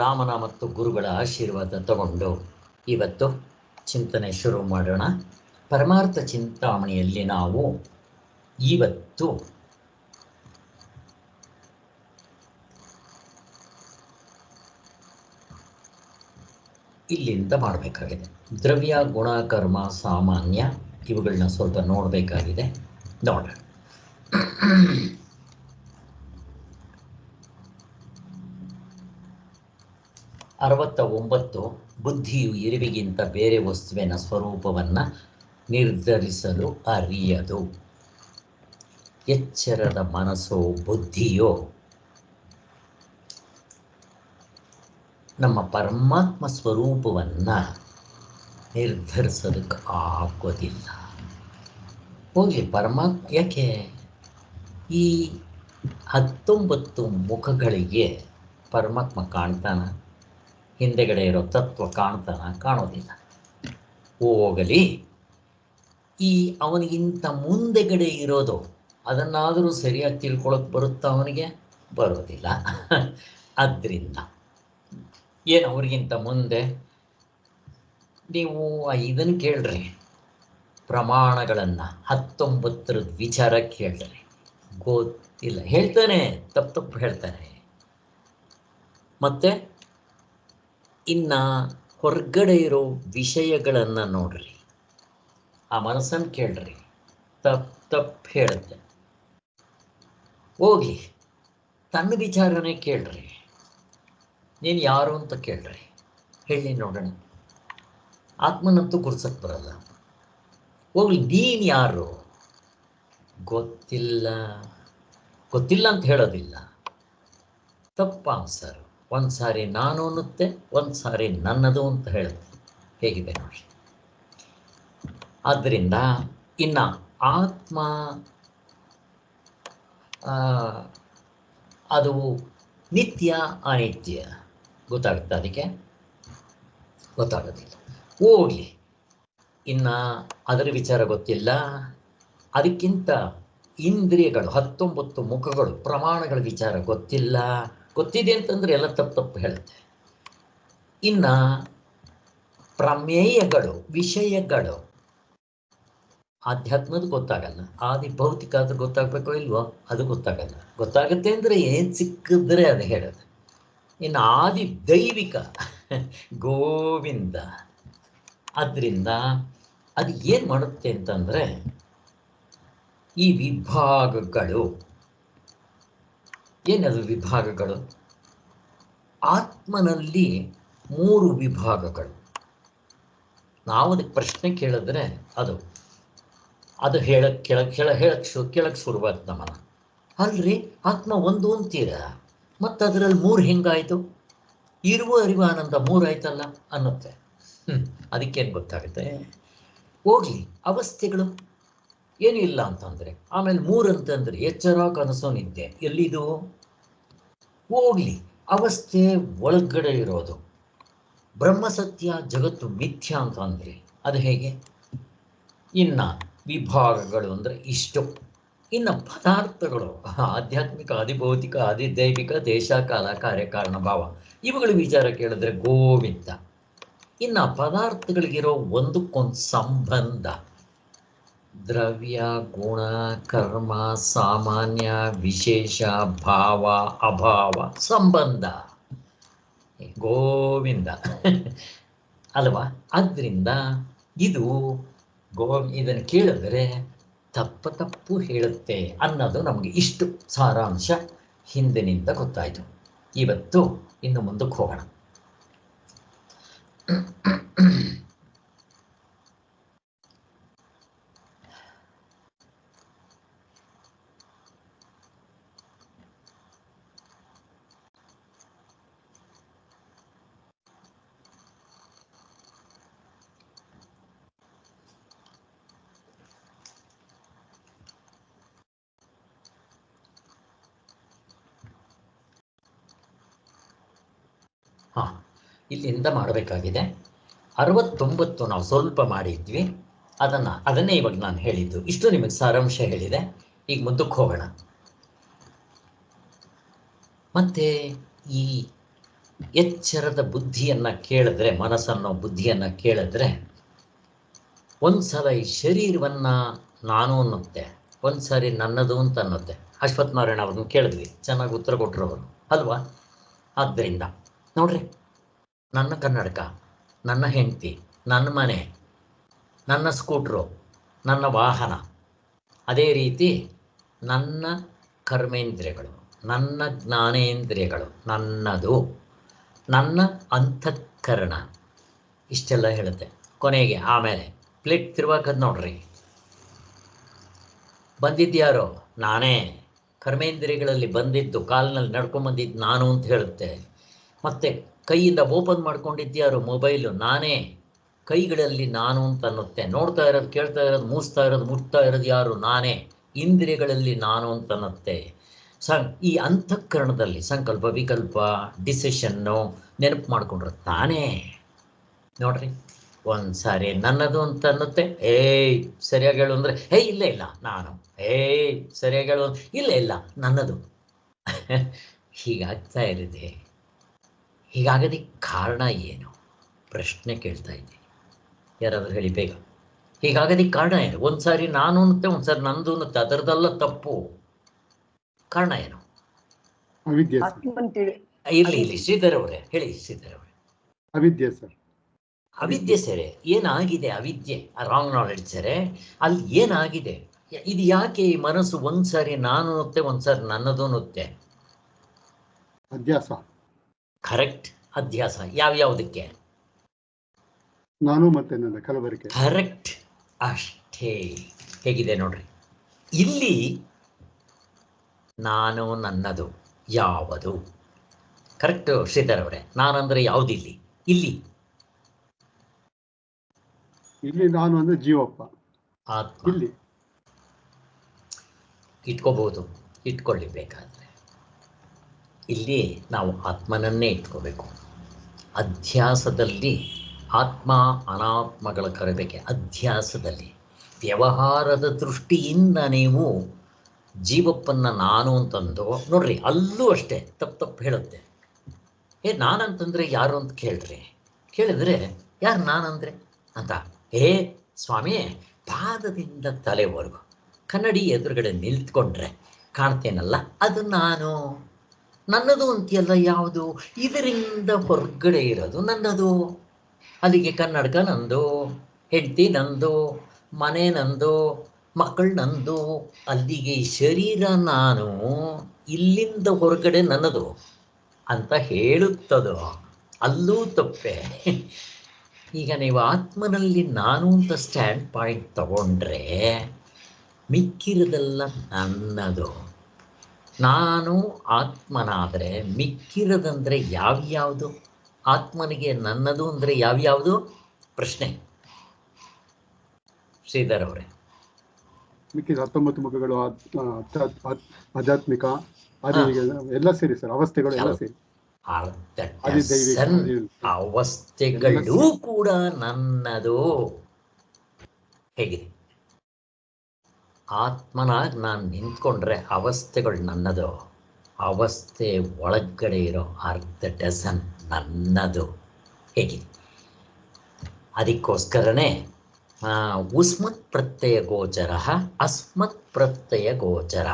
ರಾಮನ ಮತ್ತು ಗುರುಗಳ ಆಶೀರ್ವಾದ ತಗೊಂಡು ಇವತ್ತು ಚಿಂತನೆ ಶುರು ಮಾಡೋಣ. ಪರಮಾರ್ಥ ಚಿಂತಾಮಣಿಯಲ್ಲಿ ನಾವು ಇವತ್ತು ಇಲ್ಲಿಂದ ಮಾಡಬೇಕಾಗಿದೆ. ದ್ರವ್ಯ, ಗುಣ, ಕರ್ಮ, ಸಾಮಾನ್ಯ ಇವುಗಳನ್ನ ಸ್ವಲ್ಪ ನೋಡಬೇಕಾಗಿದೆ. ನೋಡೋಣ. 69 ಬುದ್ಧಿಯು ಇರುವಿಗಿಂತ ಬೇರೆ ವಸ್ತುವಿನ ಸ್ವರೂಪವನ್ನು ನಿರ್ಧರಿಸಲು ಅರಿಯದು. ಎಚ್ಚರದ ಮನಸ್ಸೋ ಬುದ್ಧಿಯೋ ನಮ್ಮ ಪರಮಾತ್ಮ ಸ್ವರೂಪವನ್ನು ನಿರ್ಧರಿಸೋದಕ್ಕೆ ಆಗೋದಿಲ್ಲ. ಹೋಗಲಿ, ಪರಮಾತ್ಮ ಯಾಕೆ ಈ 19 ಮುಖಗಳಿಗೆ ಪರಮಾತ್ಮ ಕಾಣ್ತಾನ? ಹಿಂದೆಗಡೆ ಇರೋ ತತ್ವ ಕಾಣ್ತಾನ? ಕಾಣೋದಿಲ್ಲ. ಹೋಗಲಿ, ಈ ಅವನಿಗಿಂತ ಮುಂದೆಗಡೆ ಇರೋದು ಅದನ್ನಾದರೂ ಸರಿಯಾಗಿ ತಿಳ್ಕೊಳ್ಳೋಕೆ ಬರುತ್ತಾ? ಅವನಿಗೆ ಬರೋದಿಲ್ಲ. ಆದ್ದರಿಂದ ಏನು ಅವ್ರಿಗಿಂತ ಮುಂದೆ ನೀವು ಇದನ್ನು ಕೇಳ್ರಿ, ಪ್ರಮಾಣಗಳನ್ನು 19 ವಿಚಾರ ಕೇಳ್ರಿ, ಗೊತ್ತಿಲ್ಲ. ಹೇಳ್ತಾನೆ, ತಪ್ಪು ಹೇಳ್ತಾನೆ. ಮತ್ತು ಇನ್ನು ಹೊರಗಡೆ ಇರೋ ವಿಷಯಗಳನ್ನು ನೋಡ್ರಿ, ಆ ಮನಸ್ಸನ್ನು ಕೇಳ್ರಿ, ತಪ್ಪು ಹೇಳುತ್ತೆ. ಹೋಗ್ಲಿ, ತನ್ನ ವಿಚಾರನೇ ಕೇಳ್ರಿ. ನೀನು ಯಾರು ಅಂತ ಕೇಳ್ರಿ, ಹೇಳಿ ನೋಡೋಣ. ಆತ್ಮನಂತೂ ಗುರ್ಸಕ್ಕೆ ಬರಲ್ಲ. ಹೋಗ್ಲಿ, ನೀನು ಯಾರು? ಗೊತ್ತಿಲ್ಲ ಅಂತ ಹೇಳೋದಿಲ್ಲ. ತಪ್ಪು ಆನ್ಸರ್. ಒಂದು ಸಾರಿ ನಾನು ಅನ್ನುತ್ತೆ, ಒಂದು ಸಾರಿ ನನ್ನದು ಅಂತ ಹೇಳುತ್ತೆ. ಹೇಗಿದೆ ನೋಡಿ. ಆದ್ದರಿಂದ ಇನ್ನು ಆತ್ಮ ಅದು ನಿತ್ಯ ಅನಿತ್ಯ ಗೊತ್ತಾಗುತ್ತೆ, ಅದಕ್ಕೆ ಗೊತ್ತಾಗೋದಿಲ್ಲ. ಹೋಗಲಿ, ಇನ್ನು ಅದರ ವಿಚಾರ ಗೊತ್ತಿಲ್ಲ. ಅದಕ್ಕಿಂತ ಇಂದ್ರಿಯಗಳು 19 ಮುಖಗಳು ಪ್ರಮಾಣಗಳ ವಿಚಾರ ಗೊತ್ತಿಲ್ಲ. ಗೊತ್ತಿದೆ ಅಂತಂದರೆ ಎಲ್ಲ ತಪ್ಪು ಹೇಳುತ್ತೆ. ಇನ್ನು ಪ್ರಮೇಯಗಳು, ವಿಷಯಗಳು, ಆಧ್ಯಾತ್ಮದ ಗೊತ್ತಾಗಲ್ಲ. ಆದಿ ಭೌತಿಕ ಆದ್ರೂ ಗೊತ್ತಾಗಬೇಕೋ ಇಲ್ವೋ? ಅದು ಗೊತ್ತಾಗಲ್ಲ. ಗೊತ್ತಾಗುತ್ತೆ ಅಂದರೆ ಏನು ಸಿಕ್ಕಿದ್ರೆ ಅದು ಹೇಳೋದು. ಇನ್ನು ಆದಿ ದೈವಿಕ ಗೋವಿಂದ. ಆದ್ದರಿಂದ ಅದು ಏನು ಮಾಡುತ್ತೆ ಅಂತಂದರೆ, ಈ ವಿಭಾಗಗಳು ಏನದು? ವಿಭಾಗಗಳು ಆತ್ಮನಲ್ಲಿ 3 ವಿಭಾಗಗಳು. ನಾವು ಅದಕ್ಕೆ ಪ್ರಶ್ನೆ ಕೇಳಿದ್ರೆ ಅದು ಕೇಳಕ್ಕೆ ಶುರುವಾದ ನಮ್ಮನ. ಅಲ್ರಿ, ಆತ್ಮ ಒಂದು ಅಂತೀರ, ಮತ್ತು ಅದರಲ್ಲಿ 3 ಹೆಂಗಾಯಿತು? ಇರುವ ಅರಿವು ಆನಂದ 3 ಆಯ್ತಲ್ಲ ಅನ್ನುತ್ತೆ. ಅದಕ್ಕೇನು ಗೊತ್ತಾಗುತ್ತೆ? ಹೋಗ್ಲಿ, ಅವಸ್ಥೆಗಳು ಏನೂ ಇಲ್ಲ ಅಂತಂದರೆ, ಆಮೇಲೆ 3 ಅಂತಂದರೆ ಎಚ್ಚರ, ಕನಸು, ನಿದ್ದೆ. ಎಲ್ಲಿದು? ಹೋಗ್ಲಿ, ಅವಸ್ಥೆ ಒಳಗಡೆ ಇರೋದು. ಬ್ರಹ್ಮಸತ್ಯ, ಜಗತ್ತು ಮಿಥ್ಯ ಅಂತಂದರೆ ಅದು ಹೇಗೆ? ಇನ್ನು ವಿಭಾಗಗಳು ಅಂದರೆ ಇಷ್ಟು. ಇನ್ನು ಪದಾರ್ಥಗಳು ಆಧ್ಯಾತ್ಮಿಕ, ಆದಿಭೌತಿಕ, ಆದಿದೈವಿಕ, ದೇಶ, ಕಾಲ, ಕಾರ್ಯಕಾರಣ, ಭಾವ ಇವುಗಳ ವಿಚಾರ ಕೇಳಿದ್ರೆ ಗೋವಿಂದ. ಇನ್ನು ಪದಾರ್ಥಗಳಿಗಿರೋ ಒಂದಕ್ಕೊಂದು ಸಂಬಂಧ, ದ್ರವ್ಯ, ಗುಣ, ಕರ್ಮ, ಸಾಮಾನ್ಯ, ವಿಶೇಷ, ಭಾವ, ಅಭಾವ, ಸಂಬಂಧ, ಗೋವಿಂದ ಅಲ್ವಾ? ಆದ್ದರಿಂದ ಇದನ್ನು ಕೇಳಿದ್ರೆ ತಪ್ಪು ಹೇಳುತ್ತೆ ಅನ್ನೋದು ನಮಗೆ ಇಷ್ಟು ಸಾರಾಂಶ ಹಿಂದಿನಿಂದ ಗೊತ್ತಾಯಿತು. ಇವತ್ತು ಇನ್ನು ಮುಂದಕ್ಕೆ ಹೋಗೋಣ. ಇಲ್ಲಿಂದ ಮಾಡಬೇಕಾಗಿದೆ. 69 ನಾವು ಸ್ವಲ್ಪ ಮಾಡಿದ್ವಿ, ಅದನ್ನೇ ಇವಾಗ ನಾನು ಹೇಳಿದ್ದು. ಇಷ್ಟು ನಿಮಗೆ ಸಾರಾಂಶ ಹೇಳಿದೆ. ಈಗ ಮುಂದಕ್ಕೆ ಹೋಗೋಣ. ಮತ್ತು ಈ ಎಚ್ಚರದ ಬುದ್ಧಿಯನ್ನು ಕೇಳಿದ್ರೆ, ಮನಸ್ಸನ್ನೋ ಬುದ್ಧಿಯನ್ನು ಕೇಳಿದ್ರೆ ಒಂದ್ಸಲ ಈ ಶರೀರವನ್ನು ನಾನು ಅನ್ನುತ್ತೆ, ಒಂದ್ಸರಿ ನನ್ನದು ಅಂತ ಅನ್ನುತ್ತೆ. ಅಶ್ವಥ್ ನಾರಾಯಣ ಅವ್ರನ್ನ ಕೇಳಿದ್ವಿ, ಚೆನ್ನಾಗಿ ಉತ್ತರ ಕೊಟ್ಟರು ಅವರು ಅಲ್ವಾ. ಆದ್ದರಿಂದ ನೋಡ್ರಿ, ನನ್ನ ಕನ್ನಡಕ, ನನ್ನ ಹೆಂಡತಿ, ನನ್ನ ಮನೆ, ನನ್ನ ಸ್ಕೂಟ್ರು, ನನ್ನ ವಾಹನ, ಅದೇ ರೀತಿ ನನ್ನ ಕರ್ಮೇಂದ್ರಿಯಗಳು, ನನ್ನ ಜ್ಞಾನೇಂದ್ರಿಯಗಳು ನನ್ನದು, ನನ್ನ ಅಂತಃಕರಣ, ಇಷ್ಟೆಲ್ಲ ಹೇಳುತ್ತೆ. ಕೊನೆಗೆ ಆಮೇಲೆ ಪ್ಲೇಟ್ ತಿರುವಾಕದ್ ನೋಡ್ರಿ, ಬಂದಿದ್ಯಾರೋ ನಾನೇ, ಕರ್ಮೇಂದ್ರಿಯಗಳಲ್ಲಿ ಬಂದಿದ್ದು, ಕಾಲಿನಲ್ಲಿ ನಡ್ಕೊಂಬಂದಿದ್ದು ನಾನು ಅಂತ ಹೇಳುತ್ತೆ. ಮತ್ತು ಕೈಯಿಂದ ಓಪನ್ ಮಾಡ್ಕೊಂಡಿದ್ಯಾರೋ ಮೊಬೈಲು, ನಾನೇ, ಕೈಗಳಲ್ಲಿ ನಾನು ಅಂತ ಅನ್ನುತ್ತೆ. ನೋಡ್ತಾ ಇರೋದು, ಕೇಳ್ತಾ ಇರೋದು, ಮೂಸ್ತಾ ಇರೋದು, ಮುಟ್ತಾ ಇರೋದು ಯಾರು, ನಾನೇ, ಇಂದ್ರಿಯಗಳಲ್ಲಿ ನಾನು ಅಂತ ಅನ್ನುತ್ತೆ. ಈ ಅಂತಃಕರಣದಲ್ಲಿ ಸಂಕಲ್ಪ, ವಿಕಲ್ಪ, ಡಿಸಿಷನ್ನು ನೆನಪು ಮಾಡಿಕೊಂಡ್ರೆ ತಾನೇ ನೋಡ್ರಿ, ಒಂದು ಸಾರಿ ನನ್ನದು ಅಂತ ಅನ್ನುತ್ತೆ. ಸರಿಯಾಗಿ ಹೇಳು ಅಂದರೆ ಇಲ್ಲ ಇಲ್ಲ ನಾನು, ಸರಿಯಾಗಿ ಹೇಳು, ಇಲ್ಲ ಇಲ್ಲ ನನ್ನದು. ಹೀಗಾಗ್ತಾ ಇರಿದೆ. ಹೀಗಾಗೋದಕ್ಕೆ ಕಾರಣ ಏನು ಪ್ರಶ್ನೆ ಕೇಳ್ತಾ ಇದ್ದೀನಿ, ಯಾರಾದರೂ ಹೇಳಿ ಬೇಗ. ಹೀಗಾಗೋದಕ್ಕೆ ಕಾರಣ ಏನು? ಒಂದು ಸಾರಿ ನಾನು ಅನ್ನುತ್ತೆ, ಒಂದು ಸಾರಿ ನಂದು ಅನ್ನುತ್ತೆ, ಅದರದೆಲ್ಲ ತಪ್ಪು. ಕಾರಣ ಏನು? ಇರ್ಲಿ ಶ್ರೀಧರ್ ಅವರೇ ಹೇಳಿ. ಶ್ರೀಧರ್ ಅವರೇ, ಅವಿದ್ಯೆ ಸರ್. ಅವಿದ್ಯೆ ಸರಿ. ಏನಾಗಿದೆ ಅವಿದ್ಯೆ? ರಾಂಗ್ ನಾಲೆಡ್ಜ್ ಸರಿ. ಅಲ್ಲಿ ಏನಾಗಿದೆ? ಇದು ಯಾಕೆ ಈ ಮನಸ್ಸು ಒಂದ್ಸಾರಿ ನಾನು ಅನ್ನುತ್ತೆ, ಒಂದ್ಸಾರಿ ನನ್ನದು ಅನ್ನುತ್ತೆ? ಅಧ್ಯಾಸ. ಕರೆಕ್ಟ್, ಅಧ್ಯಾಸ. ಯಾವ್ಯಾವುದಕ್ಕೆ? ನಾನು ಮತ್ತೆ ನನ್ನ ಕಲಬೆರಕೆ. ಕರೆಕ್ಟ್, ಅಷ್ಟೇ. ಹೇಗಿದೆ ನೋಡ್ರಿ, ಇಲ್ಲಿ ನಾನು ನನ್ನದು ಯಾವುದು? ಕರೆಕ್ಟ್ ಶ್ರೀಧರ್ ಅವರೇ, ನಾನಂದ್ರೆ ಯಾವುದಿಲ್ಲಿ? ಇಲ್ಲಿ ನಾನು ಅಂದ್ರೆ ಜೀವಪ್ಪ, ಆತ್ಮ. ಇಲ್ಲಿ ಇಟ್ಕೋಬಹುದು, ಇಟ್ಕೊಳ್ಳಿ ಬೇಕಾದ್ರೆ. ಇಲ್ಲಿ ನಾವು ಆತ್ಮನನ್ನೇ ಇಟ್ಕೋಬೇಕು. ಅಧ್ಯಾಸದಲ್ಲಿ ಆತ್ಮ ಅನಾತ್ಮಗಳ ಕರಬೇಕೆ. ಅಧ್ಯಾಸದಲ್ಲಿ ವ್ಯವಹಾರದ ದೃಷ್ಟಿಯಿಂದ ನೀವು ಜೀವಪ್ಪನ್ನು ನಾನು ಅಂತಂದು ನೋಡ್ರಿ, ಅಲ್ಲೂ ಅಷ್ಟೇ ತಪ್ಪು ಹೇಳುತ್ತೆ. ನಾನಂತಂದರೆ ಯಾರು ಅಂತ ಕೇಳಿದ್ರೆ ಯಾರು ನಾನಂದರೆ ಅಂತ. ಸ್ವಾಮಿ, ಪಾದದಿಂದ ತಲೆವರೆಗೂ ಕನ್ನಡಿ ಎದುರುಗಡೆ ನಿಲ್ತ್ಕೊಂಡ್ರೆ ಕಾಣ್ತೇನಲ್ಲ, ಅದು ನಾನು. ನನ್ನದು ಅಂತೀಯಲ್ಲ, ಯಾವುದು? ಇದರಿಂದ ಹೊರಗಡೆ ಇರೋದು ನನ್ನದು. ಅಲ್ಲಿಗೆ ಕನ್ನಡಕ ನಂದು, ಹೆಂಡತಿ ನಂದು, ಮನೆ ನಂದು, ಮಕ್ಕಳು ನಂದು. ಅಲ್ಲಿಗೆ ಶರೀರ ನಾನು, ಇಲ್ಲಿಂದ ಹೊರಗಡೆ ನನ್ನದು ಅಂತ ಹೇಳುತ್ತದೋ ಅಲ್ಲೂ ತಪ್ಪೆ. ಈಗ ನೀವು ಆತ್ಮನಲ್ಲಿ ನಾನು ಅಂತ ಸ್ಟ್ಯಾಂಡ್ ಪಾಯಿಂಟ್ ತಗೊಂಡ್ರೆ ಮಿಕ್ಕಿರೋದೆಲ್ಲ ನನ್ನದು. ನಾನು ಆತ್ಮನಾದರೆ ಮಿಕ್ಕಿರೋದಂದರೆ ಯಾವ್ಯಾವುದು? ಆತ್ಮನಿಗೆ ನನ್ನದು ಅಂದರೆ ಯಾವ್ಯಾವುದು? ಪ್ರಶ್ನೆ ಶ್ರೀಧರ್ ಅವರೇ. ಮಿಕ್ಕಿದ 19 ಮುಖಗಳು, ಆಧ್ಯಾತ್ಮಿಕ, ಎಲ್ಲ ಸೇರಿ ಸರ್, ಅವಸ್ಥೆಗಳು ಎಲ್ಲ ಸೇರಿ. ಅವಸ್ಥೆಗಳು ಕೂಡ ನನ್ನದು. ಹೇಗಿದೆ? ಆತ್ಮನಾಗಿ ನಾನು ನಿಂತ್ಕೊಂಡ್ರೆ ಅವಸ್ಥೆಗಳು ನನ್ನದು. ಅವಸ್ಥೆ ಒಳಗಡೆ ಇರೋ 1/2 ನನ್ನದು. ಹೇಗಿದೆ? ಅದಕ್ಕೋಸ್ಕರನೇ ಉಸ್ಮತ್ ಪ್ರತ್ಯಯ ಗೋಚರ, ಅಸ್ಮತ್ ಪ್ರತ್ಯಯ ಗೋಚರ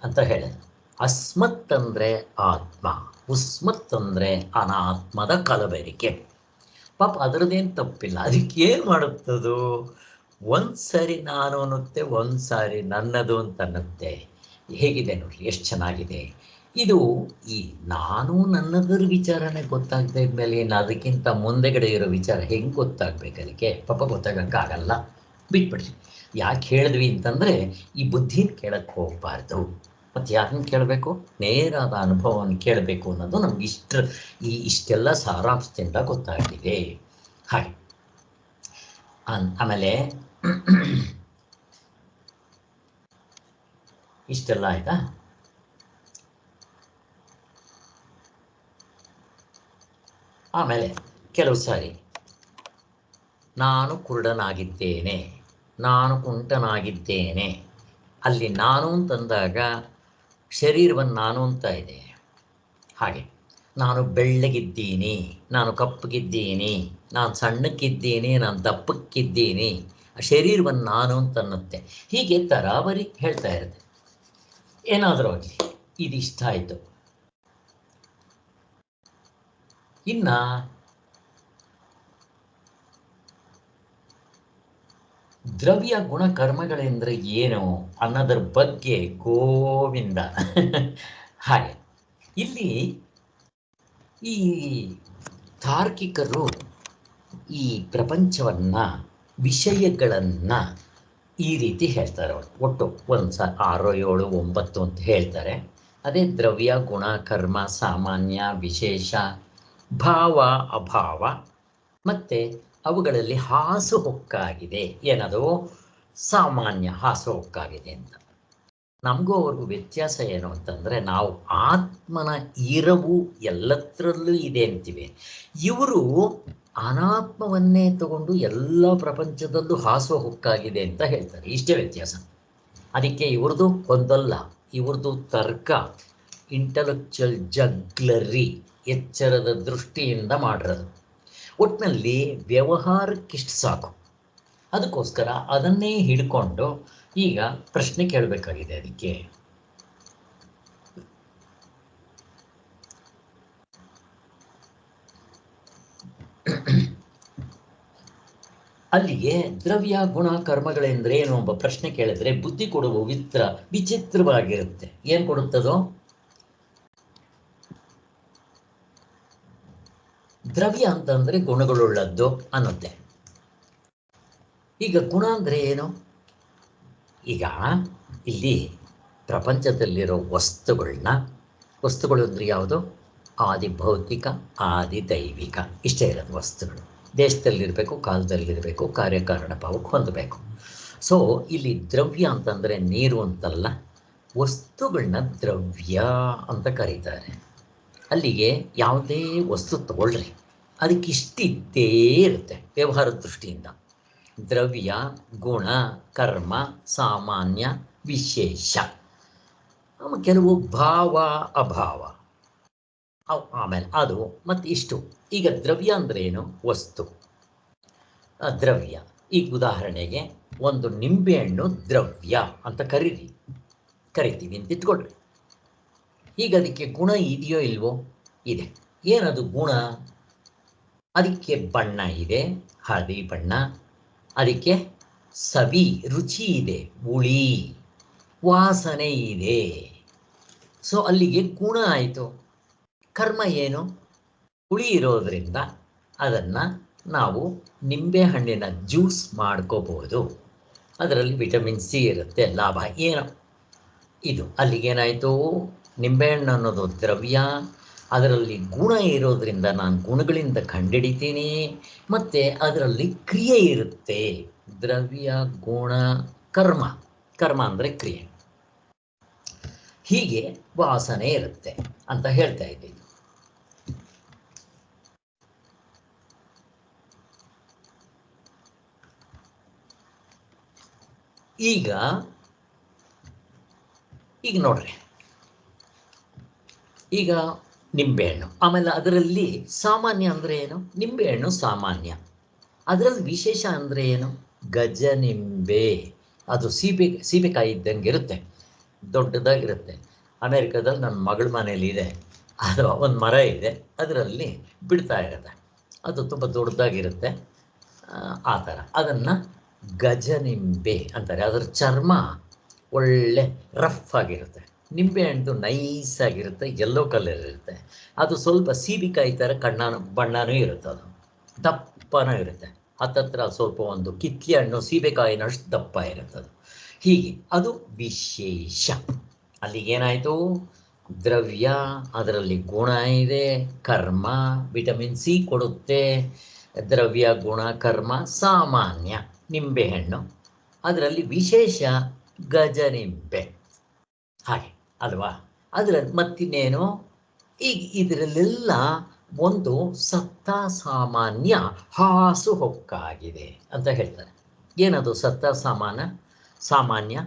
ಅಂತ ಹೇಳಿದೆ. ಅಸ್ಮತ್ ಅಂದರೆ ಆತ್ಮ, ಉಸ್ಮತ್ ಅಂದರೆ ಅನಾತ್ಮದ ಕಲಬೆರಿಕೆ. ಪಾಪ ಅದರದ್ದೇನು ತಪ್ಪಿಲ್ಲ. ಅದಕ್ಕೆ ಏನು ಮಾಡುತ್ತದು? ಒಂದ್ಸರಿ ನಾನು ಅನ್ನುತ್ತೆ, ಒಂದ್ಸಾರಿ ನನ್ನದು ಅಂತ ಅನ್ನುತ್ತೆ. ಹೇಗಿದೆ ನೋಡ್ರಿ, ಎಷ್ಟು ಚೆನ್ನಾಗಿದೆ ಇದು. ಈ ನಾನು ನನ್ನದರ ವಿಚಾರನೇ ಗೊತ್ತಾಗದೆ ಇದ್ಮೇಲೆ ಏನು ಅದಕ್ಕಿಂತ ಮುಂದೆಗಡೆ ಇರೋ ವಿಚಾರ ಹೆಂಗೆ ಗೊತ್ತಾಗಬೇಕು? ಅದಕ್ಕೆ ಪಾಪ ಗೊತ್ತಾಗಕ್ಕಾಗಲ್ಲ, ಬಿಟ್ಬಿಡ್ರಿ. ಯಾಕೆ ಹೇಳಿದ್ವಿ ಅಂತಂದರೆ, ಈ ಬುದ್ಧಿನ ಕೇಳಕ್ಕೆ ಹೋಗಬಾರ್ದು. ಮತ್ತು ಯಾರನ್ನ ಕೇಳಬೇಕು? ನೇರಾದ ಅನುಭವವನ್ನು ಕೇಳಬೇಕು ಅನ್ನೋದು ನಮ್ಗೆ ಇಷ್ಟೆಲ್ಲ ಸಾರಾಂಶದಿಂದ ಗೊತ್ತಾಗಿದೆ. ಹಾಗೆ ಆಮೇಲೆ ಇಷ್ಟೆಲ್ಲ ಆಯ್ತಾ? ಆಮೇಲೆ ಕೆಲವು ಸಾರಿ ನಾನು ಕುರುಡನಾಗಿದ್ದೇನೆ, ನಾನು ಕುಂಟನಾಗಿದ್ದೇನೆ. ಅಲ್ಲಿ ನಾನು ಅಂತಂದಾಗ ಶರೀರವನ್ನು ನಾನು ಅಂತ ಇದೆ. ಹಾಗೆ ನಾನು ಬೆಳ್ಳಗಿದ್ದೀನಿ, ನಾನು ಕಪ್ಪಗಿದ್ದೀನಿ, ನಾನು ಸಣ್ಣಕ್ಕಿದ್ದೀನಿ, ನಾನು ದಪ್ಪಕ್ಕಿದ್ದೀನಿ, ಶರೀರವನ್ನು ನಾನು ಅಂತನ್ನುತ್ತೆ. ಹೀಗೆ ತರಾವರಿ ಹೇಳ್ತಾ ಇರುತ್ತೆ. ಏನಾದರೂ ಆಗಲಿ, ಇದಿಷ್ಟ ಆಯಿತು. ಇನ್ನು ದ್ರವ್ಯ ಗುಣ ಕರ್ಮಗಳೆಂದರೆ ಏನು ಅನ್ನೋದ್ರ ಬಗ್ಗೆ ಗೋವಿಂದ. ಹಾಗೆ ಇಲ್ಲಿ ಈ ತಾರ್ಕಿಕರು ಈ ಪ್ರಪಂಚವನ್ನು, ವಿಷಯಗಳನ್ನು ಈ ರೀತಿ ಹೇಳ್ತಾರೆ. ಒಟ್ಟು ಒಂದು 6, 7, 9 ಅಂತ ಹೇಳ್ತಾರೆ. ಅದೇ ದ್ರವ್ಯ ಗುಣ ಕರ್ಮ, ಸಾಮಾನ್ಯ, ವಿಶೇಷ, ಭಾವ, ಅಭಾವ, ಮತ್ತು ಅವುಗಳಲ್ಲಿ ಹಾಸುಹೊಕ್ಕಾಗಿದೆ. ಏನದು? ಸಾಮಾನ್ಯ ಹಾಸುಹೊಕ್ಕಾಗಿದೆ ಅಂತ. ನಮಗೂ ಅವ್ರಿಗೂ ವ್ಯತ್ಯಾಸ ಏನು ಅಂತಂದರೆ, ನಾವು ಆತ್ಮನ ಇರವು ಎಲ್ಲತ್ರಲ್ಲೂ ಇದೆ ಅಂತೀವಿ. ಇವರು ಅನಾತ್ಮವನ್ನೇ ತಗೊಂಡು ಎಲ್ಲ ಪ್ರಪಂಚದಲ್ಲೂ ಹಾಸುಹೊಕ್ಕಾಗಿದೆ ಅಂತ ಹೇಳ್ತಾರೆ. ಇಷ್ಟೇ ವ್ಯತ್ಯಾಸ. ಅದಕ್ಕೆ ಇವ್ರದ್ದು ಒಂದಲ್ಲ, ಇವ್ರದ್ದು ತರ್ಕ, ಇಂಟಲೆಕ್ಚುಯಲ್ ಜಗ್ಲರಿ, ಎಚ್ಚರದ ದೃಷ್ಟಿಯಿಂದ ಮಾಡಿರೋದು. ಒಟ್ಟಿನಲ್ಲಿ ವ್ಯವಹಾರಕ್ಕಿಷ್ಟು ಸಾಕು. ಅದಕ್ಕೋಸ್ಕರ ಅದನ್ನೇ ಹಿಡ್ಕೊಂಡು ಈಗ ಪ್ರಶ್ನೆ ಕೇಳಬೇಕಾಗಿದೆ. ಅದಕ್ಕೆ ಅಲ್ಲಿಗೆ ದ್ರವ್ಯ ಗುಣ ಕರ್ಮಗಳೆಂದ್ರೆ ಏನು ಎಂಬ ಪ್ರಶ್ನೆ ಕೇಳಿದ್ರೆ ಬುದ್ಧಿ ಕೊಡುವ ವಿಚಿತ್ರವಾಗಿರುತ್ತೆ. ಏನು ಕೊಡುತ್ತದೋ? ದ್ರವ್ಯ ಅಂತಂದ್ರೆ ಗುಣಗಳುಳ್ಳದ್ದು ಅನ್ನುತ್ತೆ. ಈಗ ಗುಣ ಅಂದ್ರೆ ಏನು? ಈಗ ಇಲ್ಲಿ ಪ್ರಪಂಚದಲ್ಲಿರೋ ವಸ್ತುಗಳು ಅಂದರೆ ಯಾವುದು? ಆದಿ ಭೌತಿಕ, ಆದಿ ದೈವಿಕ, ಇಷ್ಟೇ ಇರೋದು ವಸ್ತುಗಳು. ದೇಶದಲ್ಲಿರಬೇಕು, ಕಾಲದಲ್ಲಿರಬೇಕು, ಕಾರ್ಯಕಾರಣ ಭಾವಕ್ಕೆ ಹೊಂದಬೇಕು. ಸೊ ಇಲ್ಲಿ ದ್ರವ್ಯ ಅಂತಂದರೆ ನೀರು ಅಂತಲ್ಲ, ವಸ್ತುಗಳನ್ನ ದ್ರವ್ಯ ಅಂತ ಕರೀತಾರೆ. ಅಲ್ಲಿಗೆ ಯಾವುದೇ ವಸ್ತು ತಗೊಳ್ರಿ, ಅದಕ್ಕಿಷ್ಟಿದ್ದೇ ಇರುತ್ತೆ ವ್ಯವಹಾರದ ದೃಷ್ಟಿಯಿಂದ. ದ್ರವ್ಯ, ಗುಣ, ಕರ್ಮ, ಸಾಮಾನ್ಯ, ವಿಶೇಷ, ಕೆಲವು ಭಾವ, ಅಭಾವ, ಆಮೇಲೆ ಅದು ಮತ್ತು ಇಷ್ಟು. ಈಗ ದ್ರವ್ಯ ಅಂದರೆ ಏನು? ವಸ್ತು, ದ್ರವ್ಯ. ಈಗ ಉದಾಹರಣೆಗೆ ಒಂದು ನಿಂಬೆಹಣ್ಣು ದ್ರವ್ಯ ಅಂತ ಕರಿತೀವಿ ಅಂತ ಇಟ್ಕೊಳ್ರಿ. ಈಗ ಅದಕ್ಕೆ ಗುಣ ಇದೆಯೋ ಇಲ್ವೋ? ಇದೆ. ಏನದು ಗುಣ? ಅದಕ್ಕೆ ಬಣ್ಣ ಇದೆ, ಹಳದಿ ಬಣ್ಣ. ಅದಕ್ಕೆ ಸವಿ, ರುಚಿ ಇದೆ, ಹುಳಿ, ವಾಸನೆ ಇದೆ. ಸೊ ಅಲ್ಲಿಗೆ ಗುಣ ಆಯಿತು. ಕರ್ಮ ಏನು? ಹುಳಿ ಇರೋದ್ರಿಂದ ಅದನ್ನು ನಾವು ನಿಂಬೆಹಣ್ಣಿನ ಜ್ಯೂಸ್ ಮಾಡ್ಕೋಬಹುದು. ಅದರಲ್ಲಿ ವಿಟಮಿನ್ ಸಿ ಇರುತ್ತೆ, ಲಾಭ ಏನು ಇದು. ಅಲ್ಲಿಗೇನಾಯಿತು? ನಿಂಬೆಹಣ್ಣು ಅನ್ನೋದು ದ್ರವ್ಯ, ಅದರಲ್ಲಿ ಗುಣ ಇರೋದ್ರಿಂದ ನಾನು ಗುಣಗಳಿಂದ ಕಂಡುಹಿಡಿತೀನಿ, ಮತ್ತು ಅದರಲ್ಲಿ ಕ್ರಿಯೆ ಇರುತ್ತೆ. ದ್ರವ್ಯ, ಗುಣ, ಕರ್ಮ. ಕರ್ಮ ಅಂದರೆ ಕ್ರಿಯೆ. ಹೀಗೆ ವಾಸನೆ ಇರುತ್ತೆ ಅಂತ ಹೇಳ್ತಾ ಇದ್ದೀನಿ. ಈಗ ನೋಡ್ರಿ, ಈಗ ನಿಂಬೆಹಣ್ಣು, ಆಮೇಲೆ ಅದರಲ್ಲಿ ಸಾಮಾನ್ಯ ಅಂದರೆ ಏನು? ನಿಂಬೆಹಣ್ಣು ಸಾಮಾನ್ಯ. ಅದರಲ್ಲಿ ವಿಶೇಷ ಅಂದರೆ ಏನು? ಗಜನಿಂಬೆ. ಅದು ಸೀಬೆಕಾಯಿ ಇದ್ದಂಗೆ ಇರುತ್ತೆ, ದೊಡ್ಡದಾಗಿರುತ್ತೆ. ಅಮೇರಿಕಾದಲ್ಲಿ ನನ್ನ ಮಗಳ ಮನೇಲಿ ಇದೆ, ಅದು ಒಂದು ಮರ ಇದೆ, ಅದರಲ್ಲಿ ಬಿಡ್ತಾ ಇರುತ್ತೆ. ಅದು ತುಂಬ ದೊಡ್ಡದಾಗಿರುತ್ತೆ. ಆ ಥರ ಅದನ್ನು ಗಜನಿಂಬೆ ಅಂತಾರೆ. ಅದರ ಚರ್ಮ ಒಳ್ಳೆ ರಫ್ ಆಗಿರುತ್ತೆ. ನಿಂಬೆಹಣ್ಣು ನೈಸಾಗಿರುತ್ತೆ, ಯೆಲ್ಲೋ ಕಲರ್ ಇರುತ್ತೆ. ಅದು ಸ್ವಲ್ಪ ಸೀಬೆಕಾಯಿ ಥರ ಬಣ್ಣನೂ ಇರುತ್ತೆ. ಅದು ದಪ್ಪನೂ ಇರುತ್ತೆ. ಹತ್ತತ್ರ ಸ್ವಲ್ಪ ಒಂದು ಕಿತ್ಲೆ ಹಣ್ಣು ಸೀಬೆಕಾಯಿನಷ್ಟು ದಪ್ಪ ಇರುತ್ತೆ ಅದು. ಹೀಗೆ ಅದು ವಿಶೇಷ. ಅಲ್ಲಿಗೇನಾಯಿತು? ದ್ರವ್ಯ, ಅದರಲ್ಲಿ ಗುಣ ಇದೆ, ಕರ್ಮ, ವಿಟಮಿನ್ ಸಿ ಕೊಡುತ್ತೆ. ದ್ರವ್ಯ, ಗುಣ, ಕರ್ಮ, ಸಾಮಾನ್ಯ ನಿಂಬೆಹಣ್ಣು, ಅದರಲ್ಲಿ ವಿಶೇಷ ಗಜನಿಂಬೆ. ಹಾಗೆ ಅಲ್ವಾ? ಅದರಲ್ಲಿ ಮತ್ತಿನ್ನೇನು? ಈಗ ಇದರಲ್ಲೆಲ್ಲ ಒಂದು ಸತ್ತ ಸಾಮಾನ್ಯ ಹಾಸುಹೊಕ್ಕಾಗಿದೆ ಅಂತ ಹೇಳ್ತಾರೆ. ಏನದು ಸತ್ತ ಸಾಮಾನ್ಯ?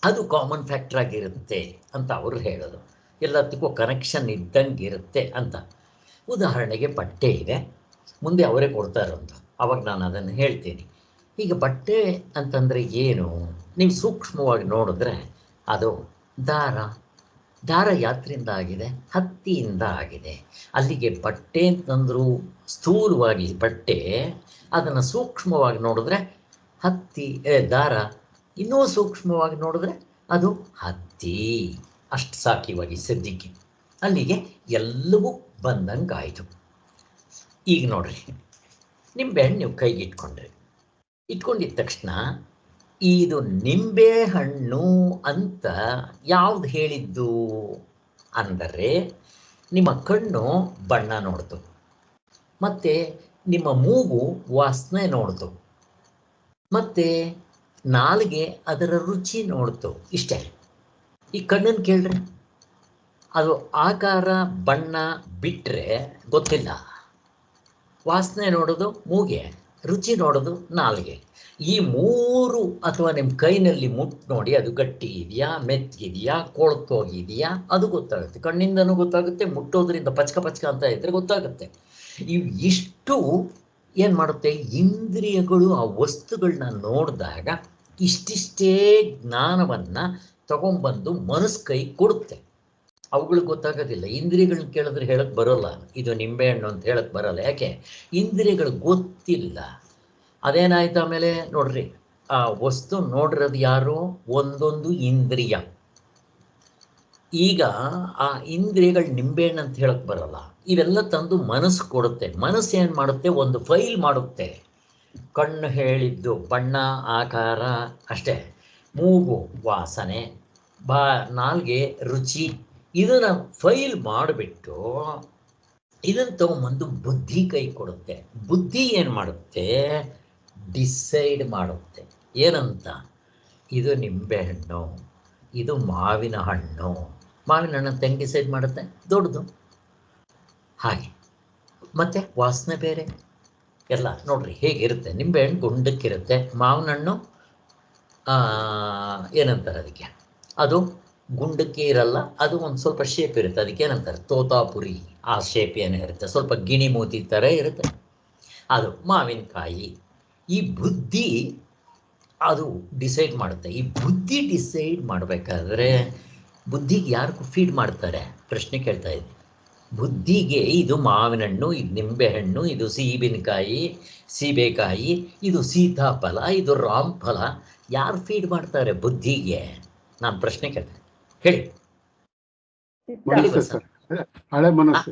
ಅದು ಕಾಮನ್ ಫ್ಯಾಕ್ಟರ್ ಆಗಿರುತ್ತೆ ಅಂತ ಅವರು ಹೇಳೋದು. ಎಲ್ಲದಕ್ಕೂ ಕನೆಕ್ಷನ್ ಇದ್ದಂಗೆ ಇರುತ್ತೆ ಅಂತ. ಉದಾಹರಣೆಗೆ ಬಟ್ಟೆ ಇದೆ, ಮುಂದೆ ಅವರೇ ಕೊಡ್ತಾರೆ ಅಂತ, ಅವಾಗ ನಾನು ಅದನ್ನು ಹೇಳ್ತೀನಿ. ಈಗ ಬಟ್ಟೆ ಅಂತಂದರೆ ಏನು, ನೀವು ಸೂಕ್ಷ್ಮವಾಗಿ ನೋಡಿದ್ರೆ ಅದು ದಾರ ಯಾತ್ರೆಯಿಂದ ಆಗಿದೆ, ಹತ್ತಿಯಿಂದ ಆಗಿದೆ. ಅಲ್ಲಿಗೆ ಬಟ್ಟೆ ಅಂತಂದರೂ ಸ್ಥೂಲವಾಗಿ ಬಟ್ಟೆ, ಅದನ್ನು ಸೂಕ್ಷ್ಮವಾಗಿ ನೋಡಿದ್ರೆ ದಾರ, ಇನ್ನೂ ಸೂಕ್ಷ್ಮವಾಗಿ ನೋಡಿದ್ರೆ ಅದು ಹತ್ತಿ. ಅಷ್ಟು ಸಾಕಿವಾಗಿ ಸದ್ಯಕ್ಕೆ ಅಲ್ಲಿಗೆ ಎಲ್ಲವೂ ಬಂದಂಗಾಯಿತು. ಈಗ ನೋಡ್ರಿ, ನಿಂಬೆಹಣ್ಣು ನೀವು ಕೈಗೆ ಇಟ್ಕೊಂಡಿದ್ದ ತಕ್ಷಣ ಇದು ನಿಂಬೆ ಹಣ್ಣು ಅಂತ ಯಾವ್ದು ಹೇಳಿದ್ದು ಅಂದರೆ, ನಿಮ್ಮ ಕಣ್ಣು ಬಣ್ಣ ನೋಡ್ತು, ಮತ್ತೆ ನಿಮ್ಮ ಮೂಗು ವಾಸನೆ ನೋಡ್ತು, ಮತ್ತೆ ನಾಲಿಗೆ ಅದರ ರುಚಿ ನೋಡ್ತು. ಇಷ್ಟೇ. ಈ ಕಣ್ಣನ್ನು ಕೇಳ್ರಿ, ಅದು ಆಕಾರ ಬಣ್ಣ ಬಿಟ್ಟರೆ ಗೊತ್ತಿಲ್ಲ. ವಾಸನೆ ನೋಡೋದು ಮೂಗೆ, ರುಚಿ ನೋಡೋದು ನಾಲಿಗೆ. ಈ ಮೂರು ಅಥವಾ ನಿಮ್ಮ ಕೈನಲ್ಲಿ ಮುಟ್ಟು ನೋಡಿ, ಅದು ಗಟ್ಟಿ ಇದೆಯಾ, ಮೆತ್ತಗಿದೆಯಾ, ಕೊಳ್ತೋಗಿದೆಯಾ, ಅದು ಗೊತ್ತಾಗುತ್ತೆ. ಕಣ್ಣಿಂದನೂ ಗೊತ್ತಾಗುತ್ತೆ, ಮುಟ್ಟೋದ್ರಿಂದ ಪಚ್ಕ ಅಂತ ಇದ್ರೆ ಗೊತ್ತಾಗುತ್ತೆ. ಇಷ್ಟು ಏನು ಮಾಡುತ್ತೆ, ಇಂದ್ರಿಯಗಳು ಆ ವಸ್ತುಗಳನ್ನ ನೋಡಿದಾಗ ಇಷ್ಟಿಷ್ಟೇ ಜ್ಞಾನವನ್ನು ತಗೊಂಡ್ಬಂದು ಮನಸ್ಸು ಕೈ ಕೊಡುತ್ತೆ. ಅವುಗಳಿಗೆ ಗೊತ್ತಾಗೋದಿಲ್ಲ. ಇಂದ್ರಿಯಗಳನ್ನ ಕೇಳಿದ್ರೆ ಹೇಳಕ್ಕೆ ಬರೋಲ್ಲ, ಇದು ನಿಂಬೆಹಣ್ಣು ಅಂತ ಹೇಳಕ್ಕೆ ಬರೋಲ್ಲ. ಯಾಕೆ? ಇಂದ್ರಿಯಗಳು ಗೊತ್ತಿಲ್ಲ. ಅದೇನಾಯ್ತು ಆಮೇಲೆ ನೋಡ್ರಿ, ಆ ವಸ್ತು ನೋಡಿರೋದು ಯಾರು? ಒಂದೊಂದು ಇಂದ್ರಿಯ. ಈಗ ಆ ಇಂದ್ರಿಯಗಳು ನಿಂಬೆಹಣ್ಣು ಅಂತ ಹೇಳಕ್ಕೆ ಬರೋಲ್ಲ, ಇವೆಲ್ಲ ತಂದು ಮನಸ್ಸು ಕೊಡುತ್ತೆ. ಮನಸ್ಸು ಏನು ಮಾಡುತ್ತೆ, ಒಂದು ಫೈಲ್ ಮಾಡುತ್ತೆ. ಕಣ್ಣು ಹೇಳಿದ್ದು ಬಣ್ಣ ಆಕಾರ ಅಷ್ಟೇ, ಮೂಗು ವಾಸನೆ, ನಾಲ್ಗೆ ರುಚಿ, ಇದನ್ನು ಫೈಲ್ ಮಾಡಿಬಿಟ್ಟು ಇದನ್ನು ತಗೊಂಬಂದು ಬುದ್ಧಿ ಕೈ ಕೊಡುತ್ತೆ. ಬುದ್ಧಿ ಏನು ಮಾಡುತ್ತೆ, ಡಿಸೈಡ್ ಮಾಡುತ್ತೆ. ಏನಂತ? ಇದು ನಿಂಬೆಹಣ್ಣು, ಇದು ಮಾವಿನ ಹಣ್ಣು. ಮಾವಿನ ಹಣ್ಣು ಹೆಂಗೆ ಡಿಸೈಡ್ ಮಾಡುತ್ತೆ? ದೊಡ್ಡದು. ಹಾಗೆ ಮತ್ತೆ ವಾಸನೆ ಬೇರೆ ಎಲ್ಲ ನೋಡ್ರಿ ಹೇಗಿರುತ್ತೆ. ನಿಂಬೆಹಣ್ಣು ಗುಂಡಕ್ಕಿರುತ್ತೆ, ಮಾವಿನ ಹಣ್ಣು ಏನಂತಾರೆ ಅದಕ್ಕೆ, ಅದು ಗುಂಡಕ್ಕೆ ಇರಲ್ಲ, ಅದು ಒಂದು ಸ್ವಲ್ಪ ಶೇಪ್ ಇರುತ್ತೆ. ಅದಕ್ಕೆ ಏನಂತಾರೆ, ತೋತಾಪುರಿ. ಆ ಶೇಪ್ ಏನಿರುತ್ತೆ, ಸ್ವಲ್ಪ ಗಿಣಿ ಮೂತಿ ಥರ ಇರುತ್ತೆ, ಅದು ಮಾವಿನಕಾಯಿ. ಈ ಬುದ್ಧಿ ಅದು ಡಿಸೈಡ್ ಮಾಡುತ್ತೆ. ಈ ಬುದ್ಧಿ ಡಿಸೈಡ್ ಮಾಡಬೇಕಾದ್ರೆ ಬುದ್ಧಿಗೆ ಯಾರಿಗೂ ಫೀಡ್ ಮಾಡ್ತಾರೆ? ಪ್ರಶ್ನೆ ಕೇಳ್ತಾ ಇದ್ದೆ. ಬುದ್ಧಿಗೆ ಇದು ಮಾವಿನ ಹಣ್ಣು, ಇದು ನಿಂಬೆಹಣ್ಣು, ಇದು ಸೀಬೆಕಾಯಿ, ಇದು ಸೀತಾಫಲ, ಇದು ರಾಮಫಲ. ಯಾರು ಫೀಡ್ ಮಾಡ್ತಾರೆ ಬುದ್ಧಿಗೆ? ನಾನು ಪ್ರಶ್ನೆ ಕೇಳ್ತೇನೆ, ಹೇಳಿ. ಹಳೆ ಮನಸ್ಸು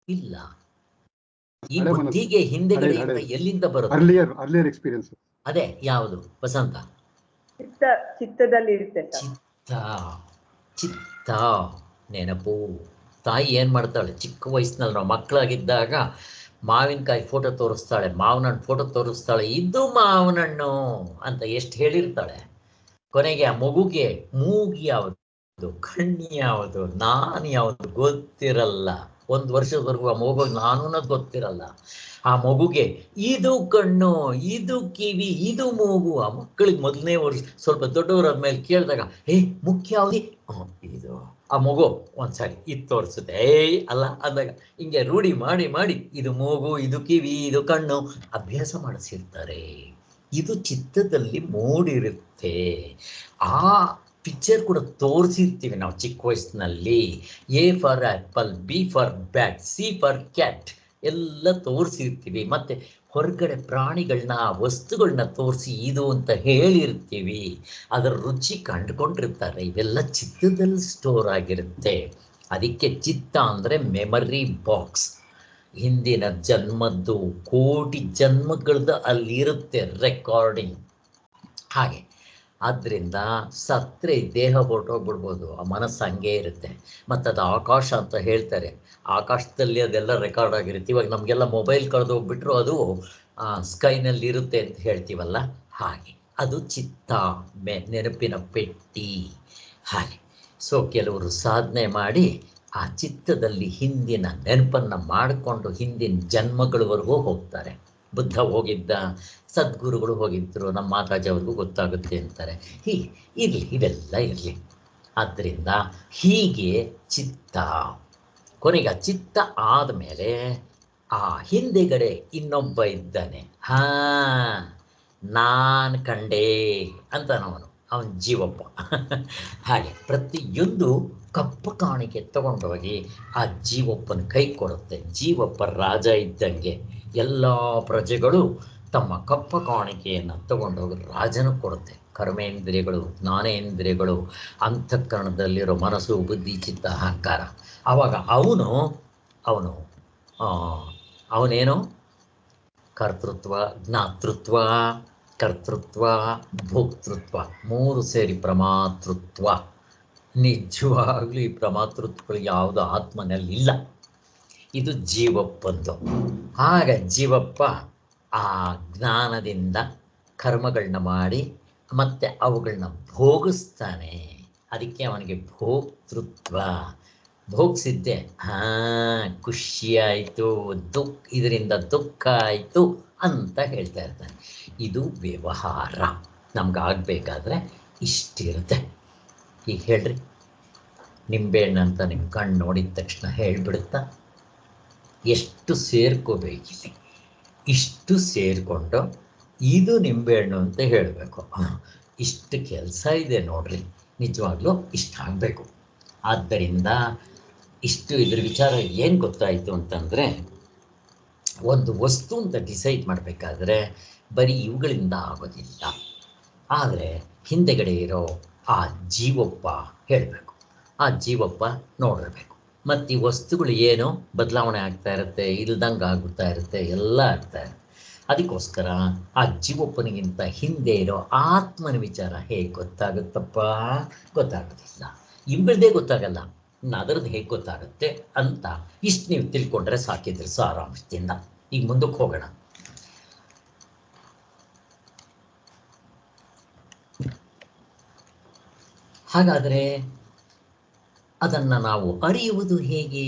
ಇಲ್ಲ. ಈ ಬುದ್ಧಿಗೆ ಹಿಂದೆಗಡೆ ಎಲ್ಲಿಂದ ಬರುತ್ತೆ? Earlier experience. ಅದೇ ಯಾವುದು ವಸಂತ? ಚಿತ್ತದಲ್ಲಿ ಇರುತ್ತೆ. ಚಿತ್ತ ನೆನಪು. ತಾಯಿ ಏನು ಮಾಡ್ತಾಳೆ, ಚಿಕ್ಕ ವಯಸ್ಸಿನಲ್ಲಿ ನಾವು ಮಕ್ಕಳಾಗಿದ್ದಾಗ ಮಾವಿನಕಾಯಿ ಫೋಟೋ ತೋರಿಸ್ತಾಳೆ, ಮಾವಿನ ಹಣ್ಣು ಫೋಟೋ ತೋರಿಸ್ತಾಳೆ, ಇದು ಮಾವಿನ ಹಣ್ಣು ಅಂತ ಎಷ್ಟು ಹೇಳಿರ್ತಾಳೆ. ಕೊನೆಗೆ ಆ ಮಗುಗೆ ಮೂಗಿ ಯಾವುದು, ಕಣ್ಣು ಯಾವುದು, ನಾನು ಯಾವುದು ಗೊತ್ತಿರಲ್ಲ. 1 ವರ್ಷದವರೆಗೂ ಆ ಮಗುಗೆ ನಾನು ಗೊತ್ತಿರಲ್ಲ. ಆ ಮಗುಗೆ ಇದು ಕಣ್ಣು, ಇದು ಕಿವಿ, ಇದು ಮೂಗು. ಆ ಮಕ್ಕಳಿಗೆ ಮೊದಲನೇ ವರ್ಷ ಸ್ವಲ್ಪ ದೊಡ್ಡವರಾದ್ಮೇಲೆ ಕೇಳಿದಾಗ ಮುಖ್ಯ ಯಾವುದು? ಇದು. ಆ ಮಗು ಒಂದ್ಸರಿ ಇದು ತೋರಿಸುತ್ತೆ, ಅಲ್ಲ ಅಂದಾಗ ಹಿಂಗೆ ರೂಢಿ ಮಾಡಿ ಇದು ಮೂಗು, ಇದು ಕಿವಿ, ಇದು ಕಣ್ಣು ಅಭ್ಯಾಸ ಮಾಡಿಸಿರ್ತಾರೆ. ಇದು ಚಿತ್ತದಲ್ಲಿ ಮೂಡಿರುತ್ತೆ. ಆ ಪಿಕ್ಚರ್ ಕೂಡ ತೋರಿಸಿರ್ತೀವಿ ನಾವು ಚಿಕ್ಕ ವಯಸ್ಸಿನಲ್ಲಿ. A for apple, B for bat, C for cat ಎಲ್ಲ ತೋರಿಸಿರ್ತೀವಿ. ಮತ್ತು ಹೊರಗಡೆ ಪ್ರಾಣಿಗಳನ್ನ, ವಸ್ತುಗಳನ್ನ ತೋರಿಸಿ ಇದು ಅಂತ ಹೇಳಿರ್ತೀವಿ. ಅದರ ರುಚಿ ಕಂಡುಕೊಂಡಿರ್ತಾರೆ. ಇವೆಲ್ಲ ಚಿತ್ತದಲ್ಲಿ ಸ್ಟೋರ್ ಆಗಿರುತ್ತೆ. ಅದಕ್ಕೆ ಚಿತ್ತ ಅಂದರೆ ಮೆಮರಿ ಬಾಕ್ಸ್. ಹಿಂದಿನ ಜನ್ಮದ್ದು ಕೋಟಿ ಜನ್ಮಗಳದ್ದು ಅಲ್ಲಿರುತ್ತೆ ರೆಕಾರ್ಡಿಂಗ್. ಹಾಗೆ ಆದ್ದರಿಂದ ಸತ್ರೆ ದೇಹ ಹೊರಟೋಗ್ಬಿಡ್ಬೋದು, ಆ ಮನಸ್ಸು ಹಂಗೆ ಇರುತ್ತೆ. ಮತ್ತು ಅದು ಆಕಾಶ ಅಂತ ಹೇಳ್ತಾರೆ. ಆಕಾಶದಲ್ಲಿ ಅದೆಲ್ಲ ರೆಕಾರ್ಡ್ ಆಗಿರುತ್ತೆ. ಇವಾಗ ನಮಗೆಲ್ಲ ಮೊಬೈಲ್ ಕಳೆದೋಗ್ಬಿಟ್ರು ಅದು ಸ್ಕೈನಲ್ಲಿ ಇರುತ್ತೆ ಅಂತ ಹೇಳ್ತೀವಲ್ಲ, ಹಾಗೆ ಅದು ಚಿತ್ತ, ನೆನಪಿನ ಪೆಟ್ಟಿ. ಹಾಗೆ ಕೆಲವರು ಸಾಧನೆ ಮಾಡಿ ಆ ಚಿತ್ತದಲ್ಲಿ ಹಿಂದಿನ ನೆನಪನ್ನು ಮಾಡಿಕೊಂಡು ಹಿಂದಿನ ಜನ್ಮಗಳವರೆಗೂ ಹೋಗ್ತಾರೆ. ಬುದ್ಧ ಹೋಗಿದ್ದ, ಸದ್ಗುರುಗಳು ಹೋಗಿದ್ದರು, ನಮ್ಮ ಮಾತಾಜಿ ಅವ್ರಿಗೂ ಗೊತ್ತಾಗುತ್ತೆ ಅಂತಾರೆ. ಇರಲಿ, ಇವೆಲ್ಲ ಇರಲಿ. ಆದ್ದರಿಂದ ಹೀಗೆ ಚಿತ್ತ ಕೊನೆಗೆ ಚಿತ್ತ ಆದಮೇಲೆ ಆ ಹಿಂದೆಗಡೆ ಇನ್ನೊಬ್ಬ ಇದ್ದಾನೆ. ನಾನು ಕಂಡೇ ಅಂತನವನು, ಅವನ ಜೀವಪ್ಪ. ಹಾಗೆ ಪ್ರತಿಯೊಂದು ಕಪ್ಪು ಕಾಣಿಕೆ ತಗೊಂಡೋಗಿ ಆ ಜೀವಪ್ಪನ ಕೈ ಕೊಡುತ್ತೆ. ಜೀವಪ್ಪ ರಾಜ ಇದ್ದಂಗೆ. ಎಲ್ಲ ಪ್ರಜೆಗಳು ತಮ್ಮ ಕಪ್ಪ ಕಾಣಿಕೆಯನ್ನು ತಗೊಂಡೋಗಿ ರಾಜನ ಕೊಡುತ್ತೆ. ಕರ್ಮೇಂದ್ರಿಯಗಳು, ಜ್ಞಾನೇಂದ್ರಿಯಗಳು, ಅಂತಃಕರಣದಲ್ಲಿರೋ ಮನಸ್ಸು, ಬುದ್ಧಿ, ಚಿತ್ತ, ಅಹಂಕಾರ. ಆವಾಗ ಅವನು ಅವನೇನು ಕರ್ತೃತ್ವ, ಜ್ಞಾತೃತ್ವ, ಕರ್ತೃತ್ವ, ಭೋಕ್ತೃತ್ವ ಮೂರು ಸೇರಿ ಪ್ರಮಾತೃತ್ವ. ನಿಜವಾಗ್ಲೂ ಈ ಪ್ರಮಾತೃತ್ವಗಳು ಯಾವುದು ಆತ್ಮನಲ್ಲಿಲ್ಲ. ಇದು ಜೀವಪ್ಪಂದು. ಆಗ ಜೀವಪ್ಪ ಆ ಜ್ಞಾನದಿಂದ ಕರ್ಮಗಳನ್ನ ಮಾಡಿ ಮತ್ತೆ ಅವುಗಳನ್ನ ಭೋಗಿಸ್ತಾನೆ. ಅದಕ್ಕೆ ಅವನಿಗೆ ಭೋಕ್ತೃತ್ವ. ಭೋಗಿಸಿದ್ದೆ ಖುಷಿಯಾಯಿತು, ಇದರಿಂದ ದುಃಖ ಆಯಿತು ಅಂತ ಹೇಳ್ತಾ ಇರ್ತಾನೆ. ಇದು ವ್ಯವಹಾರ. ನಮ್ಗಾಗಬೇಕಾದ್ರೆ ಇಷ್ಟಿರುತ್ತೆ. ಈಗ ಹೇಳ್ರಿ, ನಿಂಬೆಹಣ್ಣು ಅಂತ ನಿಮ್ಮ ಕಣ್ಣು ನೋಡಿದ ತಕ್ಷಣ ಹೇಳಿಬಿಡುತ್ತಾ? ಎಷ್ಟು ಸೇರ್ಕೋಬೇಕಿಲ್ಲಿ, ಇಷ್ಟು ಸೇರಿಕೊಂಡು ಇದು ನಿಂಬೆಹಣ್ಣು ಅಂತ ಹೇಳಬೇಕು. ಇಷ್ಟು ಕೆಲಸ ಇದೆ ನೋಡ್ರಿ, ನಿಜವಾಗ್ಲೂ ಇಷ್ಟ ಆಗಬೇಕು. ಆದ್ದರಿಂದ ಇಷ್ಟು ಇದ್ರ ವಿಚಾರ ಏನು ಗೊತ್ತಾಯಿತು ಅಂತಂದರೆ, ಒಂದು ವಸ್ತು ಅಂತ ಡಿಸೈಡ್ ಮಾಡಬೇಕಾದ್ರೆ ಬರೀ ಇವುಗಳಿಂದ ಆಗೋದಿಲ್ಲ. ಆದರೆ ಹಿಂದೆಗಡೆ ಇರೋ ಆ ಜೀವಪ್ಪ ಹೇಳಬೇಕು, ಆ ಜೀವಪ್ಪ ನೋಡಿರ್ಬೇಕು. ಮತ್ತು ಈ ವಸ್ತುಗಳು ಏನು ಬದಲಾವಣೆ ಆಗ್ತಾ ಇರುತ್ತೆ, ಇಲ್ದಂಗೆ ಆಗುತ್ತಾ ಇರುತ್ತೆ, ಎಲ್ಲ ಆಗ್ತಾ ಇರುತ್ತೆ. ಅದಕ್ಕೋಸ್ಕರ ಆ ಜೀವಪ್ಪನಿಗಿಂತ ಹಿಂದೆ ಇರೋ ಆತ್ಮನ ವಿಚಾರ ಹೇಗೆ ಗೊತ್ತಾಗುತ್ತಪ್ಪ? ಗೊತ್ತಾಗೋದಿಲ್ಲ. ಇವುಗಳದೇ ಗೊತ್ತಾಗಲ್ಲ, ಅದರದ್ದು ಹೇಗೆ ಗೊತ್ತಾಗುತ್ತೆ ಅಂತ ಇಷ್ಟು ನೀವು ತಿಳ್ಕೊಂಡ್ರೆ ಸಾಕಿದ್ರೆ ಸಾರಾಂಶದಿಂದ. ಈಗ ಮುಂದಕ್ಕೆ ಹೋಗೋಣ. ಹಾಗಾದರೆ ಅದನ್ನು ನಾವು ಅರಿಯುವುದು ಹೇಗೆ?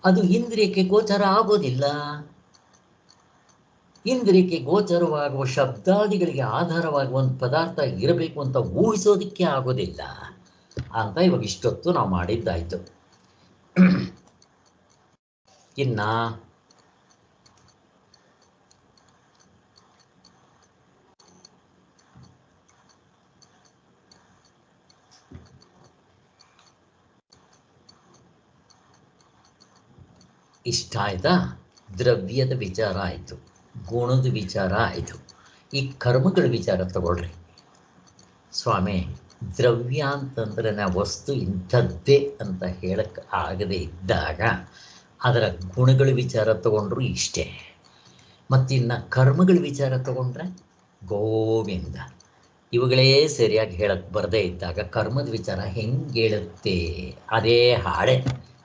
ಅದು ಇಂದ್ರಿಯಕ್ಕೆ ಗೋಚರ ಆಗೋದಿಲ್ಲ. ಇಂದ್ರಿಯಕ್ಕೆ ಗೋಚರವಾಗುವ ಶಬ್ದಾದಿಗಳಿಗೆ ಆಧಾರವಾಗುವ ಒಂದು ಪದಾರ್ಥ ಇರಬೇಕು ಅಂತ ಊಹಿಸೋದಕ್ಕೆ ಆಗೋದಿಲ್ಲ ಅಂತ ಇವಾಗ ಇಷ್ಟೊತ್ತು ನಾವು ಮಾಡಿದ್ದಾಯಿತು. ಇನ್ನ ಇಷ್ಟ ಆಯ್ತಾ? ದ್ರವ್ಯದ ವಿಚಾರ ಆಯಿತು, ಗುಣದ ವಿಚಾರ ಆಯಿತು. ಈ ಕರ್ಮಗಳ ವಿಚಾರ ತಗೊಳ್ರಿ. ಸ್ವಾಮಿ, ದ್ರವ್ಯ ಅಂತಂದ್ರೆ ನಾ ವಸ್ತು ಇಂಥದ್ದೇ ಅಂತ ಹೇಳಕ್ಕೆ ಆಗದೆ ಇದ್ದಾಗ ಅದರ ಗುಣಗಳ ವಿಚಾರ ತಗೊಂಡ್ರು ಇಷ್ಟೇ. ಮತ್ತಿನ್ನು ಕರ್ಮಗಳ ವಿಚಾರ ತಗೊಂಡ್ರೆ ಗೋವಿಂದ. ಇವುಗಳೇ ಸರಿಯಾಗಿ ಹೇಳಕ್ಕೆ ಬರದೇ ಇದ್ದಾಗ ಕರ್ಮದ ವಿಚಾರ ಹೆಂಗೆ ಹೇಳುತ್ತೆ? ಅದೇ ಹಾಡೆ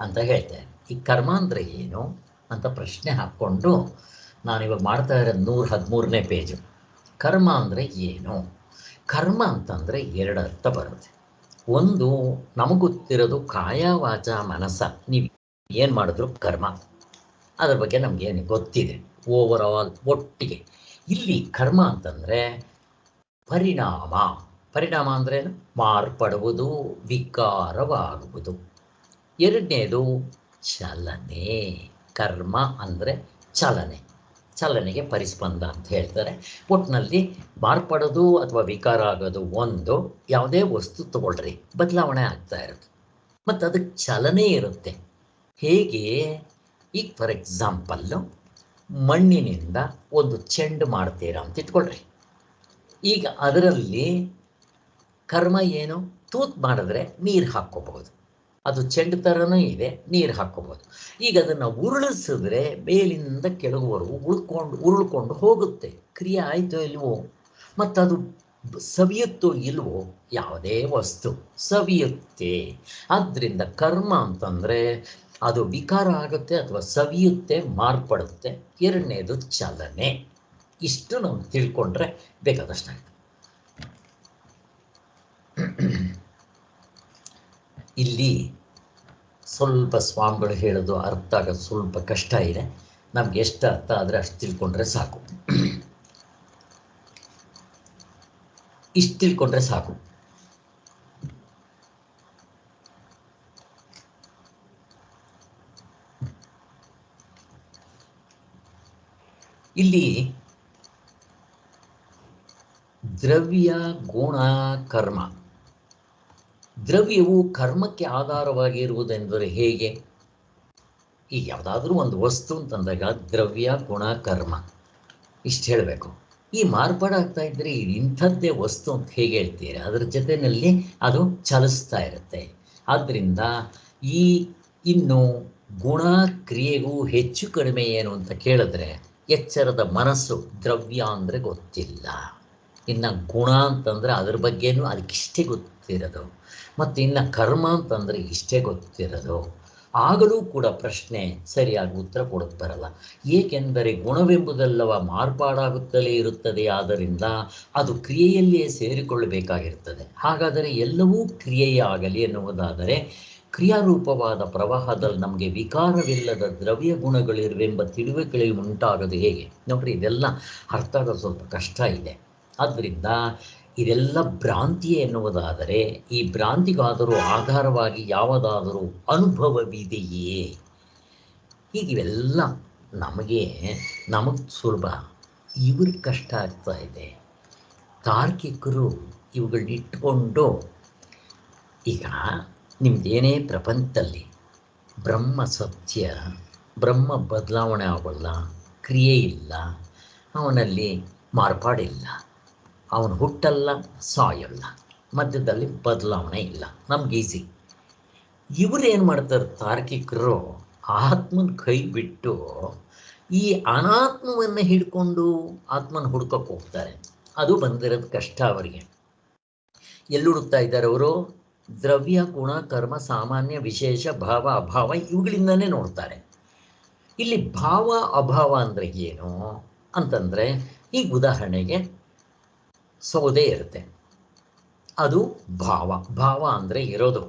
ಅಂತ ಹೇಳ್ತೇನೆ. ಈ ಕರ್ಮ ಅಂದರೆ ಏನು ಅಂತ ಪ್ರಶ್ನೆ ಹಾಕ್ಕೊಂಡು ನಾನಿವಾಗ ಮಾಡ್ತಾ ಇರೋದು 113ನೇ ಪೇಜು. ಕರ್ಮ ಅಂದರೆ ಏನು? ಕರ್ಮ ಅಂತಂದರೆ ಎರಡು ಅರ್ಥ ಬರುತ್ತೆ. ಒಂದು, ನಮಗೆ ಗೊತ್ತಿರೋದು ಕಾಯ ವಾಚ ಮನಸ್ಸ, ನೀವು ಏನು ಮಾಡಿದ್ರು ಕರ್ಮ. ಅದ್ರ ಬಗ್ಗೆ ನಮಗೇನು ಗೊತ್ತಿದೆ ಓವರ್ ಆಲ್ ಒಟ್ಟಿಗೆ. ಇಲ್ಲಿ ಕರ್ಮ ಅಂತಂದರೆ ಪರಿಣಾಮ. ಪರಿಣಾಮ ಅಂದ್ರೇನು? ಮಾರ್ಪಡುವುದು, ವಿಕಾರವಾಗುವುದು. ಎರಡನೇದು ಚಲನೆ. ಕರ್ಮ ಅಂದರೆ ಚಲನೆ, ಚಲನೆಗೆ ಪರಿಸ್ಪಂದ ಅಂತ ಹೇಳ್ತಾರೆ. ಒಟ್ಟಿನಲ್ಲಿ ಮಾರ್ಪಡೋದು ಅಥವಾ ವಿಕಾರ ಆಗೋದು ಒಂದು. ಯಾವುದೇ ವಸ್ತು ತಗೊಳ್ರಿ, ಬದಲಾವಣೆ ಆಗ್ತಾ ಇರುತ್ತೆ ಮತ್ತು ಅದಕ್ಕೆ ಚಲನೆ ಇರುತ್ತೆ. ಹೇಗೆ? ಈಗ ಫಾರ್ ಎಕ್ಸಾಂಪಲ್ಲು ಮಣ್ಣಿನಿಂದ ಒಂದು ಚೆಂಡು ಮಾಡ್ತೀರಾ ಅಂತ ಇಟ್ಕೊಳ್ರಿ. ಈಗ ಅದರಲ್ಲಿ ಕರ್ಮ ಏನು? ತೂತು ಮಾಡಿದ್ರೆ ನೀರು ಹಾಕ್ಕೋಬಹುದು, ಅದು ಚೆಂಡು ಥರನೂ ಇದೆ, ನೀರು ಹಾಕ್ಕೋಬೋದು. ಈಗ ಅದನ್ನು ಉರುಳಿಸಿದ್ರೆ ಮೇಲಿಂದ ಕೆಳಗುವರೆಗೂ ಉರುಳ್ಕೊಂಡು ಹೋಗುತ್ತೆ. ಕ್ರಿಯೆ ಆಯಿತೋ ಇಲ್ವೋ? ಮತ್ತು ಅದು ಸವಿಯುತ್ತೋ ಇಲ್ವೋ? ಯಾವುದೇ ವಸ್ತು ಸವಿಯುತ್ತೆ. ಆದ್ದರಿಂದ ಕರ್ಮ ಅಂತಂದರೆ ಅದು ವಿಕಾರ ಆಗುತ್ತೆ ಅಥವಾ ಸವಿಯುತ್ತೆ, ಮಾರ್ಪಡುತ್ತೆ. ಎರಡನೇದು ಚಲನೆ. ಇಷ್ಟು ನಾವು ತಿಳ್ಕೊಂಡ್ರೆ ಬೇಕಾದಷ್ಟಾಗುತ್ತೆ. ಇಲ್ಲಿ ಸ್ವಲ್ಪ ಸ್ವಾಮಿಗಳು ಹೇಳೋದು ಅರ್ಥ ಆಗೋದು ಸ್ವಲ್ಪ ಕಷ್ಟ ಇದೆ. ನಮ್ಗೆ ಎಷ್ಟು ಅರ್ಥ ಆದರೆ ಅಷ್ಟು ತಿಳ್ಕೊಂಡ್ರೆ ಸಾಕು. ಇಷ್ಟು ತಿಳ್ಕೊಂಡ್ರೆ ಸಾಕು. ಇಲ್ಲಿ ದ್ರವ್ಯ ಗುಣ ಕರ್ಮ. ದ್ರವ್ಯವು ಕರ್ಮಕ್ಕೆ ಆಧಾರವಾಗಿರುವುದೆಂದರೆ ಹೇಗೆ? ಈಗ ಯಾವುದಾದ್ರೂ ಒಂದು ವಸ್ತು ಅಂತಂದಾಗ ದ್ರವ್ಯ ಗುಣ ಕರ್ಮ ಇಷ್ಟು ಹೇಳಬೇಕು. ಈ ಮಾರ್ಪಾಡಾಗ್ತಾ ಇದ್ದರೆ ಇಂಥದ್ದೇ ವಸ್ತು ಅಂತ ಹೇಗೆ ಹೇಳ್ತೀರಾ? ಅದರ ಜೊತೆಯಲ್ಲಿ ಅದು ಚಲಿಸ್ತಾ ಇರುತ್ತೆ. ಆದ್ದರಿಂದ ಈ ಇನ್ನು ಗುಣ ಕ್ರಿಯೆಗೂ ಹೆಚ್ಚು ಕಡಿಮೆ ಏನು ಅಂತ ಕೇಳಿದ್ರೆ ಎಚ್ಚರದ ಮನಸ್ಸು ದ್ರವ್ಯ ಅಂದರೆ ಗೊತ್ತಿಲ್ಲ. ಇನ್ನು ಗುಣ ಅಂತಂದರೆ ಅದ್ರ ಬಗ್ಗೆನೂ ಅದಕ್ಕಿಷ್ಟೇ ಗೊತ್ತಿರೋದು, ಮತ್ತು ಇನ್ನು ಕರ್ಮ ಅಂತಂದರೆ ಇಷ್ಟೇ ಗೊತ್ತಿರೋದು. ಆಗಲೂ ಕೂಡ ಪ್ರಶ್ನೆ ಸರಿಯಾಗಿ ಉತ್ತರ ಕೊಡೋಕ್ಕೆ ಬರಲ್ಲ. ಏಕೆಂದರೆ ಗುಣವೆಂಬುದೆಲ್ಲವ ಮಾರ್ಪಾಡಾಗುತ್ತಲೇ ಇರುತ್ತದೆ. ಆದ್ದರಿಂದ ಅದು ಕ್ರಿಯೆಯಲ್ಲಿಯೇ ಸೇರಿಕೊಳ್ಳಬೇಕಾಗಿರ್ತದೆ. ಹಾಗಾದರೆ ಎಲ್ಲವೂ ಕ್ರಿಯೆಯೇ ಆಗಲಿ ಎನ್ನುವುದಾದರೆ ಕ್ರಿಯಾರೂಪವಾದ ಪ್ರವಾಹದಲ್ಲಿ ನಮಗೆ ವಿಕಾರವಿಲ್ಲದ ದ್ರವ್ಯ ಗುಣಗಳಿರುವೆಂಬ ತಿಳುವಳಿಕೆ ಉಂಟಾಗೋದು ಹೇಗೆ? ನೋಡ್ರಿ, ಇದೆಲ್ಲ ಅರ್ಥ ಆಗೋದು ಸ್ವಲ್ಪ ಕಷ್ಟ ಇದೆ. ಆದ್ದರಿಂದ ಇದೆಲ್ಲ ಭ್ರಾಂತಿಯೇ ಎನ್ನುವುದಾದರೆ ಈ ಭ್ರಾಂತಿಗಾದರೂ ಆಧಾರವಾಗಿ ಯಾವುದಾದರೂ ಅನುಭವವಿದೆಯೇ? ಹೀಗಿವೆಲ್ಲ ನಮಗೆ ಸುಲಭ, ಇವ್ರಿಗೆ ಕಷ್ಟ ಆಗ್ತಾ ಇದೆ. ತಾರ್ಕಿಕರು ಇವುಗಳನ್ನ ಇಟ್ಕೊಂಡು, ಈಗ ನಿಮ್ದೇನೇ ಪ್ರಪಂಚದಲ್ಲಿ ಬ್ರಹ್ಮ ಸತ್ಯ, ಬ್ರಹ್ಮ ಬದಲಾವಣೆ ಆಗೋಲ್ಲ, ಕ್ರಿಯೆ ಇಲ್ಲ, ಅವನಲ್ಲಿ ಮಾರ್ಪಾಡಿಲ್ಲ, ಅವನು ಹುಟ್ಟಲ್ಲ ಸಾಯಲ್ಲ, ಮಧ್ಯದಲ್ಲಿ ಬದಲಾವಣೆ ಇಲ್ಲ, ನಮ್ಗೆ ಈಸಿ. ಇವರೇನು ಮಾಡ್ತಾರೆ ತಾರ್ಕಿಕರು? ಆತ್ಮನ ಕೈ ಬಿಟ್ಟು ಈ ಅನಾತ್ಮವನ್ನು ಹಿಡ್ಕೊಂಡು ಆತ್ಮನ ಹುಡ್ಕೋಕ್ಕೆ ಹೋಗ್ತಾರೆ. ಅದು ಬಂದಿರೋದು ಕಷ್ಟ ಅವರಿಗೆ. ಎಲ್ಲಿ ಹುಡುಕ್ತಾ ಇದ್ದಾರೆ ಅವರು? ದ್ರವ್ಯ ಗುಣ ಕರ್ಮ ಸಾಮಾನ್ಯ ವಿಶೇಷ ಭಾವ ಅಭಾವ ಇವುಗಳಿಂದನೇ ನೋಡ್ತಾರೆ. ಇಲ್ಲಿ ಭಾವ ಅಭಾವ ಅಂದರೆ ಏನು ಅಂತಂದರೆ, ಈಗ ಉದಾಹರಣೆಗೆ ಸೌದೆ ಇರುತ್ತೆ, ಅದು ಭಾವ. ಭಾವ ಅಂದರೆ ಇರೋದು,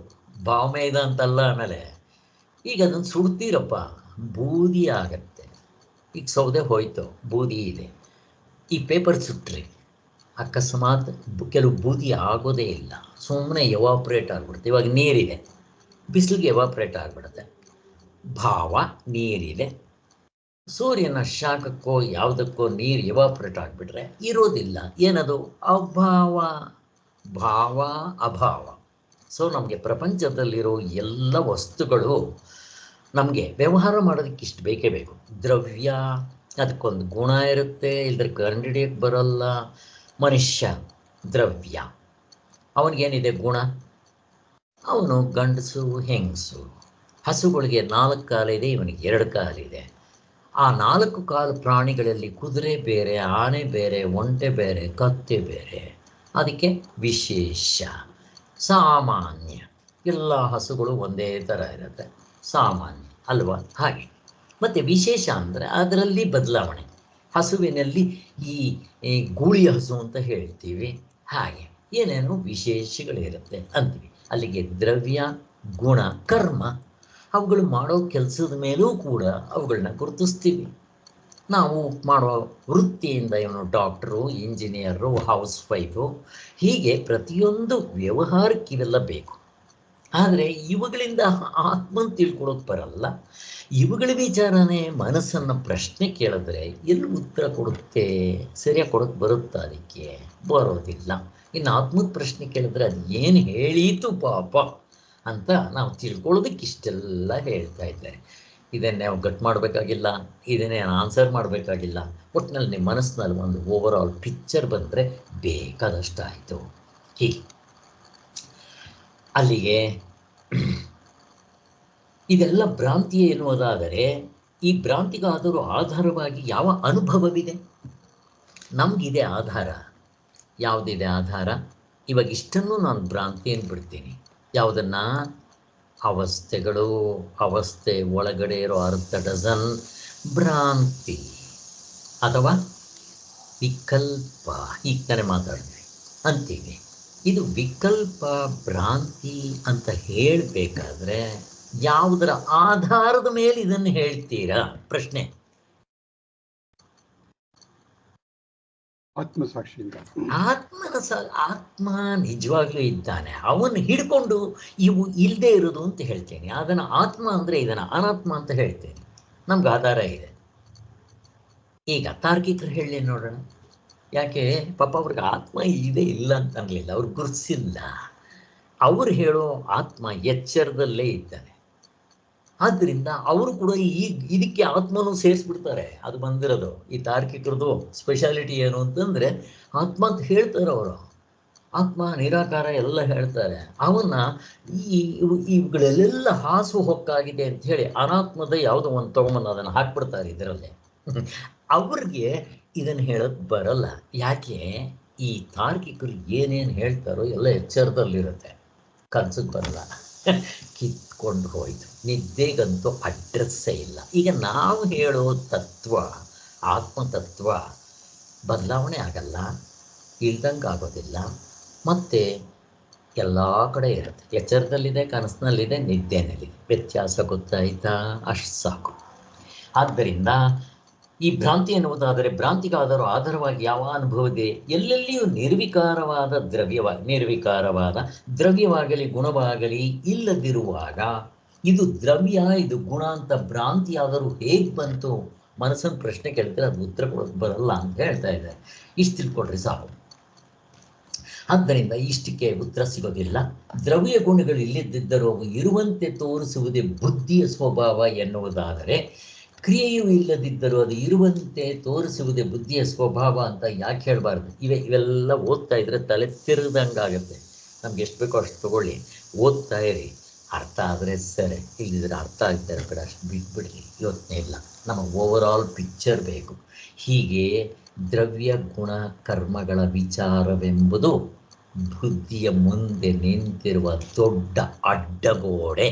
ಭಾವಮೇದ ಅಂತಲ್ಲ. ಆಮೇಲೆ ಈಗ ಅದನ್ನು ಸುಡ್ತೀರಪ್ಪ, ಬೂದಿ ಆಗತ್ತೆ. ಈಗ ಸೌದೆ ಹೋಯ್ತು, ಬೂದಿ ಇದೆ. ಈ ಪೇಪರ್ ಸುಟ್ರಿ, ಅಕಸ್ಮಾತ್ ಕೆಲವು ಬೂದಿ ಆಗೋದೇ ಇಲ್ಲ, ಸುಮ್ಮನೆ ಎವಾಪ್ರೇಟ್ ಆಗಿಬಿಡುತ್ತೆ. ಇವಾಗ ನೀರಿದೆ, ಬಿಸಿಲಿಗೆ ಎವಾಪ್ರೇಟ್ ಆಗಿಬಿಡುತ್ತೆ. ಭಾವ ನೀರಿದೆ, ಸೂರ್ಯನ ಶಾಖಕ್ಕೋ ಯಾವುದಕ್ಕೋ ನೀರು ಎವಾಪ್ರೇಟ್ ಆಗಿಬಿಟ್ರೆ ಇರೋದಿಲ್ಲ. ಏನದು? ಅಭಾವ. ಭಾವ ಅಭಾವ. ಸೊ ನಮಗೆ ಪ್ರಪಂಚದಲ್ಲಿರೋ ಎಲ್ಲ ವಸ್ತುಗಳು ನಮಗೆ ವ್ಯವಹಾರ ಮಾಡೋದಕ್ಕೆ ಇಷ್ಟು ಬೇಕೇ ಬೇಕು. ದ್ರವ್ಯ, ಅದಕ್ಕೊಂದು ಗುಣ ಇರುತ್ತೆ, ಇಲ್ಲದ್ರೆ ಕಂಡುಹಿಡಿಯಕ್ಕೆ ಬರೋಲ್ಲ. ಮನುಷ್ಯ ದ್ರವ್ಯ, ಅವನಿಗೇನಿದೆ ಗುಣ? ಅವನು ಗಂಡಸು ಹೆಂಗಸು. ಹಸುಗಳಿಗೆ 4 ಕಾಲಿದೆ, ಇವನಿಗೆ 2 ಕಾಲಿದೆ. ಆ 4 ಕಾಲು ಪ್ರಾಣಿಗಳಲ್ಲಿ ಕುದುರೆ ಬೇರೆ, ಆನೆ ಬೇರೆ, ಒಂಟೆ ಬೇರೆ, ಕತ್ತೆ ಬೇರೆ. ಅದಕ್ಕೆ ವಿಶೇಷ, ಸಾಮಾನ್ಯ. ಎಲ್ಲ ಹಸುಗಳು ಒಂದೇ ಥರ ಇರುತ್ತೆ, ಸಾಮಾನ್ಯ ಅಲ್ವಾ? ಹಾಗೆ. ಮತ್ತು ವಿಶೇಷ ಅಂದರೆ ಅದರಲ್ಲಿ ಬದಲಾವಣೆ. ಹಸುವಿನಲ್ಲಿ ಈ ಗೂಳಿ ಹಸು ಅಂತ ಹೇಳ್ತೀವಿ, ಹಾಗೆ ಏನೇನೋ ವಿಶೇಷಗಳಿರುತ್ತೆ ಅಂತೀವಿ. ಅಲ್ಲಿಗೆ ದ್ರವ್ಯ ಗುಣ ಕರ್ಮ ಅವುಗಳು ಮಾಡೋ ಕೆಲಸದ ಮೇಲೂ ಕೂಡ ಅವುಗಳನ್ನ ಗುರುತಿಸ್ತೀವಿ. ನಾವು ಮಾಡೋ ವೃತ್ತಿಯಿಂದ ಇವನು ಡಾಕ್ಟ್ರು, ಇಂಜಿನಿಯರು, ಹೌಸ್ ವೈಫು, ಹೀಗೆ ಪ್ರತಿಯೊಂದು ವ್ಯವಹಾರಕ್ಕೆ ಇವೆಲ್ಲ ಬೇಕು. ಆದರೆ ಇವುಗಳಿಂದ ಆತ್ಮನ ತಿಳ್ಕೊಳಕ್ಕೆ ಬರಲ್ಲ. ಇವುಗಳ ವಿಚಾರನೇ ಮನಸ್ಸನ್ನು ಪ್ರಶ್ನೆ ಕೇಳಿದ್ರೆ ಎಲ್ಲಿ ಉತ್ತರ ಕೊಡುತ್ತೆ? ಸರಿಯಾಗಿ ಕೊಡೋಕ್ಕೆ ಬರುತ್ತಾ? ಅದಕ್ಕೆ ಬರೋದಿಲ್ಲ. ಇನ್ನು ಆತ್ಮದ ಪ್ರಶ್ನೆ ಕೇಳಿದ್ರೆ ಅದು ಏನು ಹೇಳೀತು ಪಾಪ ಅಂತ ನಾವು ತಿಳ್ಕೊಳ್ಳೋದಕ್ಕೆ ಇಷ್ಟೆಲ್ಲ ಹೇಳ್ತಾ ಇದ್ದಾರೆ. ಇದನ್ನೇ ನಾವು ಗಟ್ ಮಾಡಬೇಕಾಗಿಲ್ಲ, ಇದನ್ನೇ ಆನ್ಸರ್ ಮಾಡಬೇಕಾಗಿಲ್ಲ. ಒಟ್ಟಿನಲ್ಲಿ ನಿಮ್ಮ ಮನಸ್ಸಿನಲ್ಲಿ ಒಂದು ಓವರ್ ಆಲ್ ಪಿಕ್ಚರ್ ಬಂದರೆ ಬೇಕಾದಷ್ಟು ಆಯಿತು. ಹೀಗೆ ಅಲ್ಲಿಗೆ ಇದೆಲ್ಲ ಭ್ರಾಂತಿಯೇ ಎನ್ನುವುದಾದರೆ ಈ ಭ್ರಾಂತಿಗಾದರೂ ಆಧಾರವಾಗಿ ಯಾವ ಅನುಭವವಿದೆ? ನಮಗಿದೆ ಆಧಾರ. ಯಾವುದಿದೆ ಆಧಾರ? ಇವಾಗ ಇಷ್ಟನ್ನು ನಾನು ಭ್ರಾಂತಿಯನ್ನು ಬಿಡ್ತೀನಿ. ಯಾವುದನ್ನು? ಅವಸ್ಥೆಗಳು, ಅವಸ್ಥೆ ಒಳಗಡೆ ಇರೋ ಅರ್ಧ ಡಜನ್ ಭ್ರಾಂತಿ ಅಥವಾ ವಿಕಲ್ಪ. ಈಗ ತಾನೇ ಮಾತಾಡಿದ್ವಿ ಅಂತೀವಿ. ಇದು ವಿಕಲ್ಪ ಭ್ರಾಂತಿ ಅಂತ ಹೇಳಬೇಕಾದ್ರೆ ಯಾವುದರ ಆಧಾರದ ಮೇಲೆ ಇದನ್ನು ಹೇಳ್ತೀರಾ? ಪ್ರಶ್ನೆ. ಆತ್ಮಸಾಕ್ಷಿಯಿಂದ. ಆತ್ಮ ನಿಜವಾಗ್ಲೂ ಇದ್ದಾನೆ, ಅವನು ಹಿಡ್ಕೊಂಡು ಇವು ಇಲ್ಲದೆ ಇರೋದು ಅಂತ ಹೇಳ್ತೇನೆ. ಅದನ್ನು ಆತ್ಮ ಅಂದರೆ ಇದನ್ನು ಅನಾತ್ಮ ಅಂತ ಹೇಳ್ತೇನೆ. ನಮ್ಗೆ ಆಧಾರ ಇದೆ. ಈಗ ತಾರ್ಕಿಕರು ಹೇಳಿ ನೋಡೋಣ. ಯಾಕೆ ಪಾಪ ಅವ್ರಿಗೆ ಆತ್ಮ ಇದೆ ಇಲ್ಲ ಅಂತ ಅನ್ಲಿಲ್ಲ, ಅವ್ರು ಗುರುತಿಸಿಲ್ಲ. ಅವ್ರು ಹೇಳೋ ಆತ್ಮ ಎಚ್ಚರದಲ್ಲೇ ಇದ್ದಾನೆ. ಆದ್ದರಿಂದ ಅವರು ಕೂಡ ಇದಕ್ಕೆ ಆತ್ಮನೂ ಸೇರಿಸ್ಬಿಡ್ತಾರೆ. ಅದು ಬಂದಿರೋದು ಈ ತಾರ್ಕಿಕರದು ಸ್ಪೆಷಾಲಿಟಿ ಏನು ಅಂತಂದ್ರೆ ಆತ್ಮ ಅಂತ ಹೇಳ್ತಾರೆ ಅವರು. ಆತ್ಮ ನಿರಾಕಾರ ಎಲ್ಲ ಹೇಳ್ತಾರೆ. ಅವನ್ನ ಇವುಗಳೆಲ್ಲ ಹಾಸು ಹೊಕ್ಕಾಗಿದೆ ಅಂತ ಹೇಳಿ ಅನಾತ್ಮದ ಯಾವುದೋ ಒಂದು ತಗೊಂಬಂದು ಅದನ್ನು ಹಾಕ್ಬಿಡ್ತಾರೆ ಇದರಲ್ಲಿ. ಅವ್ರಿಗೆ ಇದನ್ನು ಹೇಳಕ್ ಬರಲ್ಲ. ಯಾಕೆ? ಈ ತಾರ್ಕಿಕರು ಏನೇನು ಹೇಳ್ತಾರೋ ಎಲ್ಲ ಎಚ್ಚರದಲ್ಲಿರುತ್ತೆ, ಕನ್ಸಕ್ಕೆ ಬರಲ್ಲ. ಕಿತ್ಕೊಂಡು ಹೋಯ್ತು. ನಿದ್ದೆಗಂತೂ ಅಡ್ರೆಸ್ಸೇ ಇಲ್ಲ. ಈಗ ನಾವು ಹೇಳೋ ತತ್ವ, ಆತ್ಮತತ್ವ ಬದಲಾವಣೆ ಆಗಲ್ಲ, ಇಳ್ದಂಗೆ ಆಗೋದಿಲ್ಲ, ಮತ್ತು ಎಲ್ಲ ಕಡೆ ಇರುತ್ತೆ. ಎಚ್ಚರದಲ್ಲಿದೆ, ಕನಸಿನಲ್ಲಿದೆ, ನಿದ್ದೆನಲ್ಲಿದೆ. ವ್ಯತ್ಯಾಸ ಗೊತ್ತಾಯ್ತಾ? ಅಷ್ಟು ಸಾಕು. ಆದ್ದರಿಂದ ಈ ಭ್ರಾಂತಿ ಎನ್ನುವುದಾದರೆ ಭ್ರಾಂತಿಗಾದರೂ ಆಧಾರವಾಗಿ ಯಾವ ಅನುಭವವಿದೆ? ಎಲ್ಲೆಲ್ಲಿಯೂ ನಿರ್ವಿಕಾರವಾದ ದ್ರವ್ಯವಾಗಲಿ ಗುಣವಾಗಲಿ ಇಲ್ಲದಿರುವಾಗ ಇದು ದ್ರವ್ಯ ಇದು ಗುಣ ಅಂತ ಭ್ರಾಂತಿ ಆದರೂ ಹೇಗೆ ಬಂತು? ಮನಸ್ಸನ್ನು ಪ್ರಶ್ನೆ ಕೇಳಿದ್ರೆ ಅದು ಉತ್ತರ ಕೊಡೋದು ಬರಲ್ಲ ಅಂತ ಹೇಳ್ತಾ ಇದ್ದಾರೆ. ಇಷ್ಟು ತಿಳ್ಕೊಡ್ರಿ ಸಾಕು. ಆದ್ದರಿಂದ ಇಷ್ಟಕ್ಕೆ ಉತ್ತರ ಸಿಗೋದಿಲ್ಲ. ದ್ರವ್ಯ ಗುಣಗಳು ಇಲ್ಲದಿದ್ದರೂ ಅವು ಇರುವಂತೆ ತೋರಿಸುವುದೇ ಬುದ್ಧಿಯ ಸ್ವಭಾವ ಎನ್ನುವುದಾದರೆ, ಕ್ರಿಯೆಯೂ ಇಲ್ಲದಿದ್ದರೂ ಅದು ಇರುವಂತೆ ತೋರಿಸುವುದೇ ಬುದ್ಧಿಯ ಸ್ವಭಾವ ಅಂತ ಯಾಕೆ ಹೇಳಬಾರ್ದು? ಇವೆಲ್ಲ ಓದ್ತಾ ಇದ್ರೆ ತಲೆ ತಿರುದಂಗಾಗತ್ತೆ. ನಮ್ಗೆ ಎಷ್ಟು ಬೇಕೋ ಅಷ್ಟು ತಗೊಳ್ಳಿ, ಓದ್ತಾ ಇರಿ. ಅರ್ಥ ಆದರೆ ಸರಿ, ಇಲ್ಲಿದ್ರೆ ಅರ್ಥ ಆಗ್ತಾರೆ ಕಡೆ ಅಷ್ಟು ಬಿಟ್ಬಿಡ್ರಿ, ಯೋಚನೆ ಇಲ್ಲ. ನಮಗೆ ಓವರ್ ಆಲ್ ಪಿಕ್ಚರ್ ಬೇಕು. ಹೀಗೆ ದ್ರವ್ಯ ಗುಣ ಕರ್ಮಗಳ ವಿಚಾರವೆಂಬುದು ಬುದ್ಧಿಯ ಮುಂದೆ ನಿಂತಿರುವ ದೊಡ್ಡ ಅಡ್ಡಗೋಡೆ.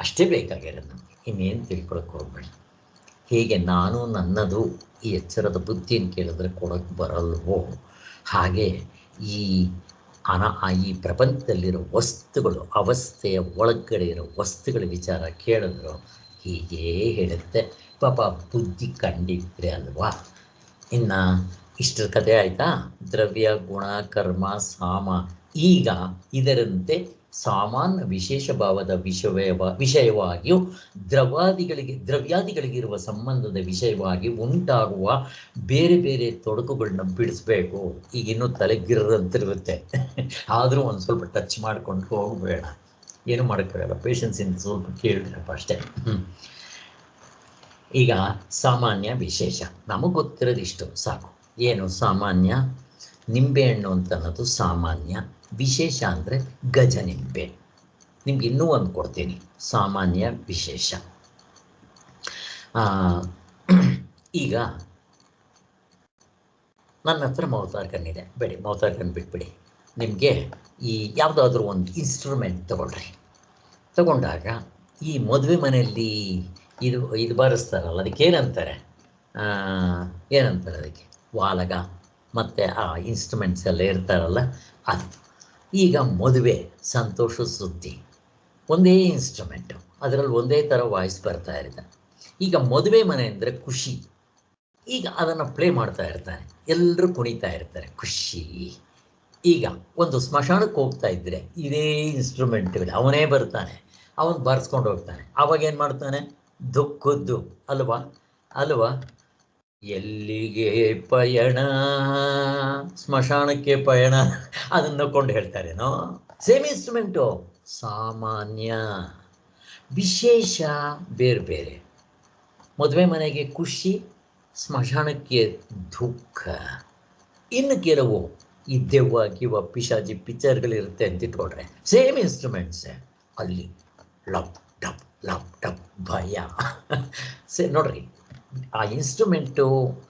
ಅಷ್ಟೇ ಬೇಕಾಗಿರೋದು ನಮಗೆ, ಇನ್ನೇನು ತಿಳ್ಕೊಳಕ್ಕೆ ಹೋಗ್ಬೇಡಿ. ಹೇಗೆ ನಾನು ನನ್ನದು ಈ ಎಚ್ಚರದ ಬುದ್ಧಿಯನ್ನು ಕೇಳಿದ್ರೆ ಕೊಡೋಕ್ಕೆ ಬರಲ್ವೋ, ಹಾಗೆ ಈ ಪ್ರಪಂಚದಲ್ಲಿರೋ ವಸ್ತುಗಳು, ಅವಸ್ಥೆಯ ಒಳಗಡೆ ಇರೋ ವಸ್ತುಗಳ ವಿಚಾರ ಕೇಳಿದ್ರು ಹೀಗೇ ಹೇಳುತ್ತೆ. ಪಾಪ ಬುದ್ಧಿ ಕಂಡಿದ್ರೆ ಅಲ್ವಾ. ಇನ್ನು ಇಷ್ಟರ ಕಥೆ ಆಯಿತಾ? ದ್ರವ್ಯ ಗುಣ ಕರ್ಮ ಸಾಮ. ಈಗ ಇದರಂತೆ ಸಾಮಾನ್ಯ ವಿಶೇಷ ಭಾವದ ವಿಷಯವಾಗಿಯೂ ದ್ರವ್ಯಾದಿಗಳಿಗಿರುವ ಸಂಬಂಧದ ವಿಷಯವಾಗಿ ಉಂಟಾಗುವ ಬೇರೆ ಬೇರೆ ತೊಡಕುಗಳನ್ನ ಬಿಡಿಸ್ಬೇಕು. ಈಗ ಇನ್ನೂ ತಲೆಗಿರಂತಿರುತ್ತೆ, ಆದರೂ ಒಂದು ಸ್ವಲ್ಪ ಟಚ್ ಮಾಡ್ಕೊಂಡು ಹೋಗಬೇಡ, ಏನು ಮಾಡೋಕ್ಕಾಗಲ್ಲ. ಪೇಷನ್ಸಿಂದ ಸ್ವಲ್ಪ ಕೇಳಿದ್ರಪ್ಪ ಅಷ್ಟೇ. ಈಗ ಸಾಮಾನ್ಯ ವಿಶೇಷ ನಮಗೆ ಗೊತ್ತಿರೋದಿಷ್ಟು ಸಾಕು. ಏನು ಸಾಮಾನ್ಯ? ನಿಂಬೆಹಣ್ಣು ಅಂತ ಅನ್ನೋದು ಸಾಮಾನ್ಯ. ವಿಶೇಷ ಅಂದರೆ ಗಜ ನಿಂಬೆ. ನಿಮ್ಗೆ ಇನ್ನೂ ಒಂದು ಕೊಡ್ತೀನಿ, ಸಾಮಾನ್ಯ ವಿಶೇಷ. ಈಗ ನನ್ನ ಹತ್ರ ಮೌತಾರ್ಗನ್ ಇದೆ, ಬೇಡಿ ಮೌತಾರ್ಗನ್ ಬಿಟ್ಬಿಡಿ. ನಿಮಗೆ ಈ ಯಾವುದಾದ್ರೂ ಒಂದು ಇನ್ಸ್ಟ್ರೂಮೆಂಟ್ ತಗೊಳ್ರಿ. ತಗೊಂಡಾಗ ಈ ಮದುವೆ ಮನೆಯಲ್ಲಿ ಇದು ಬಾರಿಸ್ತಾರಲ್ಲ, ಅದಕ್ಕೆ ಏನಂತಾರೆ ಅದಕ್ಕೆ ವಾಲಗ ಮತ್ತು ಆ ಇನ್ಸ್ಟ್ರೂಮೆಂಟ್ಸ್ ಎಲ್ಲ ಇರ್ತಾರಲ್ಲ ಅದು. ಈಗ ಮದುವೆ ಸಂತೋಷ ಸುದ್ದಿ, ಒಂದೇ ಇನ್ಸ್ಟ್ರೂಮೆಂಟು, ಅದರಲ್ಲಿ ಒಂದೇ ಥರ ವಾಯ್ಸ್ ಬರ್ತಾ ಇರುತ್ತೆ. ಈಗ ಮದುವೆ ಮನೆ ಅಂದರೆ ಖುಷಿ. ಈಗ ಅದನ್ನು ಪ್ಲೇ ಮಾಡ್ತಾ ಇರ್ತಾನೆ, ಎಲ್ಲರೂ ಕುಣಿತಾ ಇರ್ತಾರೆ, ಖುಷಿ. ಈಗ ಒಂದು ಸ್ಮಶಾನಕ್ಕೆ ಹೋಗ್ತಾ ಇದ್ದರೆ ಇದೇ ಇನ್ಸ್ಟ್ರೂಮೆಂಟ್ಗಳು, ಅವನೇ ಬರ್ತಾನೆ, ಅವನು ಬಾರಿಸ್ಕೊಂಡು ಹೋಗ್ತಾನೆ. ಅವಾಗೇನು ಮಾಡ್ತಾನೆ? ದುಃಖದ್ದು ಅಲ್ವಾ. ಎಲ್ಲಿಗೆ ಪಯಣ? ಸ್ಮಶಾನಕ್ಕೆ ಪಯಣ. ಅದನ್ನು ಕೊಂಡು ಹೇಳ್ತಾರೇನೋ. Same instrument. ಸಾಮಾನ್ಯ ವಿಶೇಷ ಬೇರೆ ಬೇರೆ. ಮದುವೆ ಮನೆಗೆ ಖುಷಿ, ಸ್ಮಶಾನಕ್ಕೆ ದುಃಖ. ಇನ್ನು ಕೆಲವು ಈ ದೆವ್ವ ಗಿವ್ವ ಪಿಶಾಜಿ ಪಿಕ್ಚರ್ಗಳಿರುತ್ತೆ ಅಂತ ಇಟ್ಕೊಂಡ್ರೆ ಸೇಮ್ ಇನ್ಸ್ಟ್ರೂಮೆಂಟ್ಸೇ, ಅಲ್ಲಿ ಲಪ್ ಡಪ್ ಲಪ್ ಡಪ್ ಭಯ. ನೋಡ್ರಿ, ಆ ಇನ್ಸ್ಟ್ರೂಮೆಂಟು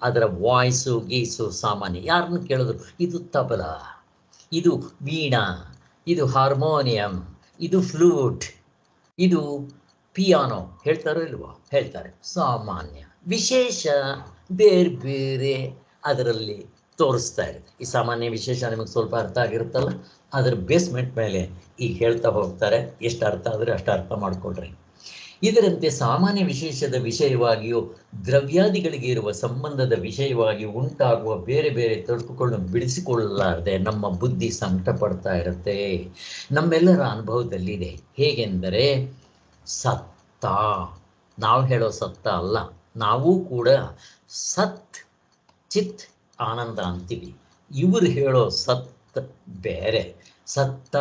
ಅದರ ವಾಯ್ಸು ಗೀಸು ಸಾಮಾನ್ಯ. ಯಾರನ್ನು ಕೇಳಿದ್ರು ಇದು ತಬಲ, ಇದು ವೀಣಾ, ಇದು ಹಾರ್ಮೋನಿಯಂ, ಇದು ಫ್ಲೂಟ್, ಇದು ಪಿಯಾನೋ ಹೇಳ್ತಾರೋ ಇಲ್ವೋ? ಹೇಳ್ತಾರೆ. ಸಾಮಾನ್ಯ. ವಿಶೇಷ ಬೇರೆ ಬೇರೆ ಅದರಲ್ಲಿ ತೋರಿಸ್ತಾ ಇರುತ್ತೆ. ಈ ಸಾಮಾನ್ಯ ವಿಶೇಷ ನಿಮಗೆ ಸ್ವಲ್ಪ ಅರ್ಥ ಆಗಿರುತ್ತಲ್ಲ, ಅದರ ಬೇಸ್ಮೆಂಟ್ ಮೇಲೆ ಈಗ ಹೇಳ್ತಾ ಹೋಗ್ತಾರೆ. ಎಷ್ಟು ಅರ್ಥ ಆದರೆ ಅಷ್ಟು ಅರ್ಥ ಮಾಡಿಕೊಡ್ರಿ. ಇದರಂತೆ ಸಾಮಾನ್ಯ ವಿಶೇಷದ ವಿಷಯವಾಗಿಯೂ ದ್ರವ್ಯಾದಿಗಳಿಗೆ ಇರುವ ಸಂಬಂಧದ ವಿಷಯವಾಗಿ ಉಂಟಾಗುವ ಬೇರೆ ಬೇರೆ ತೊಡಕುಗಳನ್ನು ಬಿಡಿಸಿಕೊಳ್ಳಲಾರದೆ ನಮ್ಮ ಬುದ್ಧಿ ಸಂಕಟ ಪಡ್ತಾ ಇರುತ್ತೆ. ನಮ್ಮೆಲ್ಲರ ಅನುಭವದಲ್ಲಿದೆ. ಹೇಗೆಂದರೆ ಸತ್ತ, ನಾವು ಹೇಳೋ ಸತ್ತ ಅಲ್ಲ, ನಾವು ಕೂಡ ಸತ್ ಚಿತ್ ಆನಂದ ಅಂತೀವಿ. ಇವರು ಹೇಳೋ ಸತ್ ಬೇರೆ. ಸತ್ತ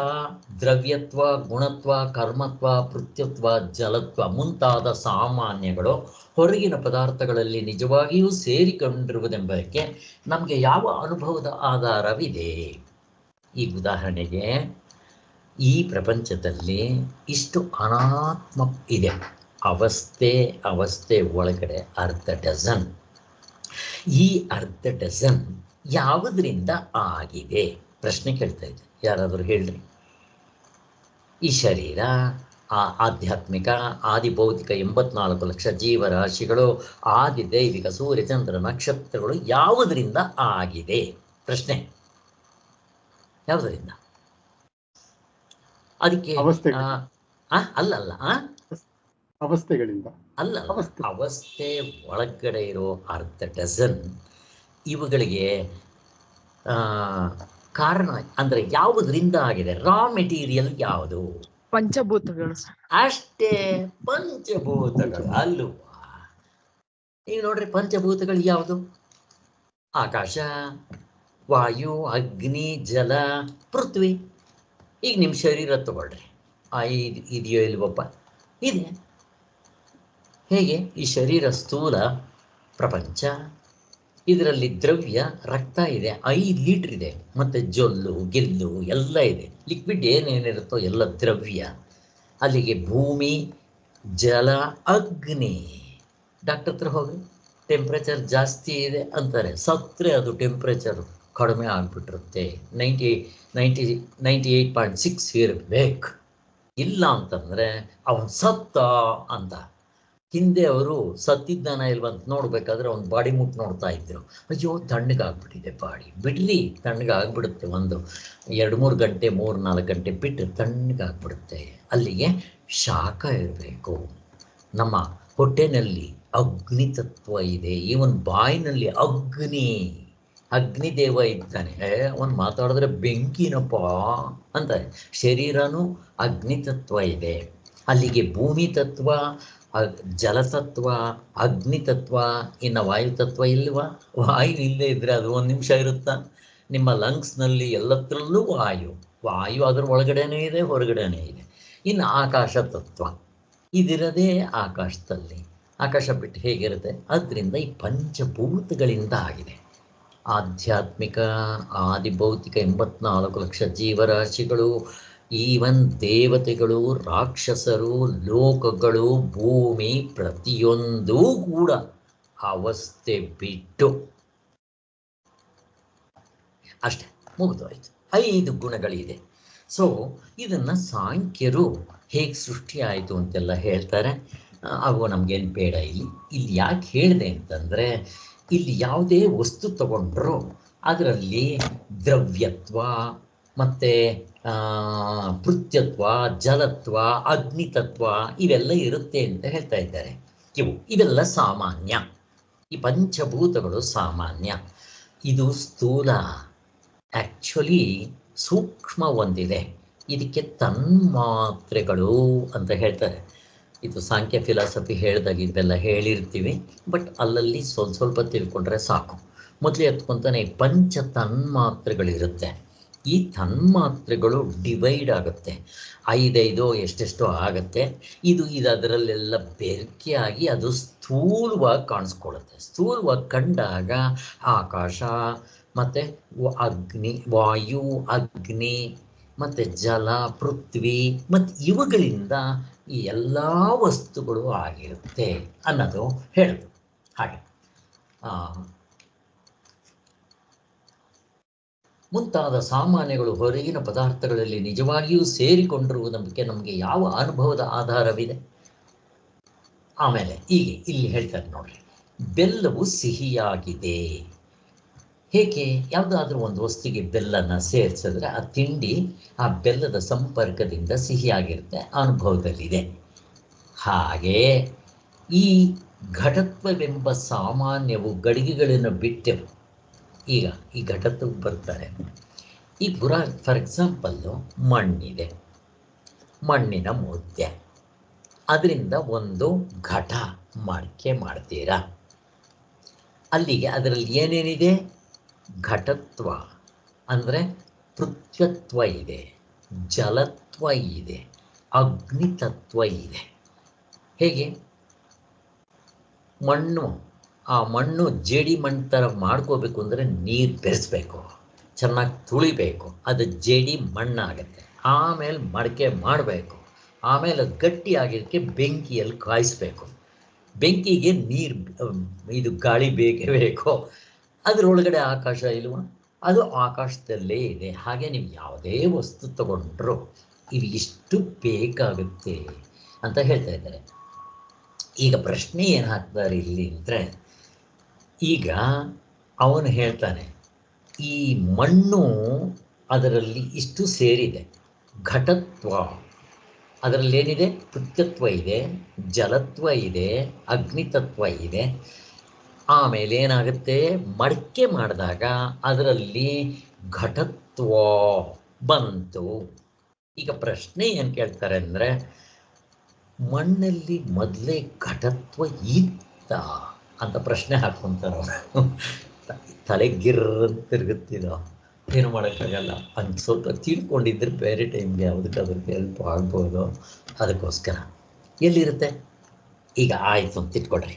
ದ್ರವ್ಯತ್ವ, ಗುಣತ್ವ, ಕರ್ಮತ್ವ, ಪೃಥ್ಯತ್ವ, ಜಲತ್ವ ಮುಂತಾದ ಸಾಮಾನ್ಯಗಳು ಹೊರಗಿನ ಪದಾರ್ಥಗಳಲ್ಲಿ ನಿಜವಾಗಿಯೂ ಸೇರಿಕೊಂಡಿರುವುದೆಂಬುದಕ್ಕೆ ನಮಗೆ ಯಾವ ಅನುಭವದ ಆಧಾರವಿದೆ? ಈ ಉದಾಹರಣೆಗೆ, ಈ ಪ್ರಪಂಚದಲ್ಲಿ ಇಷ್ಟು ಅನಾತ್ಮ ಇದೆ. ಅವಸ್ಥೆ ಒಳಗಡೆ ಅರ್ಧ ಡಜನ್. ಈ ಅರ್ಧ ಡಜನ್ ಯಾವುದರಿಂದ ಆಗಿದೆ? ಪ್ರಶ್ನೆ ಕೇಳ್ತಾ ಇದ್ದೆ, ಯಾರಾದರೂ ಹೇಳ್ರಿ. ಈ ಶರೀರ, ಆಧ್ಯಾತ್ಮಿಕ, ಆದಿಭೌತಿಕ 84 ಲಕ್ಷ ಜೀವರಾಶಿಗಳು, ಆದಿ ದೈವಿಕ ಸೂರ್ಯ ಚಂದ್ರ ನಕ್ಷತ್ರಗಳು ಯಾವುದರಿಂದ ಆಗಿದೆ? ಪ್ರಶ್ನೆ ಯಾವುದರಿಂದ? ಅದಕ್ಕೆ ಅಲ್ಲಲ್ಲ ಅವಸ್ಥೆಗಳಿಂದ ಅಲ್ಲ, ಅವಸ್ಥೆ ಒಳಗಡೆ ಇರೋ ಅರ್ಧ ಡಜನ್ ಇವುಗಳಿಗೆ ಕಾರಣ ಅಂದರೆ ಯಾವುದರಿಂದ ಆಗಿದೆ? ರಾ ಮೆಟೀರಿಯಲ್ ಯಾವುದು? ಪಂಚಭೂತಗಳು. ಅಷ್ಟೇ, ಪಂಚಭೂತಗಳು ಅಲ್ವಾ? ಈಗ ನೋಡ್ರಿ, ಪಂಚಭೂತಗಳು ಯಾವುದು? ಆಕಾಶ, ವಾಯು, ಅಗ್ನಿ, ಜಲ, ಪೃಥ್ವಿ. ಈಗ ನಿಮ್ಮ ಶರೀರ ತಗೊಳ್ರಿ, ಇದೆಯೋ ಇಲ್ವಪ್ಪ? ಇದೆ. ಹೇಗೆ? ಈ ಶರೀರ ಸ್ಥೂಲ ಪ್ರಪಂಚ, ಇದರಲ್ಲಿ ದ್ರವ್ಯ ರಕ್ತ ಇದೆ, 5 ಲೀಟ್ರ್ ಇದೆ, ಮತ್ತು ಜೊಲ್ಲು ಗೆಲ್ಲು ಎಲ್ಲ ಇದೆ. ಲಿಕ್ವಿಡ್ ಏನೇನಿರುತ್ತೋ ಎಲ್ಲ ದ್ರವ್ಯ. ಅಲ್ಲಿಗೆ ಭೂಮಿ, ಜಲ, ಅಗ್ನಿ. ಡಾಕ್ಟರ್ ಹತ್ರ ಹೋಗಿ ಟೆಂಪ್ರೇಚರ್ ಜಾಸ್ತಿ ಇದೆ ಅಂತಾರೆ, ಸತ್ತರೆ ಅದು ಟೆಂಪ್ರೇಚರ್ ಕಡಿಮೆ ಆಗಿಬಿಟ್ಟಿರುತ್ತೆ, 98.6 ಇರಬೇಕು. ಇಲ್ಲ ಅಂತಂದರೆ ಅವನು ಸತ್ತ ಅಂತ. ಹಿಂದೆ ಅವರು ಸತ್ತಿದ್ದಾನ ಇಲ್ವಂತ ನೋಡ್ಬೇಕಾದ್ರೆ ಅವ್ನ ಬಾಡಿ ಮುಟ್ಟು ನೋಡ್ತಾ ಇದ್ರು. ಅಯ್ಯೋ, ತಣ್ಣಗಾಗ್ಬಿಟ್ಟಿದೆ ಬಾಡಿ. ಬಿಡ್ರಿ, ತಣ್ಣಗಾಗ್ಬಿಡುತ್ತೆ. ಒಂದು 2-3 ಗಂಟೆ 3-4 ಗಂಟೆ ಬಿಟ್ಟು ತಣ್ಣಗಾಗ್ಬಿಡುತ್ತೆ. ಅಲ್ಲಿಗೆ ಶಾಖ ಇರಬೇಕು. ನಮ್ಮ ಹೊಟ್ಟೆನಲ್ಲಿ ಅಗ್ನಿ ತತ್ವ ಇದೆ. ಇವನ್ ಬಾಯಿನಲ್ಲಿ ಅಗ್ನಿದೇವ ಇದ್ದಾನೆ. ಅವನು ಮಾತಾಡಿದ್ರೆ ಬೆಂಕಿನಪ್ಪ ಅಂತಾರೆ. ಶರೀರನೂ ಅಗ್ನಿ ತತ್ವ ಇದೆ. ಅಲ್ಲಿಗೆ ಭೂಮಿ ತತ್ವ, ಜಲತತ್ವ, ಅಗ್ನಿ ತತ್ವ. ಇನ್ನು ವಾಯು ತತ್ವ ಇಲ್ವಾ? ವಾಯು ಇಲ್ಲದೆ ಇದ್ದರೆ ಅದು 1 ನಿಮಿಷ ಇರುತ್ತಾ? ನಿಮ್ಮ ಲಂಗ್ಸ್ನಲ್ಲಿ ಎಲ್ಲತ್ರಲ್ಲೂ ವಾಯು ಅದರ ಒಳಗಡೆನೇ ಇದೆ, ಹೊರಗಡೆನೇ ಇದೆ. ಇನ್ನು ಆಕಾಶ ತತ್ವ ಇದಿರದೇ ಆಕಾಶದಲ್ಲಿ. ಆಕಾಶ ಬಿಟ್ಟು ಹೇಗಿರುತ್ತೆ? ಅದರಿಂದ ಈ ಪಂಚಭೂತಗಳಿಂದ ಆಗಿದೆ. ಆಧ್ಯಾತ್ಮಿಕ, ಆದಿಭೌತಿಕ 84 ಲಕ್ಷ ಜೀವರಾಶಿಗಳು, ಈವನ್ ದೇವತೆಗಳು, ರಾಕ್ಷಸರು, ಲೋಕಗಳು, ಭೂಮಿ, ಪ್ರತಿಯೊಂದೂ ಕೂಡ ಅವಸ್ಥೆ ಬಿಟ್ಟು ಅಷ್ಟೇ, ಮುಗಿದೋಯ್ತು. 5 ಗುಣಗಳಿದೆ. ಸೊ ಇದನ್ನು ಸಾಂಖ್ಯರು ಹೇಗೆ ಸೃಷ್ಟಿಯಾಯಿತು ಅಂತೆಲ್ಲ ಹೇಳ್ತಾರೆ. ಅವು ನಮಗೇನು ಬೇಡ. ಇಲ್ಲಿ ಯಾಕೆ ಹೇಳಿದೆ ಅಂತಂದರೆ, ಇಲ್ಲಿ ಯಾವುದೇ ವಸ್ತು ತಗೊಂಡ್ರು ಅದರಲ್ಲಿ ದ್ರವ್ಯತ್ವ ಮತ್ತು ಪೃಥ್ಯತ್ವ, ಜಲತ್ವ, ಅಗ್ನಿತತ್ವ ಇವೆಲ್ಲ ಇರುತ್ತೆ ಅಂತ ಹೇಳ್ತಾ ಇದ್ದಾರೆ. ಇವೆಲ್ಲ ಸಾಮಾನ್ಯ. ಈ ಪಂಚಭೂತಗಳು ಸಾಮಾನ್ಯ. ಇದು ಸ್ಥೂಲ. ಆ್ಯಕ್ಚುಲಿ ಸೂಕ್ಷ್ಮ ಒಂದಿದೆ, ಇದಕ್ಕೆ ತನ್ಮಾತ್ರೆಗಳು ಅಂತ ಹೇಳ್ತಾರೆ. ಇದು ಸಾಂಖ್ಯ ಫಿಲಾಸಫಿ ಹೇಳಿದಾಗ ಇದೆಲ್ಲ ಹೇಳಿರ್ತೀವಿ, ಬಟ್ ಅಲ್ಲಲ್ಲಿ ಸ್ವಲ್ಪ ತಿಳ್ಕೊಂಡ್ರೆ ಸಾಕು. ಮೊದಲೇ ಎತ್ಕೊಂತಾನೆ ಪಂಚ ತನ್ಮಾತ್ರೆಗಳಿರುತ್ತೆ. ಈ ತನ್ಮಾತ್ರೆಗಳು ಡಿವೈಡ್ ಆಗುತ್ತೆ, 5 ಎಷ್ಟೆಷ್ಟೋ ಆಗುತ್ತೆ. ಇದು ಅದರಲ್ಲೆಲ್ಲ ಬೆರಕೆ ಆಗಿ ಅದು ಸ್ಥೂಲವಾಗಿ ಕಾಣಿಸ್ಕೊಳ್ಳುತ್ತೆ. ಸ್ಥೂಲವಾಗಿ ಕಂಡಾಗ ಆಕಾಶ ಮತ್ತು ವಾಯು, ಅಗ್ನಿ ಮತ್ತು ಜಲ, ಪೃಥ್ವಿ ಮತ್ತು ಇವುಗಳಿಂದ ಈ ಎಲ್ಲ ವಸ್ತುಗಳು ಆಗಿರುತ್ತೆ ಅನ್ನೋದು ಹೇಳೋದು. ಹಾಗೆ ಮುಂತಾದ ಸಾಮಾನ್ಯಗಳು ಹೊರಗಿನ ಪದಾರ್ಥಗಳಲ್ಲಿ ನಿಜವಾಗಿಯೂ ಸೇರಿಕೊಂಡಿರುವುದಕ್ಕೆ ನಮಗೆ ಯಾವ ಅನುಭವದ ಆಧಾರವಿದೆ? ಆಮೇಲೆ ಇಲ್ಲಿ ಹೇಳ್ತಾರೆ ನೋಡ್ರಿ, ಬೆಲ್ಲವು ಸಿಹಿಯಾಗಿದೆ. ಹೇಗೆ? ಯಾವುದಾದ್ರೂ ಒಂದು ವಸ್ತುವಿಗೆ ಬೆಲ್ಲನ ಸೇರಿಸಿದ್ರೆ ಆ ತಿಂಡಿ ಆ ಬೆಲ್ಲದ ಸಂಪರ್ಕದಿಂದ ಸಿಹಿಯಾಗಿರುತ್ತೆ, ಅನುಭವದಲ್ಲಿದೆ. ಹಾಗೆ ಈ ಘಟತ್ವವೆಂಬ ಸಾಮಾನ್ಯವು ಗಡಿಗೆಗಳನ್ನು ಬಿಟ್ಟೆವು. ಈಗ ಈ ಘಟತ್ವಕ್ಕೆ ಬರ್ತಾರೆ. ಈ ಫಾರ್ ಎಕ್ಸಾಂಪಲ್ಲು ಮಣ್ಣಿದೆ, ಮಣ್ಣಿನ ಮುದ್ದೆ ಅದರಿಂದ ಒಂದು ಘಟ ಮಡಿಕೆ ಮಾಡ್ತೀರಾ. ಅಲ್ಲಿಗೆ ಅದರಲ್ಲಿ ಏನೇನಿದೆ? ಘಟತ್ವ ಅಂದರೆ ಪೃಥ್ವತ್ವ ಇದೆ, ಜಲತ್ವ ಇದೆ, ಅಗ್ನಿತತ್ವ ಇದೆ. ಹೇಗೆ? ಮಣ್ಣು, ಆ ಮಣ್ಣು ಜೇಡಿ ಮಣ್ಣು ಥರ ಮಾಡ್ಕೋಬೇಕು ಅಂದರೆ ನೀರು ಬೆರೆಸ್ಬೇಕು, ಚೆನ್ನಾಗಿ ತುಳಿಬೇಕು, ಅದು ಜೇಡಿ ಮಣ್ಣಾಗುತ್ತೆ. ಆಮೇಲೆ ಮಡಿಕೆ ಮಾಡಬೇಕು, ಆಮೇಲೆ ಅದು ಗಟ್ಟಿಯಾಗಿದ್ದಕ್ಕೆ ಬೆಂಕಿಯಲ್ಲಿ ಕಾಯಿಸ್ಬೇಕು. ಬೆಂಕಿಗೆ ನೀರು, ಇದು ಗಾಳಿ ಬೇಕೇ ಬೇಕು. ಅದರೊಳಗಡೆ ಆಕಾಶ ಇಲ್ವ? ಅದು ಆಕಾಶದಲ್ಲೇ ಇದೆ. ಹಾಗೆ ನೀವು ಯಾವುದೇ ವಸ್ತು ತಗೊಂಡ್ರು ಇವು ಇಷ್ಟು ಬೇಕಾಗುತ್ತೆ ಅಂತ ಹೇಳ್ತಾ ಇದ್ದಾರೆ. ಈಗ ಪ್ರಶ್ನೆ ಏನು ಹಾಕ್ತಾರೆ ಇಲ್ಲಿ ಅಂದರೆ, ಈಗ ಅವನು ಹೇಳ್ತಾನೆ ಈ ಮಣ್ಣು ಅದರಲ್ಲಿ ಇಷ್ಟು ಸೇರಿದೆ, ಘಟತ್ವ ಅದರಲ್ಲಿ ಏನಿದೆ? ಪೃಥ್ವತ್ವ ಇದೆ, ಜಲತ್ವ ಇದೆ, ಅಗ್ನಿತತ್ವ ಇದೆ. ಆಮೇಲೆ ಏನಾಗುತ್ತೆ? ಮಡಿಕೆ ಮಾಡಿದಾಗ ಅದರಲ್ಲಿ ಘಟತ್ವ ಬಂತು. ಈಗ ಪ್ರಶ್ನೆ ಏನು ಕೇಳ್ತಾರೆ ಅಂದರೆ, ಮಣ್ಣಲ್ಲಿ ಮೊದಲೇ ಘಟತ್ವ ಇತ್ತ ಅಂತ ಪ್ರಶ್ನೆ ಹಾಕ್ಕೊಂತಾರೆ ಅವರು. ತಲೆಗಿರ್ರಂತ ತಿರುಗುತ್ತಿದ್ದೋ, ಏನು ಮಾಡೋಕ್ಕಾಗಲ್ಲ. ಅಂತ ಸ್ವಲ್ಪ ತಿಳ್ಕೊಂಡಿದ್ರೆ ಬೇರೆ ಟೈಮ್ಗೆ ಯಾವುದಕ್ಕಾದ್ರೂ ಹೆಲ್ಪ್ ಆಗ್ಬೋದು. ಅದಕ್ಕೋಸ್ಕರ ಎಲ್ಲಿರುತ್ತೆ? ಈಗ ಆಯಿತು ಅಂತ ಇಟ್ಕೊಳ್ರಿ,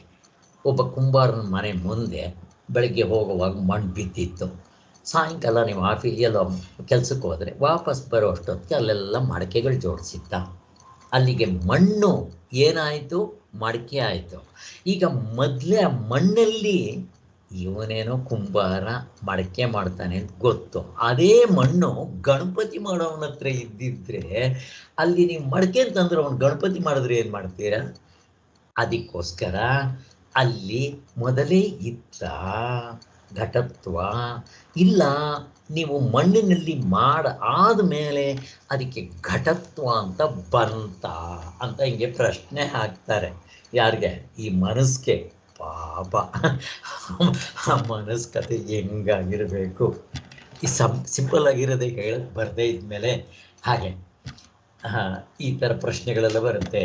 ಒಬ್ಬ ಕುಂಬಾರನ ಮನೆ ಮುಂದೆ ಬೆಳಗ್ಗೆ ಹೋಗುವಾಗ ಮಣ್ಣು ಬಿದ್ದಿತ್ತು. ಸಾಯಂಕಾಲ ನೀವು ಎಲ್ಲೋ ಕೆಲಸಕ್ಕೆ ಹೋದರೆ ವಾಪಸ್ ಬರೋ ಅಷ್ಟೊತ್ತಿಗೆ ಅಲ್ಲೆಲ್ಲ ಮಡಿಕೆಗಳು ಜೋಡಿಸಿದ್ದ. ಅಲ್ಲಿಗೆ ಮಣ್ಣು ಏನಾಯಿತು? ಮಡಿಕೆ ಆಯಿತು. ಈಗ ಮೊದಲೇ ಆ ಮಣ್ಣಲ್ಲಿ ಇವನೇನೋ ಕುಂಬಾರ ಮಡಿಕೆ ಮಾಡ್ತಾನೆ ಅಂತ ಗೊತ್ತು. ಅದೇ ಮಣ್ಣು ಗಣಪತಿ ಮಾಡೋವನ ಹತ್ರ ಇದ್ದಿದ್ರೆ ಅಲ್ಲಿ ನೀವು ಮಡಿಕೆ ಅಂತಂದ್ರೆ ಅವನು ಗಣಪತಿ ಮಾಡಿದ್ರೆ ಏನು ಮಾಡ್ತೀರಾ? ಅದಕ್ಕೋಸ್ಕರ ಅಲ್ಲಿ ಮೊದಲೇ ಇತ್ತ ಘಟತ್ವ, ಇಲ್ಲ ನೀವು ಮಣ್ಣಿನಲ್ಲಿ ಆದಮೇಲೆ ಅದಕ್ಕೆ ಘಟತ್ವ ಅಂತ ಬಂತ ಅಂತ ಹಿಂಗೆ ಪ್ರಶ್ನೆ ಹಾಕ್ತಾರೆ. ಯಾರಿಗೆ? ಈ ಮನಸ್ಸಿಗೆ. ಪಾಪ ಆ ಮನಸ್ಸು ಕತೆ ಹೆಂಗಾಗಿರಬೇಕು. ಈ ಸಿಂಪಲ್ ಆಗಿರೋದೇ ಹೇಳಕ್ಕೆ ಬರದೇ ಇದ್ಮೇಲೆ ಹಾಗೆ ಈ ಥರ ಪ್ರಶ್ನೆಗಳೆಲ್ಲ ಬರುತ್ತೆ.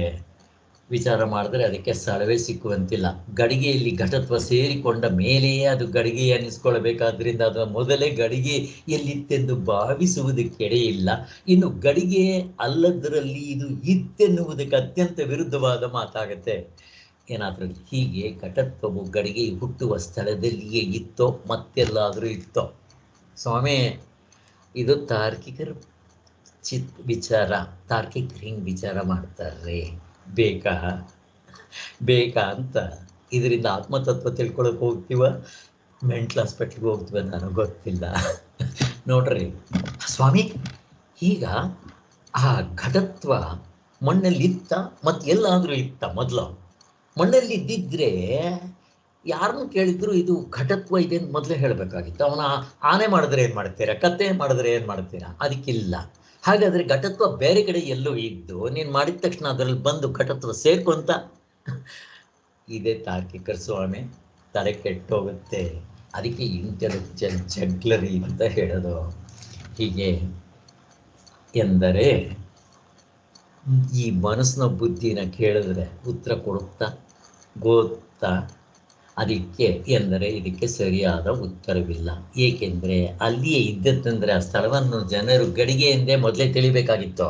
ವಿಚಾರ ಮಾಡಿದ್ರೆ ಅದಕ್ಕೆ ಸ್ಥಳವೇ ಸಿಕ್ಕುವಂತಿಲ್ಲ. ಗಡಿಗೆಯಲ್ಲಿ ಘಟತ್ವ ಸೇರಿಕೊಂಡ ಮೇಲೆಯೇ ಅದು ಗಡಿಗೆ ಅನ್ನಿಸ್ಕೊಳ್ಬೇಕಾದ್ರಿಂದ ಅದು ಮೊದಲೇ ಗಡಿಗೆ ಎಲ್ಲಿತ್ತೆಂದು ಭಾವಿಸುವುದಕ್ಕೆಡೆ ಇಲ್ಲ. ಇನ್ನು ಗಡಿಗೆ ಅಲ್ಲದರಲ್ಲಿ ಇದು ಇತ್ತೆನ್ನುವುದಕ್ಕೆ ಅತ್ಯಂತ ವಿರುದ್ಧವಾದ ಮಾತಾಗುತ್ತೆ. ಏನಾದರೂ ಹೀಗೆ ಘಟತ್ವವು ಗಡಿಗೆ ಹುಟ್ಟುವ ಸ್ಥಳದಲ್ಲಿಯೇ ಇತ್ತೋ ಮತ್ತೆಲ್ಲಾದರೂ ಇತ್ತೋ? ಸ್ವಾಮಿ, ಇದು ತಾರ್ಕಿಕರ ವಿಚಾರ. ತಾರ್ಕಿಕರು ಹಿಂಗೆ ವಿಚಾರ ಮಾಡ್ತಾರೆ. ಬೇಕಾ ಅಂತ ಇದರಿಂದ ಆತ್ಮತತ್ವ ತಿಳ್ಕೊಳಕ್ಕೆ ಹೋಗ್ತೀವ, ಮೆಂಟಲ್ ಹಾಸ್ಪಿಟ್ಲಿಗೆ ಹೋಗ್ತೀವ, ನನಗೆ ಗೊತ್ತಿಲ್ಲ. ನೋಡ್ರಿ ಸ್ವಾಮಿ, ಈಗ ಆ ಘಟತ್ವ ಮಣ್ಣಲ್ಲಿ ಇತ್ತ ಮತ್ತು ಎಲ್ಲಾದರೂ ಇತ್ತ? ಮೊದಲು ಮಣ್ಣಲ್ಲಿ ಇದ್ದಿದ್ರೆ ಯಾರನ್ನು ಕೇಳಿದ್ರು ಇದು ಘಟತ್ವ ಇದೆ ಅಂತ ಮೊದಲೇ ಹೇಳಬೇಕಾಗಿತ್ತು. ಅವನ ಆನೆ ಮಾಡಿದ್ರೆ ಏನು ಮಾಡ್ತೀರಾ? ಕತ್ತೆ ಮಾಡಿದ್ರೆ ಏನು ಮಾಡ್ತೀರಾ? ಅದಕ್ಕಿಲ್ಲ. ಹಾಗಾದರೆ ಘಟತ್ವ ಬೇರೆ ಕಡೆ ಎಲ್ಲೋ ಇದ್ದು ನೀನು ಮಾಡಿದ ತಕ್ಷಣ ಅದರಲ್ಲಿ ಬಂದು ಘಟತ್ವ ಸೇರ್ಕೊಂತ ಇದೇ ತಾರ್ಕಿಕರ ಸ್ವಾಮಿ. ತಲೆ ಕೆಟ್ಟೋಗುತ್ತೆ. ಅದಕ್ಕೆ ಇಂಟೆಲೆಕ್ಚುಯಲ್ ಜಗ್ಲರಿ ಅಂತ ಹೇಳೋದು. ಹೀಗೆ ಎಂದರೆ ಈ ಮನಸ್ಸಿನ ಬುದ್ಧಿನ ಕೇಳಿದ್ರೆ ಉತ್ತರ ಕೊಡುತ್ತಾ ಗೊತ್ತಾ? ಅದಕ್ಕೆ ಎಂದರೆ ಇದಕ್ಕೆ ಸರಿಯಾದ ಉತ್ತರವಿಲ್ಲ. ಏಕೆಂದರೆ ಅಲ್ಲಿಯೇ ಇದ್ದತ್ತಂದರೆ ಆ ಸ್ಥಳವನ್ನು ಜನರು ಗಡಿಗೆ ಎಂದೇ ಮೊದಲೇ ತಿಳಿಬೇಕಾಗಿತ್ತು.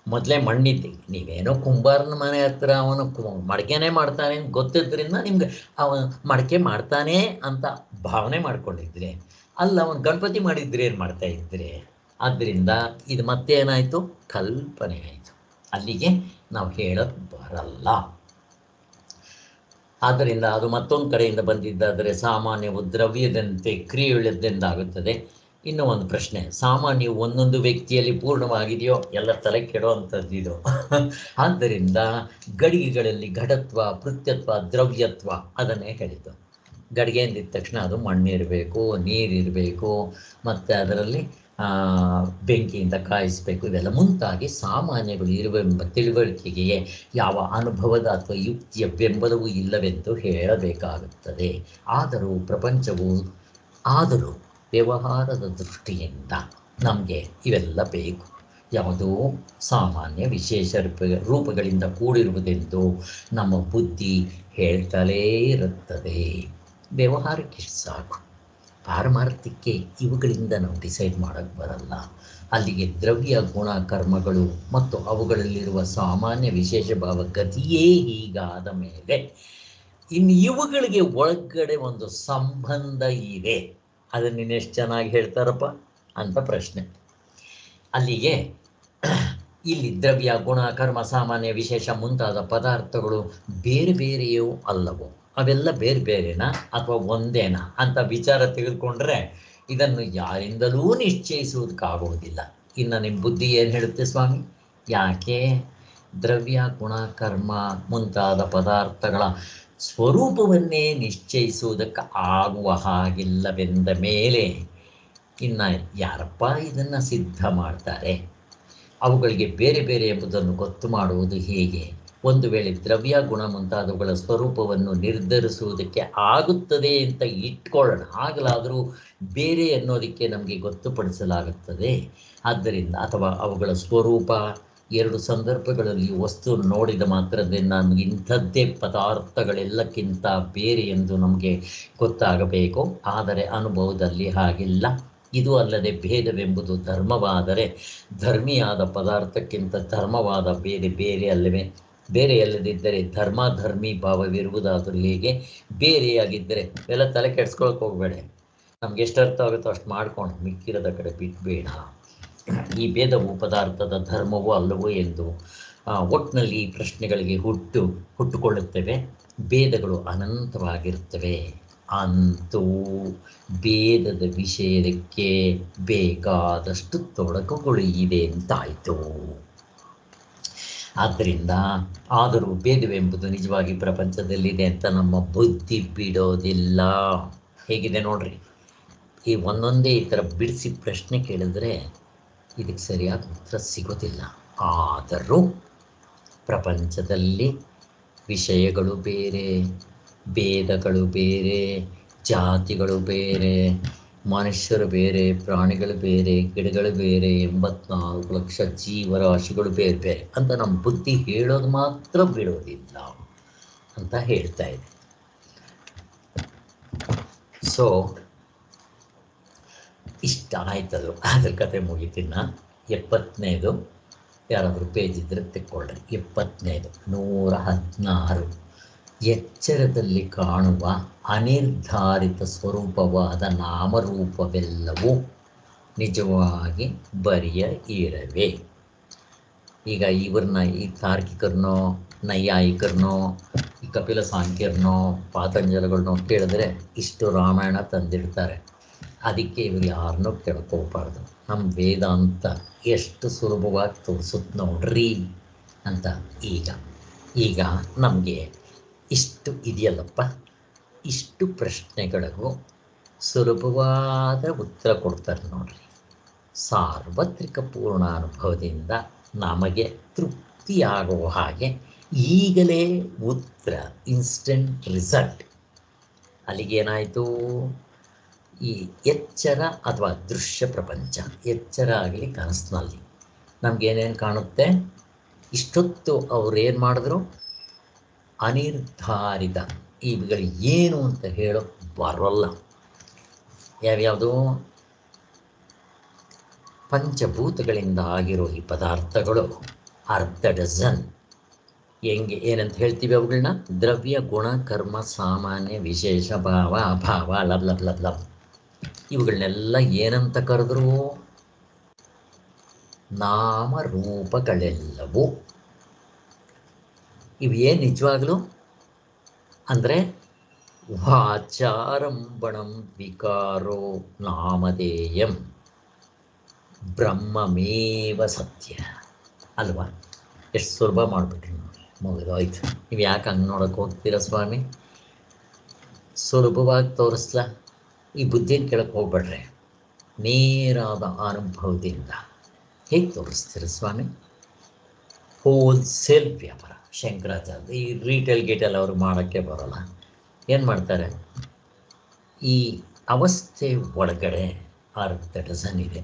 ಮೊದಲೇ ಮಣ್ಣಿದ್ದೆ. ನೀವೇನೋ ಕುಂಬಾರನ ಮನೆ ಹತ್ರ ಅವನು ಮಡಿಕೆನೇ ಮಾಡ್ತಾನೆ ಅಂತ ಗೊತ್ತಿದ್ದರಿಂದ ನಿಮ್ಗೆ ಅವನು ಮಡಿಕೆ ಮಾಡ್ತಾನೆ ಅಂತ ಭಾವನೆ ಮಾಡ್ಕೊಂಡಿದ್ರೆ, ಅಲ್ಲ ಅವನು ಗಣಪತಿ ಮಾಡಿದ್ರೆ ಏನು ಮಾಡ್ತಾ ಇದ್ರೆ? ಆದ್ದರಿಂದ ಇದು ಮತ್ತೇನಾಯಿತು? ಕಲ್ಪನೆ ಆಯಿತು. ಅಲ್ಲಿಗೆ ನಾವು ಹೇಳೋಕ್ಕೆ ಬರಲ್ಲ. ಆದ್ದರಿಂದ ಅದು ಮತ್ತೊಂದು ಕಡೆಯಿಂದ ಬಂದಿದ್ದಾದರೆ ಸಾಮಾನ್ಯವು ದ್ರವ್ಯದಂತೆ ಕ್ರಿಯೆಯುಳ್ಳದ್ದೆಂದಾಗುತ್ತದೆ. ಇನ್ನೂ ಒಂದು ಪ್ರಶ್ನೆ, ಸಾಮಾನ್ಯವು ಒಂದೊಂದು ವ್ಯಕ್ತಿಯಲ್ಲಿ ಪೂರ್ಣವಾಗಿದೆಯೋ? ಎಲ್ಲ ತಲೆ ಕೆಡುವಂಥದ್ದು ಇದು. ಆದ್ದರಿಂದ ಗಡಿಗೆಗಳಲ್ಲಿ ಘಟತ್ವ, ಪೃಥ್ವತ್ವ, ದ್ರವ್ಯತ್ವ ಅದನ್ನೇ ಹೇಳಿತು. ಗಡಿಗೆ ಅಂದಿದ ತಕ್ಷಣ ಅದು ಮಣ್ಣಿರಬೇಕು, ನೀರಿರಬೇಕು, ಮತ್ತು ಅದರಲ್ಲಿ ಬೆಂಕಿಯಿಂದ ಕಾಯಿಸಬೇಕು. ಇವೆಲ್ಲ ಮುಂತಾಗಿ ಸಾಮಾನ್ಯಗಳು ಇರುವೆಂಬ ತಿಳುವಳಿಕೆಗೆ ಯಾವ ಅನುಭವದ ಅಥವಾ ಯುಕ್ತಿಯ ಬೆಂಬಲವೂ ಇಲ್ಲವೆಂದು ಹೇಳಬೇಕಾಗುತ್ತದೆ. ಆದರೂ ವ್ಯವಹಾರದ ದೃಷ್ಟಿಯಿಂದ ನಮಗೆ ಇವೆಲ್ಲ ಬೇಕು. ಯಾವುದೋ ಸಾಮಾನ್ಯ ವಿಶೇಷ ರೂಪಗಳಿಂದ ಕೂಡಿರುವುದೆಂದು ನಮ್ಮ ಬುದ್ಧಿ ಹೇಳ್ತಲೇ ಇರುತ್ತದೆ. ವ್ಯವಹಾರಕ್ಕೆ ಸಾಕು, ಪಾರಮಾರ್ಥಕ್ಕೆ ಇವುಗಳಿಂದ ನಾವು ಡಿಸೈಡ್ ಮಾಡೋಕ್ಕೆ ಬರಲ್ಲ. ಅಲ್ಲಿಗೆ ದ್ರವ್ಯ ಗುಣ ಕರ್ಮಗಳು ಮತ್ತು ಅವುಗಳಲ್ಲಿರುವ ಸಾಮಾನ್ಯ ವಿಶೇಷ ಭಾವ ಗತಿಯೇ ಹೀಗಾದ ಮೇಲೆ ಇನ್ನು ಇವುಗಳಿಗೆ ಒಳಗಡೆ ಒಂದು ಸಂಬಂಧ ಇದೆ, ಅದನ್ನು ಇನ್ನೆಷ್ಟು ಚೆನ್ನಾಗಿ ಹೇಳ್ತಾರಪ್ಪ ಅಂತ ಪ್ರಶ್ನೆ. ಅಲ್ಲಿಗೆ ಇಲ್ಲಿ ದ್ರವ್ಯ ಗುಣ ಕರ್ಮ ಸಾಮಾನ್ಯ ವಿಶೇಷ ಮುಂತಾದ ಪದಾರ್ಥಗಳು ಬೇರೆ ಬೇರೆಯೋ ಅಲ್ಲವೋ, ಅವೆಲ್ಲ ಬೇರೆ ಬೇರೆನಾ ಅಥವಾ ಒಂದೇನಾ ಅಂತ ವಿಚಾರ ತೆಗೆದುಕೊಂಡ್ರೆ ಇದನ್ನು ಯಾರಿಂದಲೂ ನಿಶ್ಚಯಿಸುವುದಕ್ಕಾಗುವುದಿಲ್ಲ. ಇನ್ನು ನಿಮ್ಮ ಬುದ್ಧಿ ಏನು ಹೇಳುತ್ತೆ ಸ್ವಾಮಿ? ಯಾಕೆ? ದ್ರವ್ಯ ಗುಣ ಕರ್ಮ ಮುಂತಾದ ಪದಾರ್ಥಗಳ ಸ್ವರೂಪವನ್ನೇ ನಿಶ್ಚಯಿಸುವುದಕ್ಕೆ ಆಗುವ ಹಾಗಿಲ್ಲವೆಂದ ಮೇಲೆ ಇನ್ನು ಯಾರಪ್ಪ ಇದನ್ನು ಸಿದ್ಧ ಮಾಡ್ತಾರೆ? ಅವುಗಳಿಗೆ ಬೇರೆ ಬೇರೆ ಎಂಬುದನ್ನು ಗೊತ್ತು ಮಾಡುವುದು ಹೇಗೆ? ಒಂದು ವೇಳೆ ದ್ರವ್ಯ ಗುಣ ಮುಂತಾದವುಗಳ ಸ್ವರೂಪವನ್ನು ನಿರ್ಧರಿಸುವುದಕ್ಕೆ ಆಗುತ್ತದೆ ಅಂತ ಇಟ್ಕೊಳ್ಳೋಣ, ಆಗಲಾದರೂ ಬೇರೆ ಅನ್ನೋದಕ್ಕೆ ನಮಗೆ ಗೊತ್ತುಪಡಿಸಲಾಗುತ್ತದೆ. ಆದ್ದರಿಂದ ಅಥವಾ ಅವುಗಳ ಸ್ವರೂಪ ಎರಡು ಸಂದರ್ಭಗಳಲ್ಲಿ ವಸ್ತು ನೋಡಿದ ಮಾತ್ರದಿಂದ ನಮಗೆ ಇಂಥದ್ದೇ ಪದಾರ್ಥಗಳೆಲ್ಲಕ್ಕಿಂತ ಬೇರೆ ಎಂದು ನಮಗೆ ಗೊತ್ತಾಗಬೇಕು. ಆದರೆ ಅನುಭವದಲ್ಲಿ ಹಾಗಿಲ್ಲ. ಇದು ಅಲ್ಲದೆ ಭೇದವೆಂಬುದು ಧರ್ಮವಾದರೆ ಧರ್ಮಿಯಾದ ಪದಾರ್ಥಕ್ಕಿಂತ ಧರ್ಮವಾದ ಬೇರೆ ಬೇರೆ ಅಲ್ಲವೇ? ಬೇರೆಯಲ್ಲದಿದ್ದರೆ ಧರ್ಮಧರ್ಮಿ ಭಾವವಿರುವುದಾದರೂ ಹೇಗೆ? ಬೇರೆಯಾಗಿದ್ದರೆ ಎಲ್ಲ ತಲೆ ಕೆಡ್ಸ್ಕೊಳಕ್ಕೆ ಹೋಗಬೇಡ, ನಮ್ಗೆ ಎಷ್ಟು ಅರ್ಥ ಆಗುತ್ತೋ ಅಷ್ಟು ಮಾಡ್ಕೊಂಡು ಮಿಕ್ಕಿರದ ಕಡೆ ಬಿಟ್ಬೇಡ. ಈ ಭೇದವು ಪದಾರ್ಥದ ಧರ್ಮವೂ ಅಲ್ಲವೋ ಎಂದು ಒಟ್ಟಿನಲ್ಲಿ ಈ ಪ್ರಶ್ನೆಗಳಿಗೆ ಹುಟ್ಟುಕೊಳ್ಳುತ್ತವೆ. ಭೇದಗಳು ಅನಂತವಾಗಿರುತ್ತವೆ. ಅಂತೂ ಭೇದದ ವಿಷಯಕ್ಕೆ ಬೇಕಾದಷ್ಟು ತೊಡಕುಗಳು ಇವೆ ಅಂತಾಯಿತು. ಆದ್ದರಿಂದ ಆದರೂ ಭೇದವೆಂಬುದು ನಿಜವಾಗಿ ಪ್ರಪಂಚದಲ್ಲಿದೆ ಅಂತ ನಮ್ಮ ಬುದ್ಧಿ ಬಿಡೋದಿಲ್ಲ. ಹೇಗಿದೆ ನೋಡ್ರಿ, ಈ ಒಂದೊಂದೇ ಈ ಥರ ಬಿಡಿಸಿ ಪ್ರಶ್ನೆ ಕೇಳಿದ್ರೆ ಇದಕ್ಕೆ ಸರಿಯಾದ ಉತ್ತರ ಸಿಗೋದಿಲ್ಲ. ಆದರೂ ಪ್ರಪಂಚದಲ್ಲಿ ವಿಷಯಗಳು ಬೇರೆ, ಭೇದಗಳು ಬೇರೆ, ಜಾತಿಗಳು ಬೇರೆ, ಮನುಷ್ಯರು ಬೇರೆ, ಪ್ರಾಣಿಗಳು ಬೇರೆ, ಗಿಡಗಳು ಬೇರೆ, 84 ಲಕ್ಷ ಜೀವರಾಶಿಗಳು ಬೇರೆ ಬೇರೆ ಅಂತ ನಮ್ಮ ಬುದ್ಧಿ ಹೇಳೋದು ಮಾತ್ರ ಬಿಡೋದಿಲ್ಲ ಅಂತ ಹೇಳ್ತಾ ಇದೆ. ಸೊ ಇಷ್ಟ ಆಯ್ತದು, ಅದ್ರ ಕತೆ ಮುಗಿತಿನ್ನ. 70ನೇದು ಯಾರಾದರೂ ಪೇಜ್ ಇದ್ರೆ ತೆಕ್ಕೊಳ್ಳ್ರಿ. 70ನೇದು 116. ಎಚ್ಚರದಲ್ಲಿ ಕಾಣುವ ಅನಿರ್ಧಾರಿತ ಸ್ವರೂಪವಾದ ನಾಮರೂಪವೆಲ್ಲವೂ ನಿಜವಾಗಿ ಬರಿಯ ಇರವೆ. ಈಗ ಇವ್ರನ್ನ ಈ ತಾರ್ಕಿಕರನ್ನೋ ನೈಯಾಯಿಕರನ್ನೋ ಈ ಕಪಿಲ ಸಾಂಖ್ಯರನ್ನೋ ಪಾತಂಜಲಗಳನ್ನೋ ಕೇಳಿದ್ರೆ ಇಷ್ಟು ರಾಮಾಯಣ ತಂದಿಡ್ತಾರೆ. ಅದಕ್ಕೆ ಇವರು ಯಾರನ್ನೂ ಕೇಳ್ಕೋಬಾರ್ದು. ನಮ್ಮ ವೇದಾಂತ ಎಷ್ಟು ಸುಲಭವಾಗಿ ತೋರಿಸುತ್ತೆ ನೋಡ್ರಿ ಅಂತ. ಈಗ ನಮಗೆ ಇಷ್ಟು ಇದೆಯಲ್ಲಪ್ಪ, ಇಷ್ಟು ಪ್ರಶ್ನೆಗಳಿಗೂ ಸುಲಭವಾದ ಉತ್ತರ ಕೊಡ್ತಾರೆ ನೋಡ್ರಿ. ಸಾರ್ವತ್ರಿಕ ಪೂರ್ಣಾನುಭವದಿಂದ ನಮಗೆ ತೃಪ್ತಿಯಾಗುವ ಹಾಗೆ ಈಗಲೇ ಉತ್ತರ, ಇನ್ಸ್ಟೆಂಟ್ ರಿಸಲ್ಟ್. ಅಲ್ಲಿಗೇನಾಯಿತು? ಈ ಎಚ್ಚರ ಅಥವಾ ದೃಶ್ಯ ಪ್ರಪಂಚ, ಎಚ್ಚರ ಆಗಲಿ ಕನಸಿನಲ್ಲಿ ನಮಗೇನೇನು ಕಾಣುತ್ತೆ? ಇಷ್ಟೊತ್ತು ಅವ್ರು ಏನು ಮಾಡಿದ್ರು? ಅನಿರ್ಧಾರಿತ, ಇವುಗಳು ಏನು ಅಂತ ಹೇಳೋ ಬರೋಲ್ಲ. ಯಾವ್ಯಾವುದು? ಪಂಚಭೂತಗಳಿಂದ ಆಗಿರೋ ಈ ಪದಾರ್ಥಗಳು 1/2 ಡಜನ್. ಏನಂತ ಹೇಳ್ತೀವಿ ಅವುಗಳನ್ನ? ದ್ರವ್ಯ ಗುಣ ಕರ್ಮ ಸಾಮಾನ್ಯ ವಿಶೇಷ ಭಾವ ಅಭಾವ ಲಬ್. ಇವುಗಳನ್ನೆಲ್ಲ ಏನಂತ ಕರೆದ್ರು? ನಾಮರೂಪಗಳೆಲ್ಲವೂ. ಇವು ಏನು ನಿಜವಾಗಲೂ ಅಂದರೆ ವಾಚಾರಂಭಣಂ ವಿಕಾರೋ ನಾಮಧೇಯಂ ಬ್ರಹ್ಮಮೇವ ಸತ್ಯ ಅಲ್ವಾ? ಎಷ್ಟು ಸುಲಭ ಮಾಡಿಬಿಟ್ರಿ ನೋಡಿ, ಮುಗಿದೋಯ್ತು. ನೀವು ಯಾಕೆ ಹಂಗೆ ನೋಡೋಕೆ ಹೋಗ್ತೀರಾ ಸ್ವಾಮಿ? ಸುಲಭವಾಗಿ ತೋರಿಸ್ಲಾ? ಈ ಬುದ್ಧಿನ ಕೆಳಕ್ಕೆ ಹೋಗ್ಬೇಡ್ರೆ ನೇರಾದ ಅನುಭವದಿಂದ ಹೇಗೆ ತೋರಿಸ್ತೀರ ಸ್ವಾಮಿ? ಹೋಲ್ಸೇಲ್ ವ್ಯಾಪಾರ ಶಂಕರಾಚಾರ್ಯ. ಈ ರೀಟೇಲ್ ಅವ್ರು ಮಾಡೋಕ್ಕೆ ಬರೋಲ್ಲ. ಏನು ಮಾಡ್ತಾರೆ? ಈ ಅವಸ್ಥೆ ಒಳಗಡೆ 1/2 ಡಜನ್ ಇದೆ.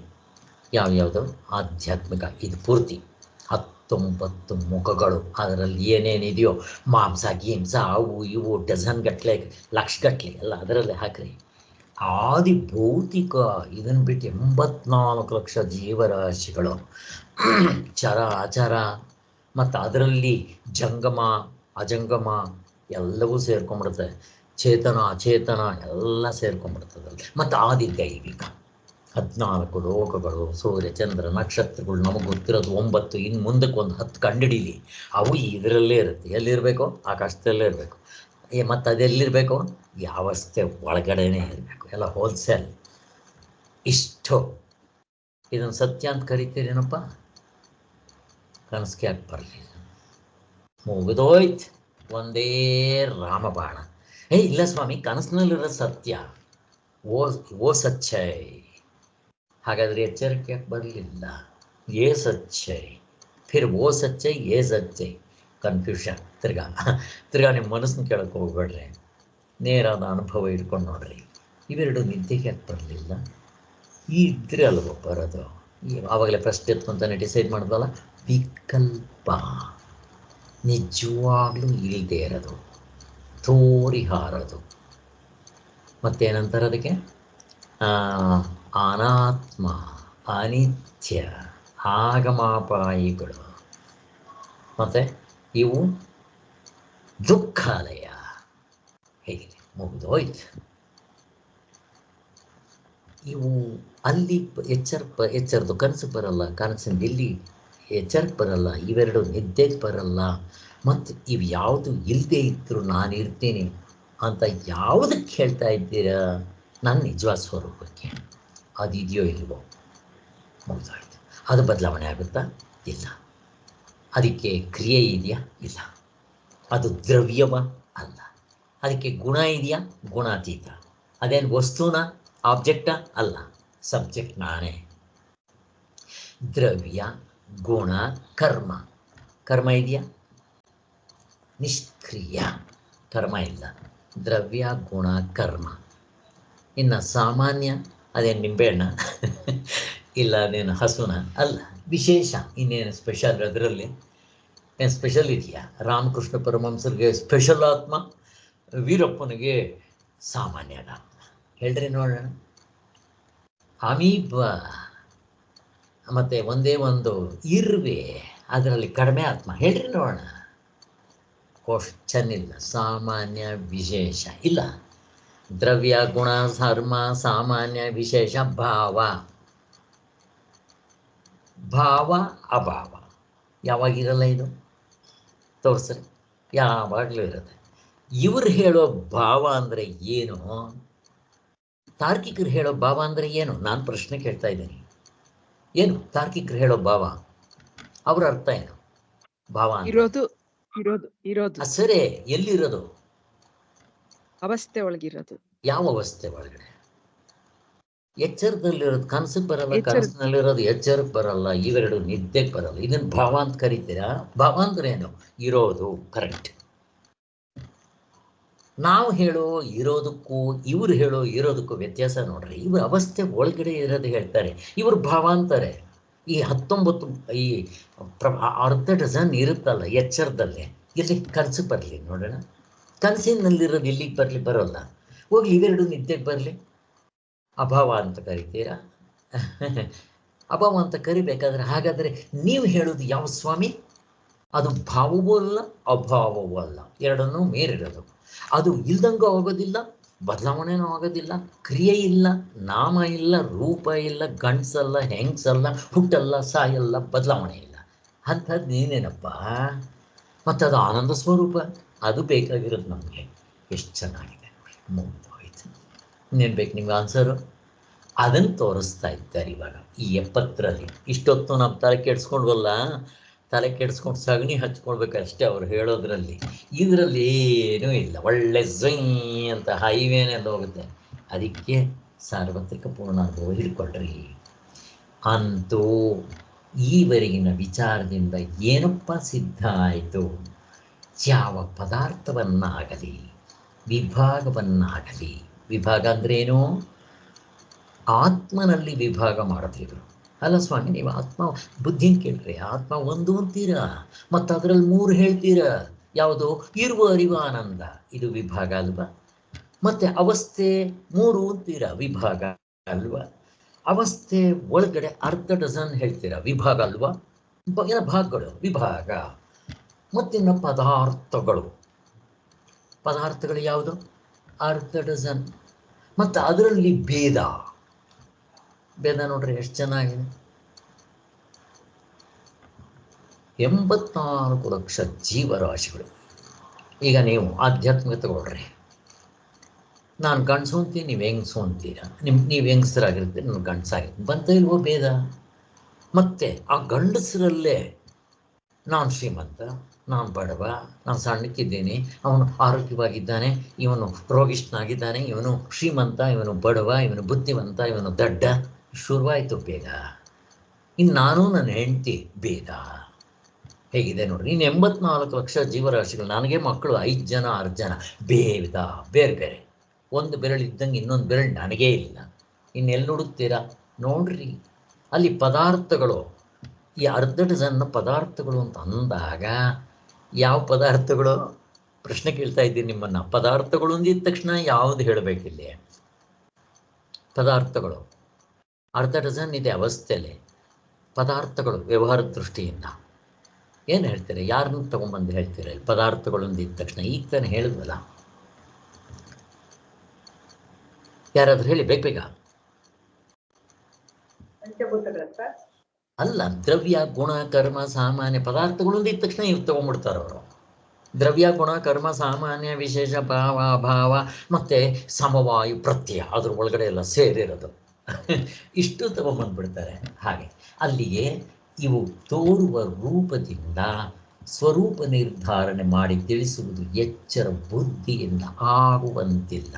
ಯಾವ್ಯಾವುದು ಆಧ್ಯಾತ್ಮಿಕ ಇದು ಪೂರ್ತಿ 19 ಮುಖಗಳು, ಅದರಲ್ಲಿ ಏನೇನಿದೆಯೋ ಮಾಂಸ ಗೀಂಸ ಅವು ಇವು ಡಜನ್ ಗಟ್ಟಲೆ ಲಕ್ಷ ಗಟ್ಟಲೆ ಎಲ್ಲ ಅದರಲ್ಲೇ ಹಾಕ್ರಿ. ಆದಿ ಭೌತಿಕ ಇದನ್ನು ಬಿಟ್ಟು 84 ಲಕ್ಷ ಜೀವರಾಶಿಗಳು, ಚರ ಅಚರ, ಮತ್ತು ಅದರಲ್ಲಿ ಜಂಗಮ ಅಜಂಗಮ ಎಲ್ಲವೂ ಸೇರ್ಕೊಂಡ್ಬಿಡುತ್ತೆ, ಚೇತನ ಅಚೇತನ ಎಲ್ಲ ಸೇರ್ಕೊಂಡ್ಬಿಡ್ತದಲ್ಲಿ. ಮತ್ತು ಆದಿ ದೈವಿಕ 14 ಲೋಕಗಳು, ಸೂರ್ಯ ಚಂದ್ರ ನಕ್ಷತ್ರಗಳು ನಮಗೆ ಗೊತ್ತಿರೋದು 9, ಇನ್ನು ಮುಂದಕ್ಕೆ ಒಂದು 10 ಕಂಡುಹಿಡೀಲಿ. ಅವು ಇದರಲ್ಲೇ ಇರುತ್ತೆ. ಎಲ್ಲಿರಬೇಕು? ಆಕಾಶದಲ್ಲೇ ಇರಬೇಕು. ಮತ್ತು ಅದೆಲ್ಲಿರಬೇಕು? ಯಾವಸ್ಥೆ ಒಳಗಡೆನೇ ಇರಬೇಕು. ಎಲ್ಲ ಹೋಲ್ಸೇಲ್. ಇಷ್ಟು ಇದನ್ನು ಸತ್ಯ ಅಂತ ಕರಿತೀರೇನಪ್ಪ? ಕನಸಿಗೆ ಯಾಕೆ ಬರಲಿಲ್ಲ? ಮುಗಿದೋಯ್ತು, ಒಂದೇ ರಾಮಬಾಣ. ಇಲ್ಲ ಸ್ವಾಮಿ, ಕನಸಿನಲ್ಲಿರೋ ಸತ್ಯ ಓ ಸಚ್ಚೈ. ಹಾಗಾದರೆ ಎಚ್ಚರಿಕೆ ಯಾಕೆ ಬರಲಿಲ್ಲ? ಏ ಸಚ್ಚೈ ಫಿರ್ ಓ ಸಚ್ಚೈ ಏ ಸಚ್ಚೈ ಕನ್ಫ್ಯೂಷನ್. ತಿರ್ಗಾ ನಿಮ್ಮ ಮನಸ್ಸನ್ನು ಕೇಳಕ್ಕೆ ಹೋಗ್ಬೇಡ್ರಿ, ನೇರಾದ ಅನುಭವ ಇಟ್ಕೊಂಡು ನೋಡ್ರಿ. ಇವೆರಡು ನಿದ್ದೆಗೆ ಯಾಕೆ ಬರಲಿಲ್ಲ? ಇದ್ರೆ ಅಲ್ವೋ ಬರೋದು. ಆವಾಗಲೇ ಫಸ್ಟ್ ಎತ್ಕೊಂತಾನೆ ಡಿಸೈಡ್ ಮಾಡಿದ್ವಲ್ಲ, ವಿಕಲ್ಪ ನಿಜವಾಗ್ಲೂ ಇಲ್ಲದೆ ಇರೋದು, ತೋರಿ ಹಾರೋದು. ಮತ್ತೇನಂತಾರೆ ಅದಕ್ಕೆ? ಅನಾತ್ಮ, ಅನಿತ್ಯ, ಆಗಮಾಪಾಯಿಗಳು, ಮತ್ತು ಇವು ದುಃಖಾಲಯ. ಹೇಗೆ ಮುಗಿದೋಯ್ತು. ಇವು ಅಲ್ಲಿ ಎಚ್ಚರದು ಕನಸು ಬರಲ್ಲ, ಕನಸಿಂದ ಇಲ್ಲಿ ಎಚ್ಚರಕ್ಕೆ ಬರಲ್ಲ, ಇವೆರಡು ನಿದ್ದೆಗೆ ಬರಲ್ಲ. ಮತ್ತು ಇವು ಯಾವುದು ಇಲ್ಲದೆ ಇದ್ದರೂ ನಾನು ಇರ್ತೀನಿ ಅಂತ ಯಾವುದಕ್ಕೆ ಹೇಳ್ತಾ ಇದ್ದೀರಾ? ನನ್ನ ನಿಜವಾದ ಸ್ವರೂಪಕ್ಕೆ. ಅದಿದೆಯೋ ಇಲ್ವೋ? ಮುಗಿದೋಯ್ತು. ಅದು ಬದಲಾವಣೆ ಆಗುತ್ತಾ? ಇಲ್ಲ. ಅದಕ್ಕೆ ಕ್ರಿಯೆ ಇದೆಯಾ? ಇಲ್ಲ. ಅದು ದ್ರವ್ಯವ? ಅಲ್ಲ. ಅದಕ್ಕೆ ಗುಣ ಇದೆಯಾ? ಗುಣಾತೀತ. ಅದೇನು ವಸ್ತುನ? ಆಬ್ಜೆಕ್ಟಾ? ಅಲ್ಲ. ಸಬ್ಜೆಕ್ಟ್ ನಾನೇ. ದ್ರವ್ಯ, ಗುಣ, ಕರ್ಮ. ಕರ್ಮ ಇದೆಯಾ? ನಿಷ್ಕ್ರಿಯ. ಕರ್ಮ ಇಲ್ಲ. ದ್ರವ್ಯ, ಗುಣ, ಕರ್ಮ. ಇನ್ನು ಸಾಮಾನ್ಯ ಅದೇನು ನಿಂಬೆಹಣ್ಣ? ಇಲ್ಲ. ಅದೇನು ಹಸುನ? ಅಲ್ಲ. ವಿಶೇಷ. ಇನ್ನೇನು ಸ್ಪೆಷಲ್ ಅದರಲ್ಲಿ? ಏನು ಸ್ಪೆಷಲ್ ಇದೆಯಾ? ರಾಮಕೃಷ್ಣ ಪರಮಹಂಸರಿಗೆ ಸ್ಪೆಷಲ್ ಆತ್ಮ, ವೀರಪ್ಪನಿಗೆ ಸಾಮಾನ್ಯ ಆತ್ಮ. ಹೇಳ್ರಿ ನೋಡೋಣ. ಅಮೀಬ ಮತ್ತು ಒಂದೇ ಒಂದು ಇರುವೆ, ಅದರಲ್ಲಿ ಕಡಿಮೆ ಆತ್ಮ. ಹೇಳ್ರಿ ನೋಡೋಣ. ಕ್ವಶ್ಚನ್ ಇಲ್ಲ. ಸಾಮಾನ್ಯ ವಿಶೇಷ ಇಲ್ಲ. ದ್ರವ್ಯ, ಗುಣ, ಧರ್ಮ, ಸಾಮಾನ್ಯ, ವಿಶೇಷ, ಭಾವ. ಭಾವ ಅಭಾವ ಯಾವಾಗಿರಲ್ಲ. ಇದು ತೋರಿಸ್ರಿ. ಯಾವಾಗಲೂ ಇರುತ್ತೆ. ಇವರು ಹೇಳೋ ಭಾವ ಅಂದರೆ ಏನು? ತಾರ್ಕಿಕರು ಹೇಳೋ ಭಾವ ಅಂದರೆ ಏನು? ನಾನು ಪ್ರಶ್ನೆ ಕೇಳ್ತಾ ಇದ್ದೀನಿ. ಏನು ತಾರ್ಕಿಕರು ಹೇಳೋ ಭಾವ? ಅವ್ರ ಅರ್ಥ ಏನು? ಭಾವ ಇರೋದು ಇರೋದು ಇರೋದು ಸರಿ. ಎಲ್ಲಿರೋದು? ಅವಸ್ಥೆ ಒಳಗಿರೋದು. ಯಾವ ಅವಸ್ಥೆ ಒಳಗಡೆ? ಎಚ್ಚರದಲ್ಲಿರೋದು. ಕನಸಿಗೆ ಬರಲ್ಲ, ಕನಸಿನಲ್ಲಿರೋದು ಎಚ್ಚರಕ್ಕೆ ಬರಲ್ಲ, ಇವೆರಡು ನಿದ್ದೆಗೆ ಬರಲ್ಲ. ಇದನ್ನು ಭಾವ ಅಂತ ಕರಿತೀರಾ? ಭಾವ ಅಂದ್ರೆ ಏನು? ಇರೋದು. ಕರೆಕ್ಟ್. ನಾವು ಹೇಳೋ ಇರೋದಕ್ಕೂ ಇವ್ರು ಹೇಳೋ ಇರೋದಕ್ಕೂ ವ್ಯತ್ಯಾಸ ನೋಡ್ರಿ. ಇವ್ರ ಅವಸ್ಥೆ ಒಳಗಡೆ ಇರೋದು ಹೇಳ್ತಾರೆ, ಇವರು ಭಾವ ಅಂತಾರೆ. ಈ 19 ಈ ಅರ್ಧ ಡಜನ್ ಇರುತ್ತಲ್ಲ ಎಚ್ಚರದಲ್ಲೇ, ಇಲ್ಲಿ ಕನಸು ಬರಲಿ ನೋಡೋಣ. ಕನಸಿನಲ್ಲಿರೋದು ಇಲ್ಲಿಗೆ ಬರೋಲ್ಲ. ಹೋಗಿ ಇವೆರಡು ನಿದ್ದೆಗೆ ಬರಲಿ. ಅಭಾವ ಅಂತ ಕರಿತೀರಾ? ಅಭಾವ ಅಂತ ಕರಿಬೇಕಾದ್ರೆ ಹಾಗಾದರೆ ನೀವು ಹೇಳೋದು ಯಾವ ಸ್ವಾಮಿ? ಅದು ಭಾವವೂ ಅಲ್ಲ, ಅಭಾವವೂ ಅಲ್ಲ, ಎರಡನ್ನೂ ಮೇರಿರೋದು. ಅದು ಇಲ್ದಂಗೂ ಆಗೋದಿಲ್ಲ, ಬದಲಾವಣೆನೂ ಆಗೋದಿಲ್ಲ, ಕ್ರಿಯೆ ಇಲ್ಲ, ನಾಮ ಇಲ್ಲ, ರೂಪ ಇಲ್ಲ, ಗಂಡ್ಸಲ್ಲ, ಹೆಂಗ್ಸಲ್ಲ, ಹುಟ್ಟಲ್ಲ, ಸಾಯಲ್ಲ, ಬದಲಾವಣೆ ಇಲ್ಲ. ಅಂಥದ್ದು ನೀನೇನಪ್ಪ? ಮತ್ತು ಅದು ಆನಂದ ಸ್ವರೂಪ. ಅದು ಬೇಕಾಗಿರೋದು ನಮಗೆ. ಎಷ್ಟು ಚೆನ್ನಾಗಿದೆ. ಮುಗಿದೋಯ್ತು. ಇನ್ನೇನು ಬೇಕು ನಿಮ್ಗೆ ಆನ್ಸರು? ಅದನ್ನು ತೋರಿಸ್ತಾ ಇದ್ದಾರೆ ಇವಾಗ ಈ 70ರಲ್ಲಿ. ಇಷ್ಟೊತ್ತು ನಾವು ತಲೆ ಕೆಡಿಸ್ಕೊಂಡ್ವಲ್ಲ, ತಲೆ ಕೆಡಿಸ್ಕೊಂಡು ಸಗಣಿ ಹಚ್ಕೊಳ್ಬೇಕಷ್ಟೇ ಅವ್ರು ಹೇಳೋದ್ರಲ್ಲಿ. ಇದರಲ್ಲಿ ಏನೂ ಇಲ್ಲ. ಒಳ್ಳೆ ಝೈ ಅಂತ ಹೈವೇನೆಲ್ಲ ಹೋಗುತ್ತೆ. ಅದಕ್ಕೆ ಸಾರ್ವತ್ರಿಕ ಪೂರ್ಣಾನುಭವ ಹಿಡ್ಕೊಳ್ರಿ. ಅಂತೂ ಈವರೆಗಿನ ವಿಚಾರದಿಂದ ಏನಪ್ಪ ಸಿದ್ಧ ಆಯಿತು? ಯಾವ ಪದಾರ್ಥವನ್ನಾಗಲಿ, ವಿಭಾಗವನ್ನಾಗಲಿ, ವಿಭಾಗ ಅಂದ್ರೇನು? ಆತ್ಮನಲ್ಲಿ ವಿಭಾಗ ಮಾಡಿದ್ರು. ಅಲ್ಲ ಸ್ವಾಮಿ, ನೀವು ಆತ್ಮ ಬುದ್ಧಿನ ಕೇಳ್ರಿ, ಆತ್ಮ ಒಂದು ಅಂತೀರಾ, ಮತ್ತು ಅದರಲ್ಲಿ 3 ಹೇಳ್ತೀರಾ. ಯಾವುದು? ಇರುವ ಅರಿವು ಆನಂದ, ಇದು ವಿಭಾಗ ಅಲ್ವಾ? ಮತ್ತೆ ಅವಸ್ಥೆ 3 ಅಂತೀರಾ, ವಿಭಾಗ ಅಲ್ವಾ? ಅವಸ್ಥೆ ಒಳಗಡೆ ಅರ್ಧ ಡಜನ್ ಹೇಳ್ತೀರಾ, ವಿಭಾಗ ಅಲ್ವಾ? ಭಾಗಗಳು ವಿಭಾಗ. ಮತ್ತಿನ್ನು ಪದಾರ್ಥಗಳು ಯಾವುದು? ಅರ್ಧ ಡಜನ್. ಮತ್ತು ಅದರಲ್ಲಿ ಭೇದ ನೋಡ್ರಿ ಎಷ್ಟು ಚೆನ್ನಾಗಿದೆ. 84 ಲಕ್ಷ ಜೀವರಾಶಿಗಳು. ಈಗ ನೀವು ಆಧ್ಯಾತ್ಮಿಕ ತಗೊಳ್ರಿ, ನಾನು ಗಂಡಸು ಅಂತೀನಿ, ನೀವು ಹೆಂಗಸು ಅಂತೀರ, ನೀವು ಹೆಂಗಸರಾಗಿರ್ತೀರಿ, ನಾನು ಗಂಡಸಾಗಿರ್ತೀನಿ, ಬಂತ ಇಲ್ವೋ ಭೇದ? ಮತ್ತೆ ಆ ಗಂಡಸರಲ್ಲೇ ನಾನು ಶ್ರೀಮಂತ, ನಾನು ಬಡವ, ನಾನು ಸಣ್ಣಕ್ಕಿದ್ದೀನಿ, ಅವನು ಆರೋಗ್ಯವಾಗಿದ್ದಾನೆ, ಇವನು ರೋಗಿಷ್ಠನಾಗಿದ್ದಾನೆ, ಇವನು ಶ್ರೀಮಂತ, ಇವನು ಬಡವ, ಇವನು ಬುದ್ಧಿವಂತ, ಇವನು ದಡ್ಡ, ಶುರುವಾಯಿತು ಭೇದ. ಇನ್ನು ನಾನು ನನ್ನ ಹೆಂಡತಿ ಭೇದ. ಹೇಗಿದೆ ನೋಡ್ರಿ. ಇನ್ನು 84 ಲಕ್ಷ ಜೀವರಾಶಿಗಳು, ನನಗೆ ಮಕ್ಕಳು 5 ಜನ 6 ಜನ, ಭೇದ ಬೇರೆ ಬೇರೆ. ಒಂದು ಬೆರಳು ಇದ್ದಂಗೆ ಇನ್ನೊಂದು ಬೆರಳು ನನಗೇ ಇಲ್ಲ. ಇನ್ನೆಲ್ಲಿ ಹುಡುಕ್ತೀರಾ ನೋಡ್ರಿ. ಅಲ್ಲಿ ಪದಾರ್ಥಗಳು, ಈ ಅರ್ಧ ಡಜನ್ ಪದಾರ್ಥಗಳು ಅಂತ ಅಂದಾಗ ಯಾವ ಪದಾರ್ಥಗಳು? ಪ್ರಶ್ನೆ ಕೇಳ್ತಾ ಇದ್ದೀನಿ ನಿಮ್ಮನ್ನು. ಪದಾರ್ಥಗಳು ಅಂದಿದ ತಕ್ಷಣ ಯಾವುದು ಹೇಳಬೇಕಿಲ್ಲಿ? ಪದಾರ್ಥಗಳು ಅರ್ಧ ಡಜನ್ ಇದೆ ಅವಸ್ಥೆಯಲ್ಲಿ. ಪದಾರ್ಥಗಳು ವ್ಯವಹಾರದ ದೃಷ್ಟಿಯಿಂದ ಏನು ಹೇಳ್ತೀರಿ? ಯಾರನ್ನು ತಗೊಂಬಂದು ಹೇಳ್ತೀರಿ ಪದಾರ್ಥಗಳು ಅಂದಿದ ತಕ್ಷಣ? ಈಗ ತಾನೆ ಹೇಳಿದ್ವಲ್ಲ, ಯಾರಾದ್ರೂ ಹೇಳಿ ಬೇಗ. ಪಂಚಭೂತಗಳ ಸರ್? ಅಲ್ಲ, ದ್ರವ್ಯ ಗುಣ ಕರ್ಮ ಸಾಮಾನ್ಯ. ಪದಾರ್ಥಗಳು ಅಂದಿದ ತಕ್ಷಣ ಇವ್ರು ತಗೊಂಡ್ಬಿಡ್ತಾರೆ ಅವರು. ದ್ರವ್ಯ ಗುಣ ಕರ್ಮ ಸಾಮಾನ್ಯ ವಿಶೇಷ ಭಾವ ಅಭಾವ ಮತ್ತು ಸಮವಾಯು ಪ್ರತ್ಯಯ, ಅದ್ರ ಒಳಗಡೆ ಎಲ್ಲ ಸೇರಿರೋದು. ಇಷ್ಟು ತಗೊಂಬಂದ್ಬಿಡ್ತಾರೆ. ಹಾಗೆ ಅಲ್ಲಿಗೆ ಇವು ತೋರುವ ರೂಪದಿಂದ ಸ್ವರೂಪ ನಿರ್ಧಾರಣೆ ಮಾಡಿ ತಿಳಿಸುವುದು ಎಚ್ಚರ ಬುದ್ಧಿಯಿಂದ ಆಗುವಂತಿಲ್ಲ.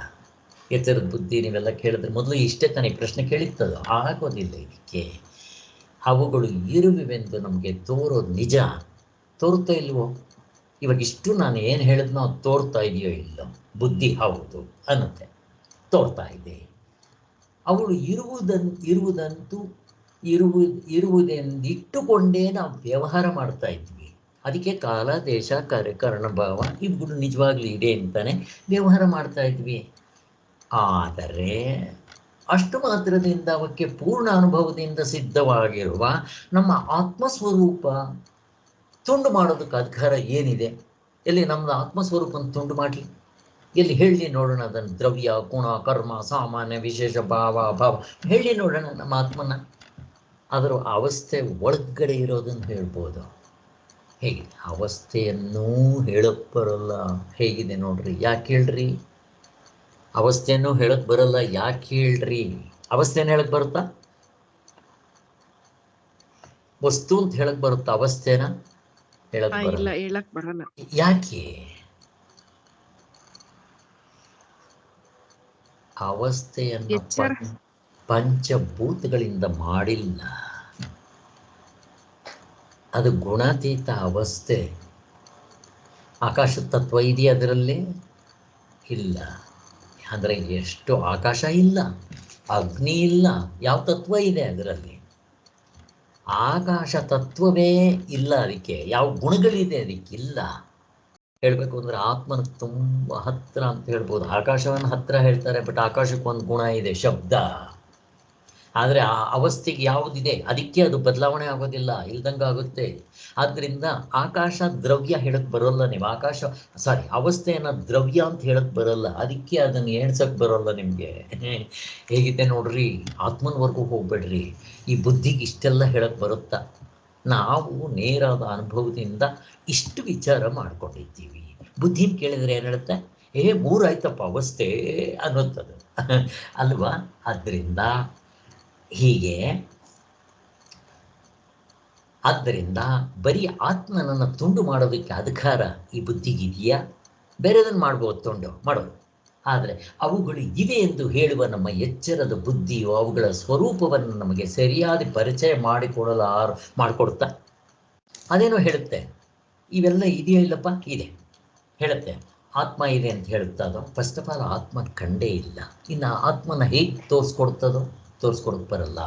ಎಚ್ಚರದ ಬುದ್ಧಿ ನೀವೆಲ್ಲ ಕೇಳಿದ್ರೆ ಮೊದಲು ಇಷ್ಟೇ ತಾನೇ ಪ್ರಶ್ನೆ ಕೇಳಿತ್ತದು, ಆಗೋದಿಲ್ಲ. ಇದಕ್ಕೆ ಅವುಗಳು ಇರುವೆವೆಂದು ನಮಗೆ ತೋರೋದು ನಿಜ. ತೋರ್ತಾ ಇಲ್ವೋ? ಇವಾಗ ಇಷ್ಟು ನಾನು ಏನು ಹೇಳಿದ್ನೋ ಅದು ತೋರ್ತಾ ಇದೆಯೋ ಇಲ್ಲೋ? ಬುದ್ಧಿ ಹೌದು ಅನ್ನತ್ತೆ, ತೋರ್ತಾ ಇದೆ. ಅವಳು ಇರುವುದಂತೂ ಇರುವುದೆಂದಿಟ್ಟುಕೊಂಡೇ ನಾವು ವ್ಯವಹಾರ ಮಾಡ್ತಾ ಇದ್ವಿ. ಅದಕ್ಕೆ ಕಾಲ ದೇಶ ಕಾರಣ ಭಾವ ಇವುಗಳು ನಿಜವಾಗ್ಲೂ ಇದೆ ಅಂತಾನೆ ವ್ಯವಹಾರ ಮಾಡ್ತಾ ಇದ್ವಿ. ಆದರೆ ಅಷ್ಟು ಮಾತ್ರದಿಂದ ಅವಕ್ಕೆ ಪೂರ್ಣ ಅನುಭವದಿಂದ ಸಿದ್ಧವಾಗಿರುವ ನಮ್ಮ ಆತ್ಮಸ್ವರೂಪ ತುಂಡು ಮಾಡೋದಕ್ಕೆ ಅಧಿಕಾರ ಏನಿದೆ? ಎಲ್ಲಿ ನಮ್ಮದು ಆತ್ಮಸ್ವರೂಪನ ತುಂಡು ಮಾಡಲಿ? ಎಲ್ಲಿ ಹೇಳಿ ನೋಡೋಣ ಅದನ್ನು? ದ್ರವ್ಯ ಗುಣ ಕರ್ಮ ಸಾಮಾನ್ಯ ವಿಶೇಷ ಭಾವ ಅಭಾವ ಹೇಳಿ ನೋಡೋಣ ನಮ್ಮ ಆತ್ಮನ. ಅದರ ಅವಸ್ಥೆ ಒಳಗಡೆ ಇರೋದನ್ನು ಹೇಳ್ಬೋದು. ಹೇಗೆ ಅವಸ್ಥೆಯನ್ನೂ ಹೇಳಕ್ಕೆ ಬರೋಲ್ಲ. ಹೇಗಿದೆ ನೋಡ್ರಿ. ಯಾಕೆ ಹೇಳ್ರಿ? ಅವಸ್ಥೆಯನ್ನು ಹೇಳಕ್ ಬರಲ್ಲ. ಯಾಕೆ ಹೇಳ್ರಿ? ಅವಸ್ಥೆನ ಹೇಳಕ್ ಬರುತ್ತಾ? ವಸ್ತು ಅಂತ ಹೇಳಕ್ ಬರುತ್ತಾ? ಅವಸ್ಥೆನ ಹೇಳಕ್ ಬರಲ್ಲ. ಹೇಳಕ್ ಬರಲ್ಲ. ಯಾಕೆ? ಅವಸ್ಥೆಯನ್ನು ಪಂಚಭೂತಗಳಿಂದ ಮಾಡಿಲ್ಲ. ಅದು ಗುಣಾತೀತ ಅವಸ್ಥೆ. ಆಕಾಶ ತತ್ವ ಇದೆಯಾ ಅದರಲ್ಲಿ? ಇಲ್ಲ. ಅಂದರೆ ಎಷ್ಟು ಆಕಾಶ ಇಲ್ಲ, ಅಗ್ನಿ ಇಲ್ಲ, ಯಾವ ತತ್ವ ಇದೆ ಅದರಲ್ಲಿ? ಆಕಾಶ ತತ್ವವೇ ಇಲ್ಲ. ಅದಕ್ಕೆ ಯಾವ ಗುಣಗಳಿದೆ? ಅದಕ್ಕಿಲ್ಲ. ಹೇಳಬೇಕು ಅಂದರೆ ಆತ್ಮನ ತುಂಬ ಹತ್ತಿರ ಅಂತ ಹೇಳ್ಬೋದು. ಆಕಾಶವನ್ನು ಹತ್ತಿರ ಹೇಳ್ತಾರೆ, ಬಟ್ ಆಕಾಶಕ್ಕೆ ಒಂದು ಗುಣ ಇದೆ, ಶಬ್ದ. ಆದರೆ ಆ ಅವಸ್ಥೆಗೆ ಯಾವುದಿದೆ ಅದಕ್ಕೆ ಅದು ಬದಲಾವಣೆ ಆಗೋದಿಲ್ಲ, ಇಲ್ದಂಗೆ ಆಗುತ್ತೆ. ಆದ್ದರಿಂದ ಆಕಾಶ ದ್ರವ್ಯ ಹೇಳಕ್ಕೆ ಬರೋಲ್ಲ ನೀವು. ಅವಸ್ಥೆಯನ್ನು ದ್ರವ್ಯ ಅಂತ ಹೇಳಕ್ಕೆ ಬರೋಲ್ಲ, ಅದಕ್ಕೆ ಅದನ್ನು ಎಣ್ಸಕ್ಕೆ ಬರೋಲ್ಲ ನಿಮಗೆ. ಹೇಗಿದೆ ನೋಡ್ರಿ. ಆತ್ಮನವರೆಗೂ ಹೋಗ್ಬೇಡ್ರಿ. ಈ ಬುದ್ಧಿಗೆ ಇಷ್ಟೆಲ್ಲ ಹೇಳಕ್ಕೆ ಬರುತ್ತಾ? ನಾವು ನೇರಾದ ಅನುಭವದಿಂದ ಇಷ್ಟು ವಿಚಾರ ಮಾಡ್ಕೊಂಡಿದ್ದೀವಿ. ಬುದ್ಧಿನ ಕೇಳಿದ್ರೆ ಏನು ಹೇಳುತ್ತೆ? 3 ಆಯ್ತಪ್ಪ ಅವಸ್ಥೆ ಅನ್ನೋಂಥದ್ದು ಅಲ್ವಾ? ಆದ್ದರಿಂದ ಹೀಗೆ ಬರೀ ಆತ್ಮನನ್ನು ತುಂಡು ಮಾಡೋದಕ್ಕೆ ಅಧಿಕಾರ ಈ ಬುದ್ಧಿಗಿದೆಯಾ? ಬೇರೆದನ್ನು ಮಾಡ್ಬೋದು, ತುಂಡು ಮಾಡೋದು. ಆದರೆ ಅವುಗಳು ಇವೆ ಎಂದು ಹೇಳುವ ನಮ್ಮ ಎಚ್ಚರದ ಬುದ್ಧಿಯು ಅವುಗಳ ಸ್ವರೂಪವನ್ನು ನಮಗೆ ಸರಿಯಾದ ಪರಿಚಯ ಮಾಡಿಕೊಡ್ತಾ ಅದೇನೋ ಹೇಳುತ್ತೆ. ಇವೆಲ್ಲ ಇದೆಯೋ ಇಲ್ಲಪ್ಪ? ಇದೆ ಹೇಳುತ್ತೆ. ಆತ್ಮ ಇದೆ ಅಂತ ಹೇಳುತ್ತಾ ಅದು? ಫಸ್ಟ್ ಆಫ್ ಆಲ್ ಆತ್ಮ ಕಂಡೇ ಇಲ್ಲ. ಇನ್ನು ಆತ್ಮನ ಹೇಗೆ ತೋರಿಸ್ಕೊಡ್ತದೋ? ತೋರಿಸ್ಕೊಡಕ್ಕೆ ಬರಲ್ಲ.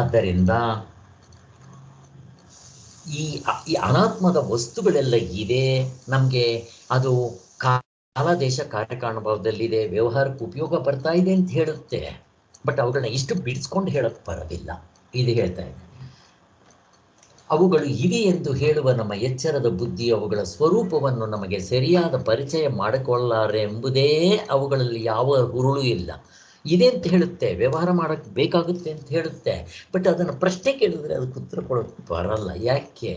ಆದ್ದರಿಂದ ಈ ಅನಾತ್ಮದ ವಸ್ತುಗಳೆಲ್ಲ ಇದೆ, ನಮಗೆ ಅದು ಕಾಲ ದೇಶ ಕಾರ್ಯಕಾರಣಭಾವದಲ್ಲಿದೆ, ವ್ಯವಹಾರಕ್ಕೆ ಉಪಯೋಗ ಬರ್ತಾ ಇದೆ ಅಂತ ಹೇಳುತ್ತೆ. ಬಟ್ ಅವುಗಳನ್ನ ಇಷ್ಟು ಬಿಡಿಸ್ಕೊಂಡು ಹೇಳಕ್ಕೆ ಬರೋದಿಲ್ಲ. ಇದು ಹೇಳ್ತಾ ಇದೆ, ಅವುಗಳು ಇವೆ ಎಂದು ಹೇಳುವ ನಮ್ಮ ಎಚ್ಚರದ ಬುದ್ಧಿ ಅವುಗಳ ಸ್ವರೂಪವನ್ನು ನಮಗೆ ಸರಿಯಾದ ಪರಿಚಯ ಮಾಡಿಕೊಳ್ಳಾರೆ ಎಂಬುದೇ ಅವುಗಳಲ್ಲಿ ಯಾವ ಹುರುಳು ಇಲ್ಲ. ಇದೆ ಅಂತ ಹೇಳುತ್ತೆ, ವ್ಯವಹಾರ ಮಾಡೋಕ್ಕೆ ಬೇಕಾಗುತ್ತೆ ಅಂತ ಹೇಳುತ್ತೆ. ಬಟ್ ಅದನ್ನು ಪ್ರಶ್ನೆ ಕೇಳಿದ್ರೆ ಅದಕ್ಕೆ ಉತ್ತರ ಕೊಡೋಕ್ಕೆ ಬರಲ್ಲ. ಯಾಕೆ?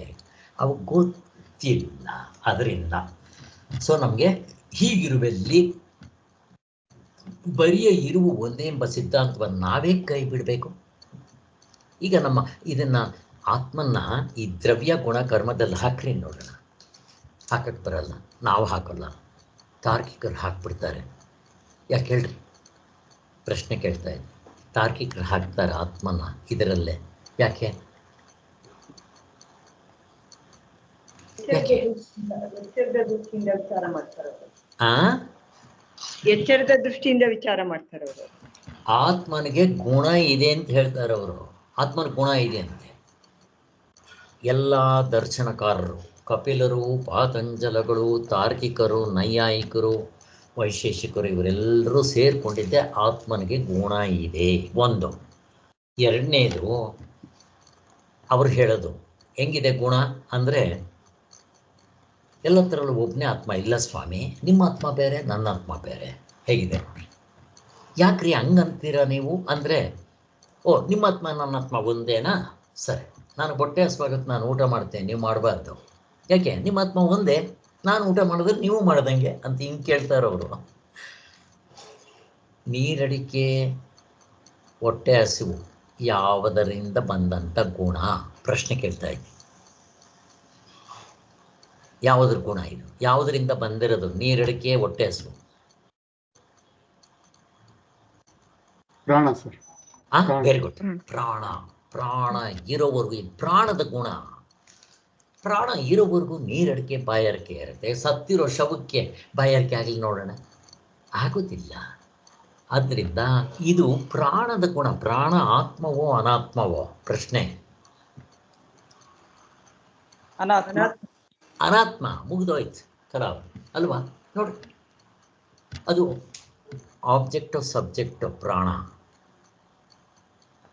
ಅವು ಗೊತ್ತಿಲ್ಲ. ಅದರಿಂದ ಸೊ ನಮಗೆ ಹೀಗಿರುವಲ್ಲಿ ಬರಿಯ ಇರುವ ಒಂದೇ ಎಂಬ ಸಿದ್ಧಾಂತವನ್ನು ನಾವೇ ಕೈ ಬಿಡಬೇಕು. ಈಗ ನಮ್ಮ ಇದನ್ನು ಆತ್ಮನ್ನ ಈ ದ್ರವ್ಯ ಗುಣ ಕರ್ಮದಲ್ಲಿ ಹಾಕ್ರಿ ನೋಡೋಣ. ಹಾಕಕ್ಕೆ ಬರಲ್ಲ, ನಾವು ಹಾಕೋಲ್ಲ, ತಾರ್ಕಿಕರು ಹಾಕ್ಬಿಡ್ತಾರೆ. ಯಾಕೆ ಹೇಳ್ರಿ? ಪ್ರಶ್ನೆ ಕೇಳ್ತಾ ಇದ್ದೆ. ತಾರ್ಕಿಕರು ಹಾಕ್ತಾರೆ ಆತ್ಮನ ಇದರಲ್ಲೇ. ಯಾಕೆ? ಎಚ್ಚರದ ದೃಷ್ಟಿಯಿಂದ ವಿಚಾರ ಮಾಡ್ತಾರೆ. ಆ ಎಚ್ಚರದ ದೃಷ್ಟಿಯಿಂದ ವಿಚಾರ ಮಾಡ್ತಾರೆ ಅವರು. ಆತ್ಮನಿಗೆ ಗುಣ ಇದೆ ಅಂತ ಹೇಳ್ತಾರೆ ಅವರು. ಆತ್ಮನ ಗುಣ ಇದೆ ಅಂತೆ. ಎಲ್ಲ ದರ್ಶನಕಾರರು, ಕಪಿಲರು, ಪಾತಂಜಲಗಳು, ತಾರ್ಕಿಕರು, ನೈಯಾಯಿಕರು, ವೈಶೇಷಿಕರು ಇವರೆಲ್ಲರೂ ಸೇರಿಕೊಂಡಿದ್ದೆ ಆತ್ಮನಿಗೆ ಗುಣ ಇದೆ ಒಂದು. ಎರಡನೇದು ಅವರು ಹೇಳೋದು ಹೆಂಗಿದೆ ಗುಣ ಅಂದರೆ, ಎಲ್ಲತ್ರಲ್ಲೂ ಒಬ್ಬನೇ ಆತ್ಮ ಇಲ್ಲ ಸ್ವಾಮಿ, ನಿಮ್ಮ ಆತ್ಮ ಬೇರೆ, ನನ್ನ ಆತ್ಮ ಬೇರೆ. ಹೇಗಿದೆ ನೋಡಿ. ಯಾಕ್ರಿ ಹಂಗಂತೀರ ನೀವು ಅಂದರೆ, ಓ ನಿಮ್ಮ ಆತ್ಮ ನನ್ನ ಆತ್ಮ ಒಂದೇನಾ? ಸರಿ, ನಾನು ಹೊಟ್ಟೆ ಹಸ್ವಾಗುತ್ತೆ, ನಾನು ಊಟ ಮಾಡ್ತೇನೆ, ನೀವು ಮಾಡಬಾರ್ದು. ಯಾಕೆ? ನಿಮ್ಮ ಆತ್ಮ ಒಂದೇ, ನಾನು ಊಟ ಮಾಡಿದ್ರೆ ನೀವು ಮಾಡ್ದಂಗೆ ಅಂತ ಹಿಂಗೆ ಕೇಳ್ತಾರವರು. ನೀರಡಿಕೆ, ಹೊಟ್ಟೆ ಹಸಿವು ಯಾವುದರಿಂದ ಬಂದಂಥ ಗುಣ? ಪ್ರಶ್ನೆ ಕೇಳ್ತಾ ಇದ್ದೀನಿ. ಯಾವುದ್ರ ಗುಣ ಇದು? ಯಾವುದರಿಂದ ಬಂದಿರೋದು ನೀರಡಿಕೆ, ಹೊಟ್ಟೆ ಹಸಿವು? ಪ್ರಾಣ ಸರ್. Very good. ಪ್ರಾಣ. ಪ್ರಾಣ ಇರೋವರೆಗೂ ಈ ಪ್ರಾಣದ ಗುಣ. ಪ್ರಾಣ ಇರೋವರೆಗೂ ನೀರಡಿಕೆ ಬಾಯಾರಿಕೆ ಇರುತ್ತೆ. ಸತ್ತಿರೋ ಶವಕ್ಕೆ ಬಾಯಾರಿಕೆ ಆಗಲಿ ನೋಡೋಣ, ಆಗೋದಿಲ್ಲ. ಆದ್ದರಿಂದ ಇದು ಪ್ರಾಣದ ಗುಣ. ಪ್ರಾಣ ಆತ್ಮವೋ ಅನಾತ್ಮವೋ? ಪ್ರಶ್ನೆ. ಅನಾತ್ಮ. ಮುಗಿದೋಯ್ತು, ಖರಾಬ್ ಅಲ್ವಾ? ನೋಡಿ, ಅದು ಆಬ್ಜೆಕ್ಟು ಸಬ್ಜೆಕ್ಟು. ಪ್ರಾಣ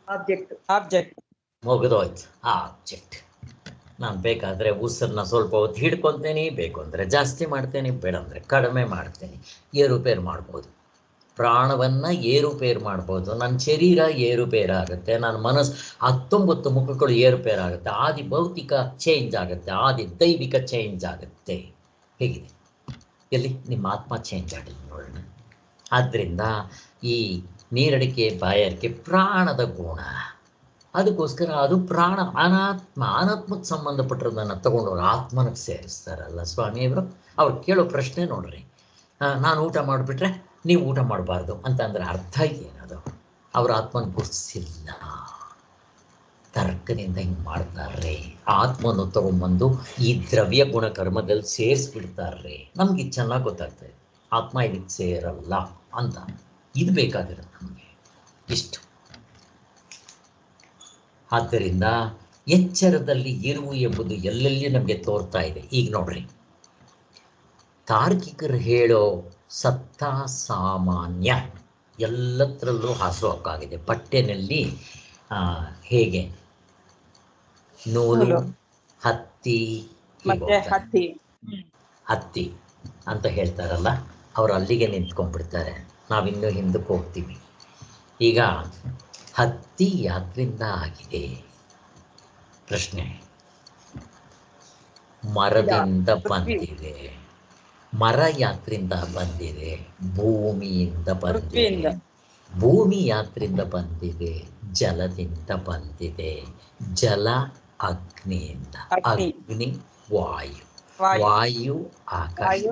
ಆಬ್ಜೆಕ್ಟ್ ಮುಗಿದೋಯ್ತು. ಆಬ್ಜೆಕ್ಟ್. ನಾನು ಬೇಕಾದರೆ ಉಸಿರನ್ನ ಸ್ವಲ್ಪ ಹೊತ್ತು ಹಿಡ್ಕೊತೀನಿ, ಬೇಕು ಅಂದರೆ ಜಾಸ್ತಿ ಮಾಡ್ತೇನೆ, ಬೇಡ ಅಂದರೆ ಕಡಿಮೆ ಮಾಡ್ತೇನೆ, ಏರುಪೇರು ಮಾಡ್ಬೋದು. ಪ್ರಾಣವನ್ನು ಏರುಪೇರು ಮಾಡ್ಬೋದು. ನನ್ನ ಶರೀರ ಏರುಪೇರಾಗುತ್ತೆ, ನನ್ನ ಮನಸ್ಸು 19 ಮುಖಗಳು ಏರುಪೇರಾಗುತ್ತೆ. ಆದಿ ಭೌತಿಕ ಚೇಂಜ್ ಆಗುತ್ತೆ, ಆದಿ ದೈವಿಕ ಚೇಂಜ್ ಆಗುತ್ತೆ. ಹೇಗಿದೆ? ಎಲ್ಲಿ ನಿಮ್ಮ ಆತ್ಮ ಚೇಂಜ್ ಆಗಿಲ್ಲ ನೋಡೋಣ. ಆದ್ದರಿಂದ ಈ ನೀರಡಿಕೆ ಬಾಯಾರಿಕೆ ಪ್ರಾಣದ ಗುಣ. ಅದಕ್ಕೋಸ್ಕರ ಅದು ಪ್ರಾಣ. ಅನಾತ್ಮಕ್ಕೆ ಸಂಬಂಧಪಟ್ಟಿರೋದನ್ನು ತಗೊಂಡವ್ರು ಆತ್ಮನಿಗೆ ಸೇರಿಸ್ತಾರಲ್ಲ ಸ್ವಾಮಿಯವರು. ಅವ್ರು ಕೇಳೋ ಪ್ರಶ್ನೆ ನೋಡ್ರಿ, ನಾನು ಊಟ ಮಾಡಿಬಿಟ್ರೆ ನೀವು ಊಟ ಮಾಡಬಾರ್ದು ಅಂತಂದರೆ ಅರ್ಥ ಏನದು? ಅವ್ರ ಆತ್ಮನ ಗುರುತಿಸಿಲ್ಲ, ತರ್ಕದಿಂದ ಹಿಂಗೆ ಮಾಡ್ತಾರ್ರಿ. ಆತ್ಮನ್ನು ತಗೊಂಡ್ಬಂದು ಈ ದ್ರವ್ಯ ಗುಣ ಕರ್ಮದಲ್ಲಿ ಸೇರಿಸ್ಬಿಡ್ತಾರ್ರಿ. ನಮ್ಗೆ ಇದು ಚೆನ್ನಾಗಿ ಗೊತ್ತಾಗ್ತದೆ, ಆತ್ಮ ಇದಕ್ಕೆ ಸೇರಲ್ಲ ಅಂತ. ಇದು ಬೇಕಾಗಿರೋದು ನಮಗೆ ಇಷ್ಟು. ಆದ್ದರಿಂದ ಎಚ್ಚರದಲ್ಲಿ ಇರುವು ಎಂಬುದು ಎಲ್ಲೆಲ್ಲಿ ನಮಗೆ ತೋರ್ತಾ ಇದೆ. ಈಗ ನೋಡ್ರಿ, ತಾರ್ಕಿಕರು ಹೇಳೋ ಸತ್ತ ಸಾಮಾನ್ಯ ಎಲ್ಲತ್ರಲ್ಲೂ ಹಾಸುಹಕ್ಕಾಗಿದೆ. ಬಟ್ಟೆನಲ್ಲಿ ಹೇಗೆ ನೂಲು, ಹತ್ತಿ ಹತ್ತಿ ಅಂತ ಹೇಳ್ತಾರಲ್ಲ, ಅವರು ಅಲ್ಲಿಗೆ ನಿಂತ್ಕೊಂಡ್ಬಿಡ್ತಾರೆ. ನಾವಿನ್ನೂ ಹಿಂದಕ್ಕೆ ಹೋಗ್ತೀವಿ. ಈಗ ಹತ್ತಿ ಯಾತ್ರಿಂದ ಆಗಿದೆ? ಪ್ರಶ್ನೆ. ಮರದಿಂದ ಬಂದಿದೆ. ಮರ ಯಾತ್ರಿಂದ ಬಂದಿದೆ? ಭೂಮಿಯಿಂದ ಬಂದಿದೆ. ಭೂಮಿ ಯಾತ್ರಿಂದ ಬಂದಿದೆ? ಜಲದಿಂದ ಬಂದಿದೆ. ಜಲ ಅಗ್ನಿಯಿಂದ. ಅಗ್ನಿ ವಾಯು. ವಾಯು ಆಕಾಶ.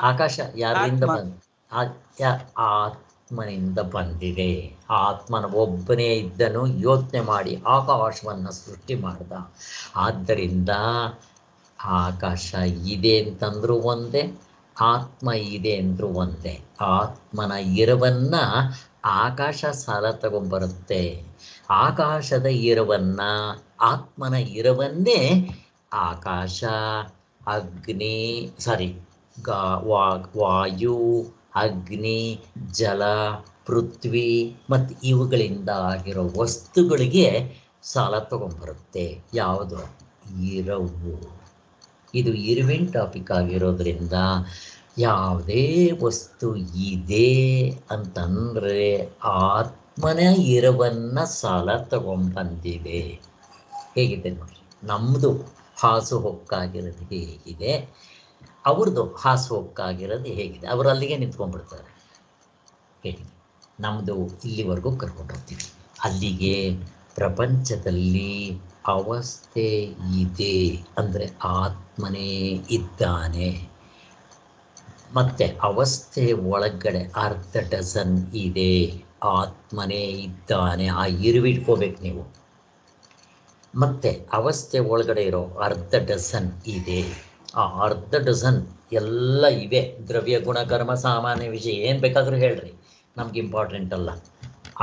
ಆಕಾಶ ಯಾರಿಂದ ಬಂದ? ಆತ್ಮನಿಂದ ಬಂದಿದೆ. ಆತ್ಮನ ಒಬ್ಬನೇ ಇದ್ದನು, ಯೋಚನೆ ಮಾಡಿ ಆಕಾಶವನ್ನು ಸೃಷ್ಟಿ ಮಾಡ್ದ. ಆದ್ದರಿಂದ ಆಕಾಶ ಇದೆ ಅಂತಂದ್ರೂ ಒಂದೇ, ಆತ್ಮ ಇದೆ ಅಂದ್ರೂ ಒಂದೇ. ಆತ್ಮನ ಇರವನ್ನ ಆಕಾಶ ಸಾಲ ತಗೊಂಬರುತ್ತೆ. ಆಕಾಶದ ಇರವನ್ನ, ಆತ್ಮನ ಇರವನ್ನೇ ಆಕಾಶ, ಅಗ್ನಿ, ವಾಯು, ಅಗ್ನಿ, ಜಲ, ಪೃಥ್ವಿ ಮತ್ತು ಇವುಗಳಿಂದ ಆಗಿರೋ ವಸ್ತುಗಳಿಗೆ ಸಾಲ ತಗೊಂಬರುತ್ತೆ. ಯಾವುದು? ಇರವು. ಇದು ಇರುವಿನ ಟಾಪಿಕ್ ಆಗಿರೋದ್ರಿಂದ ಯಾವುದೇ ವಸ್ತು ಇದೆ ಅಂತಂದರೆ ಆತ್ಮನ ಇರವನ್ನ ಸಾಲ ತಗೊಂಬಂದಿದೆ. ಹೇಗಿದೆ ನೋಡಿ, ನಮ್ಮದು ಹಾಸು ಹೊಕ್ಕಾಗಿರೋದು ಹೇಗಿದೆ, ಅವ್ರದ್ದು ಹಾಸು ಹೊಕ್ಕಾಗಿರೋದು ಹೇಗಿದೆ. ಅವರು ಅಲ್ಲಿಗೆ ನಿಂತ್ಕೊಂಡ್ಬಿಡ್ತಾರೆ. ಹೇಗಿದೆ, ನಮ್ಮದು ಇಲ್ಲಿವರೆಗೂ ಕರ್ಕೊಂಡು ಹೋಗ್ತೀವಿ. ಅಲ್ಲಿಗೆ ಪ್ರಪಂಚದಲ್ಲಿ ಅವಸ್ಥೆ ಇದೆ ಅಂದರೆ ಆತ್ಮನೇ ಇದ್ದಾನೆ. ಮತ್ತೆ ಅವಸ್ಥೆ ಒಳಗಡೆ ಅರ್ಧ ಡಜನ್ ಇದೆ, ಆತ್ಮನೇ ಇದ್ದಾನೆ. ಆ ಇರುವಿಟ್ಕೋಬೇಕು ನೀವು. ಮತ್ತೆ ಅವಸ್ಥೆ ಒಳಗಡೆ ಇರೋ ಅರ್ಧ ಡಜನ್ ಇದೆ. ಆ ಅರ್ಧ ಡಜನ್ ಎಲ್ಲ ಇವೆ. ದ್ರವ್ಯ, ಗುಣ, ಕರ್ಮ, ಸಾಮಾನ್ಯ ವಿಷಯ ಏನು ಬೇಕಾದರೂ ಹೇಳ್ರಿ, ನಮ್ಗೆ ಇಂಪಾರ್ಟೆಂಟ್ ಅಲ್ಲ.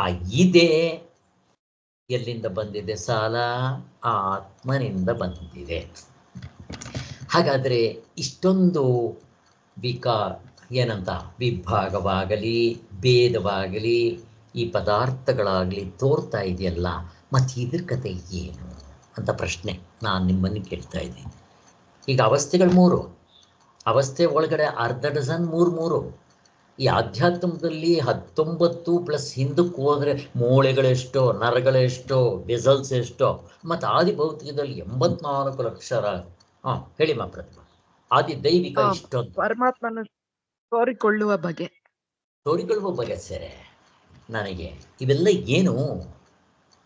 ಆ ಇದೆ ಎಲ್ಲಿಂದ ಬಂದಿದೆ? ಸಾಲ ಆ ಆತ್ಮನಿಂದ ಬಂದಿದೆ. ಹಾಗಾದರೆ ಇಷ್ಟೊಂದು ಏನಂತ ವಿಭಾಗವಾಗಲಿ ಭೇದವಾಗಲಿ ಈ ಪದಾರ್ಥಗಳಾಗಲಿ ತೋರ್ತಾ ಇದೆಯಲ್ಲ, ಮತ್ತು ಇದ್ರ ಕತೆ ಏನು ಅಂತ ಪ್ರಶ್ನೆ ನಾನು ನಿಮ್ಮನ್ನು ಕೇಳ್ತಾ ಇದ್ದೀನಿ. ಈಗ ಅವಸ್ಥೆಗಳು 3, ಅವಸ್ಥೆ ಒಳಗಡೆ ಅರ್ಧ ಡಜನ್ 3 ಈ ಆಧ್ಯಾತ್ಮದಲ್ಲಿ 19 ಪ್ಲಸ್ ಹಿಂದಕ್ಕೆ ಹೋದರೆ ಮೂಳೆಗಳೆಷ್ಟೋ, ನರಗಳೆಷ್ಟೋ, ವೆಸಲ್ಸ್ ಎಷ್ಟೋ, ಮತ್ತು ಆದಿ ಭೌತಿಕದಲ್ಲಿ 84 ಲಕ್ಷ. ಹೇಳಿ ಮಾ ಪ್ರತಿಭಾ. ಆದಿ ದೈವಿಕ ಇಷ್ಟೊಂದು ಪರಮಾತ್ಮನ ತೋರಿಕೊಳ್ಳುವ ಬಗೆ, ತೋರಿಕೊಳ್ಳುವ ಬಗೆ ಸೇರೆ ನನಗೆ ಇವೆಲ್ಲ ಏನು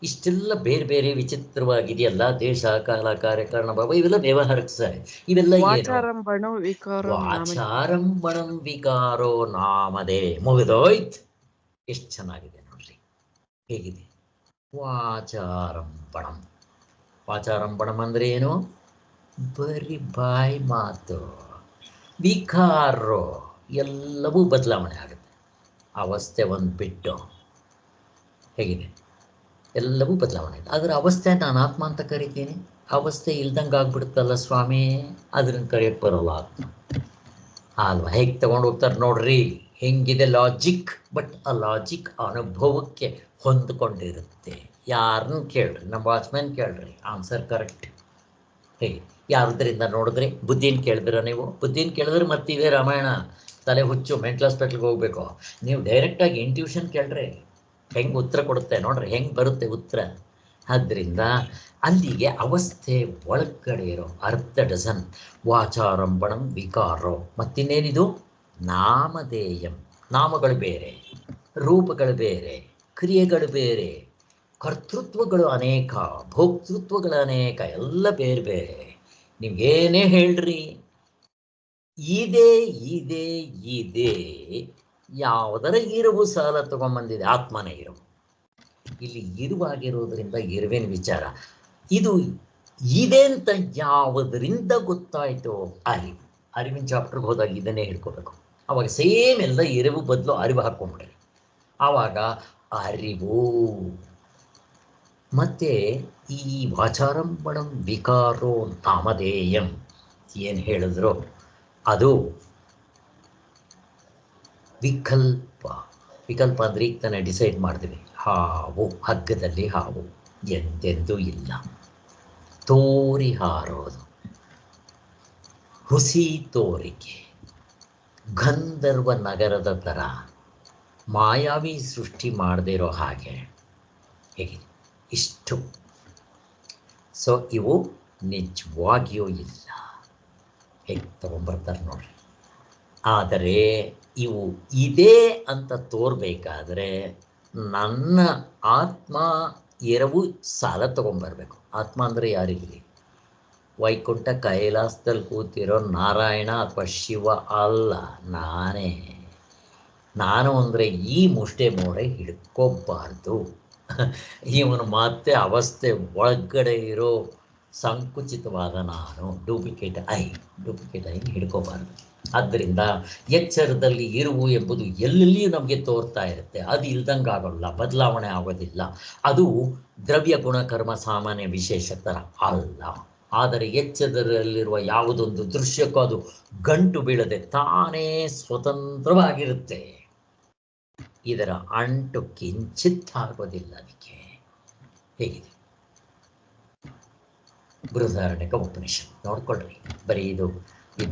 ಇಷ್ಟೆಲ್ಲ ಬೇರೆ ಬೇರೆ ವಿಚಿತ್ರವಾಗಿದೆಯಲ್ಲ. ದೇಶ, ಕಾಲ, ಕಾರ್ಯಕಾರಣ ಭಾವ ಇವೆಲ್ಲ ವ್ಯವಹಾರಕ್ಕೆ ಸರಿ. ಇವೆಲ್ಲ ಏನು? ವಾಚಾರಂಭಣಂ ವಿಕಾರೋ ನಾಮದೇ. ಮುಗಿದೋಯ್ತು. ಎಷ್ಟು ಚೆನ್ನಾಗಿದೆ ನೋಡ್ರಿ. ಹೇಗಿದೆ ವಾಚಾರಂಭಣಂ? ವಾಚಾರಂಭಣಂ ಅಂದ್ರೆ ಏನು? ಬರೀ ಬಾಯಿ ಮಾತು. ವಿಕಾರೋ ಎಲ್ಲವೂ ಬದಲಾವಣೆ ಆಗುತ್ತೆ. ಅವಸ್ಥೆ ಒಂದು ಬಿಟ್ಟು ಹೇಗಿದೆ, ಎಲ್ಲವೂ ಬದಲಾವಣೆ ಆಗುತ್ತೆ. ಅದರ ಅವಸ್ಥೆ ನಾನು ಆತ್ಮ ಅಂತ ಕರಿತೀನಿ. ಅವಸ್ಥೆ ಇಲ್ದಂಗೆ ಆಗ್ಬಿಡುತ್ತಲ್ಲ ಸ್ವಾಮಿ, ಅದನ್ನು ಕರೆಯೋಕ್ಕೆ ಬರೋಲ್ಲ ಆತ್ಮ ಅಲ್ವಾ? ಹೇಗೆ ತಗೊಂಡು ಹೋಗ್ತಾರೆ ನೋಡ್ರಿ, ಹೆಂಗಿದೆ ಲಾಜಿಕ್. ಬಟ್ ಆ ಲಾಜಿಕ್ ಅನುಭವಕ್ಕೆ ಹೊಂದಿಕೊಂಡಿರುತ್ತೆ. ಯಾರನ್ನ ಕೇಳ್ರಿ, ನಮ್ಮ ವಾಚ್ಮ್ಯಾನ್ ಕೇಳ್ರಿ, ಆನ್ಸರ್ ಕರೆಕ್ಟ್. ಹೇಗೆ ಯಾವ್ದರಿಂದ ನೋಡಿದ್ರಿ? ಬುದ್ಧಿನ ಕೇಳಿದ್ರ ನೀವು? ಬುದ್ಧಿನ ಕೇಳಿದ್ರೆ ಮತ್ತೆ ಇದೇ ರಾಮಾಯಣ, ತಲೆ ಹುಚ್ಚು, ಮೆಂಟಲ್ ಹಾಸ್ಪಿಟ್ಲ್ಗೆ ಹೋಗ್ಬೇಕು. ನೀವು ಡೈರೆಕ್ಟಾಗಿ ಇಂಟ್ಯೂಷನ್ ಕೇಳ್ರಿ, ಹೆಂಗೆ ಉತ್ತರ ಕೊಡುತ್ತೆ ನೋಡ್ರಿ, ಹೆಂಗೆ ಬರುತ್ತೆ ಉತ್ತರ. ಆದ್ದರಿಂದ ಅಲ್ಲಿಗೆ ಅವಸ್ಥೆ ಒಳಗಡೆ ಇರೋ ಅರ್ಧ ಡಜನ್ ವಾಚಾರಂಭಣಂ ವಿಕಾರೋ. ಮತ್ತಿನ್ನೇನಿದು? ನಾಮಧೇಯಂ. ನಾಮಗಳು ಬೇರೆ, ರೂಪಗಳು ಬೇರೆ, ಕ್ರಿಯೆಗಳು ಬೇರೆ, ಕರ್ತೃತ್ವಗಳು ಅನೇಕ, ಭೋಕ್ತೃತ್ವಗಳು ಅನೇಕ, ಎಲ್ಲ ಬೇರೆ ಬೇರೆ. ನೀವೇನೇ ಹೇಳ್ರಿ, ಇದೆ ಇದೆ ಇದೆ. ಯಾವುದರ ಇರುವು ಸಾಲ ತಗೊಂಬಂದಿದೆ? ಆತ್ಮನೇ ಇರುವು. ಇಲ್ಲಿ ಇರುವಾಗಿರೋದ್ರಿಂದ ಇರುವಿನ ವಿಚಾರ. ಇದು ಇದೆ ಅಂತ ಯಾವುದರಿಂದ ಗೊತ್ತಾಯ್ತು? ಅರಿವು. ಅರಿವಿನ ಚಾಪ್ಟರ್ಗೆ ಹೋದಾಗ ಇದನ್ನೇ ಹಿಡ್ಕೋಬೇಕು. ಅವಾಗ ಸೇಮ್ ಎಲ್ಲ ಇರುವು ಬದಲು ಅರಿವು ಹಾಕೊಂಡ್ಬಿಡ್ರಿ. ಆವಾಗ ಅರಿವು. ಮತ್ತೆ ಈ ವಾಚಾರಂಭಣಂ ವಿಕಾರೋ ನಾಮಧೇಯಂ ಏನು ಹೇಳಿದ್ರು ಅದು ವಿಕಲ್ಪ. ವಿಕಲ್ಪ ಅಂದರೆ ಈಗ ತಾನೇ ಡಿಸೈಡ್ ಮಾಡ್ತೀವಿ. ಹಾವು, ಹಗ್ಗದಲ್ಲಿ ಹಾವು ಎಂದೆಂದೂ ಇಲ್ಲ. ತೋರಿ ಹಾರೋದು, ಹುಸಿ ತೋರಿಕೆ, ಗಂಧರ್ವ ನಗರದ ಥರ ಮಾಯಾವಿ ಸೃಷ್ಟಿ ಮಾಡದೇ ಇರೋ ಹಾಗೆ. ಹೇಗೆ ಇಷ್ಟು. ಸೊ ಇವು ನಿಜವಾಗಿಯೂ ಇಲ್ಲ. ಹೇಗೆ ತಗೊಂಬರ್ತಾರೆ ನೋಡ್ರಿ. ಆದರೆ ಇವು ಇದೆ ಅಂತ ತೋರ್ಬೇಕಾದ್ರೆ ನನ್ನ ಆತ್ಮ ಎರವು ಸಾಲ ತಗೊಂಬರ್ಬೇಕು. ಆತ್ಮ ಅಂದರೆ ಯಾರಿಗಲಿ? ವೈಕುಂಠ ಕೈಲಾಸದಲ್ಲಿ ಕೂತಿರೋ ನಾರಾಯಣ ಅಥವಾ ಶಿವ ಅಲ್ಲ, ನಾನೇ. ನಾನು ಅಂದರೆ ಈ ಮುಷ್ಟೆ ಮೋರೆ ಹಿಡ್ಕೋಬಾರ್ದು. ಇವನು ಮತ್ತೆ ಅವಸ್ಥೆ ಒಳಗಡೆ ಇರೋ ಸಂಕುಚಿತವಾದ ನಾನು, ಡೂಪ್ಲಿಕೇಟ್ ಐನ ಹಿಡ್ಕೋಬಾರ್ದು. ಆದ್ದರಿಂದ ಎಚ್ಚರದಲ್ಲಿ ಇರುವು ಎಂಬುದು ಎಲ್ಲೆಲ್ಲಿಯೂ ನಮಗೆ ತೋರ್ತಾ ಇರುತ್ತೆ. ಅದು ಇಲ್ದಂಗೆ ಆಗೋಲ್ಲ, ಬದಲಾವಣೆ ಆಗೋದಿಲ್ಲ. ಅದು ದ್ರವ್ಯ ಗುಣಕರ್ಮ ಸಾಮಾನ್ಯ ವಿಶೇಷ ಥರ ಅಲ್ಲ. ಆದರೆ ಎಚ್ಚರದಲ್ಲಿರುವ ಯಾವುದೊಂದು ದೃಶ್ಯಕ್ಕೂ ಅದು ಗಂಟು ಬೀಳದೆ ತಾನೇ ಸ್ವತಂತ್ರವಾಗಿರುತ್ತೆ. ಇದರ ಅಂಟು ಕಿಂಚಿತ್ ಆಗೋದಿಲ್ಲ. ಅದಕ್ಕೆ ಹೇಗಿದೆ ಬೃಹದಾರಣ್ಯಕ ಉಪನಿಷತ್ ನೋಡ್ಕೊಳ್ರಿ. ಬರೀ ಇದು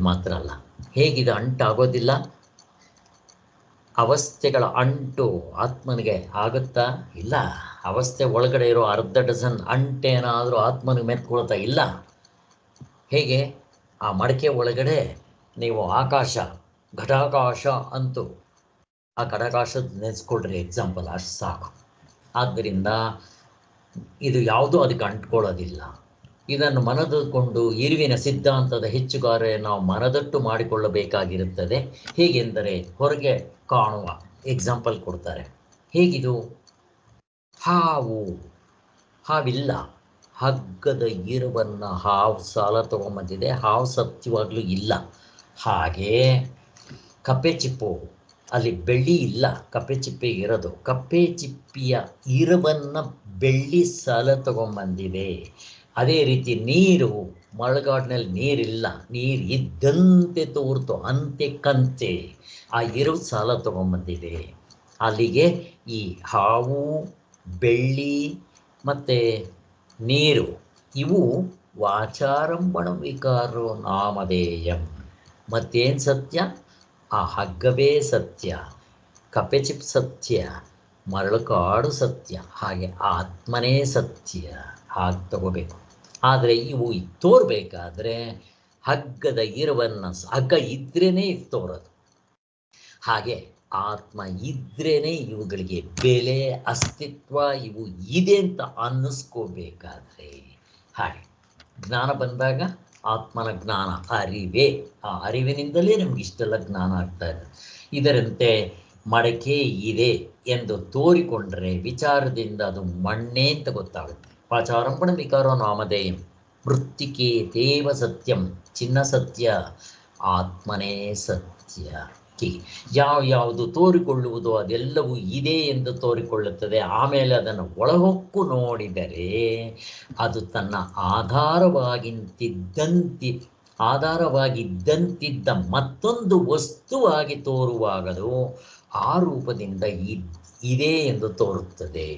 ಮಾತ್ರ ಅಲ್ಲ, ಹೇಗಿದೆ ಅಂಟಾಗೋದಿಲ್ಲ. ಅವಸ್ಥೆಗಳ ಅಂಟು ಆತ್ಮನಿಗೆ ಆಗುತ್ತಾ? ಇಲ್ಲ. ಅವಸ್ಥೆ ಒಳಗಡೆ ಇರೋ ಅರ್ಧ ಡಜನ್ ಅಂಟೇನಾದರೂ ಆತ್ಮನಿಗೆ ಮೆತ್ಕೊಳ್ತಾ ಇಲ್ಲ. ಹೇಗೆ ಆ ಮಡಕೆ ಒಳಗಡೆ ನೀವು ಆಕಾಶ, ಘಟಾಕಾಶ ಅಂತೂ ಆ ಘಟಾಕಾಶದ ನೆನೆಸ್ಕೊಳ್ರಿ, ಎಕ್ಸಾಂಪಲ್, ಅಷ್ಟು ಸಾಕು. ಆದ್ದರಿಂದ ಇದು ಯಾವುದೂ ಅದಕ್ಕೆ ಅಂಟ್ಕೊಳ್ಳೋದಿಲ್ಲ. ಇದನ್ನು ಮನದಕೊಂಡು ಇರುವಿನ ಸಿದ್ಧಾಂತದ ಹೆಚ್ಚುಗಾರೆ ನಾವು ಮನದಟ್ಟು ಮಾಡಿಕೊಳ್ಳಬೇಕಾಗಿರುತ್ತದೆ. ಹೇಗೆಂದರೆ ಹೊರಗೆ ಕಾಣುವ ಎಕ್ಸಾಂಪಲ್ ಕೊಡ್ತಾರೆ. ಹೇಗಿದು? ಹಾವಿಲ್ಲ, ಹಗ್ಗದ ಇರುವನ್ನು ಹಾವು ಸಾಲ ತಗೊಂಬಂದಿದೆ. ಹಾವು ಸತ್ಯವಾಗ್ಲೂ ಇಲ್ಲ. ಹಾಗೆ ಕಪ್ಪೆ ಚಿಪ್ಪು, ಅಲ್ಲಿ ಬೆಳ್ಳಿ ಇಲ್ಲ, ಕಪ್ಪೆ ಚಿಪ್ಪೆ ಇರೋದು. ಕಪ್ಪೆ ಚಿಪ್ಪಿಯ ಇರುವನ್ನು ಬೆಳ್ಳಿ ಸಾಲ ತಗೊಂಬಂದಿದೆ. ಅದೇ ರೀತಿ ನೀರು, ಮಳೆಗಾಡಿನಲ್ಲಿ ನೀರಿಲ್ಲ, ನೀರು ಇದ್ದಂತೆ ತೋರ್ತು ಅಂತೆ ಕಂತೆ ಆ ಇರು ಸಾಲ ತಗೊಂಬಂದಿದೆ. ಅಲ್ಲಿಗೆ ಈ ಹಾವು, ಬೆಳ್ಳಿ ಮತ್ತು ನೀರು ಇವು ವಾಚಾರಂಭಣ ವಿಕಾರೋ ನಾಮಧೇಯಂ. ಮತ್ತೇನು ಸತ್ಯ? ಆ ಹಗ್ಗವೇ ಸತ್ಯ, ಕಪ್ಪೆ ಚಿಪ್ ಸತ್ಯ, ಮರಳುಕಾಡು ಸತ್ಯ, ಹಾಗೆ ಆತ್ಮನೇ ಸತ್ಯ. ಹಾಗೆ ತಗೋಬೇಕು. ಆದರೆ ಇವು ತೋರ್ಬೇಕಾದ್ರೆ ಹಗ್ಗದ ಇರುವನ್ನು, ಹಗ್ಗ ಇದ್ರೇನೆ ಇದು ತೋರೋದು. ಹಾಗೆ ಆತ್ಮ ಇದ್ರೇನೆ ಇವುಗಳಿಗೆ ಬೆಲೆ, ಅಸ್ತಿತ್ವ, ಇವು ಇದೆ ಅಂತ ಅನ್ನಿಸ್ಕೋಬೇಕಾದ್ರೆ. ಹಾಗೆ ಜ್ಞಾನ ಬಂದಾಗ ಆತ್ಮನ ಜ್ಞಾನ ಅರಿವೇ. ಆ ಅರಿವಿನಿಂದಲೇ ನಮ್ಗೆ ಇಷ್ಟೆಲ್ಲ ಜ್ಞಾನ ಆಗ್ತಾ ಇದೆ. ಇದರಂತೆ ಮಡಕೆ ಇದೆ ಎಂದು ತೋರಿಕೊಂಡ್ರೆ ವಿಚಾರದಿಂದ ಅದು ಮಣ್ಣೆ ಅಂತ ಗೊತ್ತಾಗುತ್ತೆ. ವಾಚಾರಂಭಣ ವಿಕಾರೋ ನಾಮಧೇಯಂ. ಮೃತ್ತಿಕೆ ದೇವ ಸತ್ಯಂ, ಚಿನ್ನ ಸತ್ಯ, ಆತ್ಮನೇ ಸತ್ಯ. ಯಾವುದು ತೋರಿಕೊಳ್ಳುವುದೋ ಅದೆಲ್ಲವೂ ಇದೆ ಎಂದು ತೋರಿಕೊಳ್ಳುತ್ತದೆ. ಆಮೇಲೆ ಅದನ್ನು ಒಳಹೊಕ್ಕು ನೋಡಿದರೆ ಅದು ತನ್ನ ಆಧಾರವಾಗಿದ್ದಂತಿದ್ದ ಮತ್ತೊಂದು ವಸ್ತುವಾಗಿ ತೋರುವಾಗದು ಆ ರೂಪದಿಂದ ಇದೆ ಎಂದು ತೋರುತ್ತದೆ.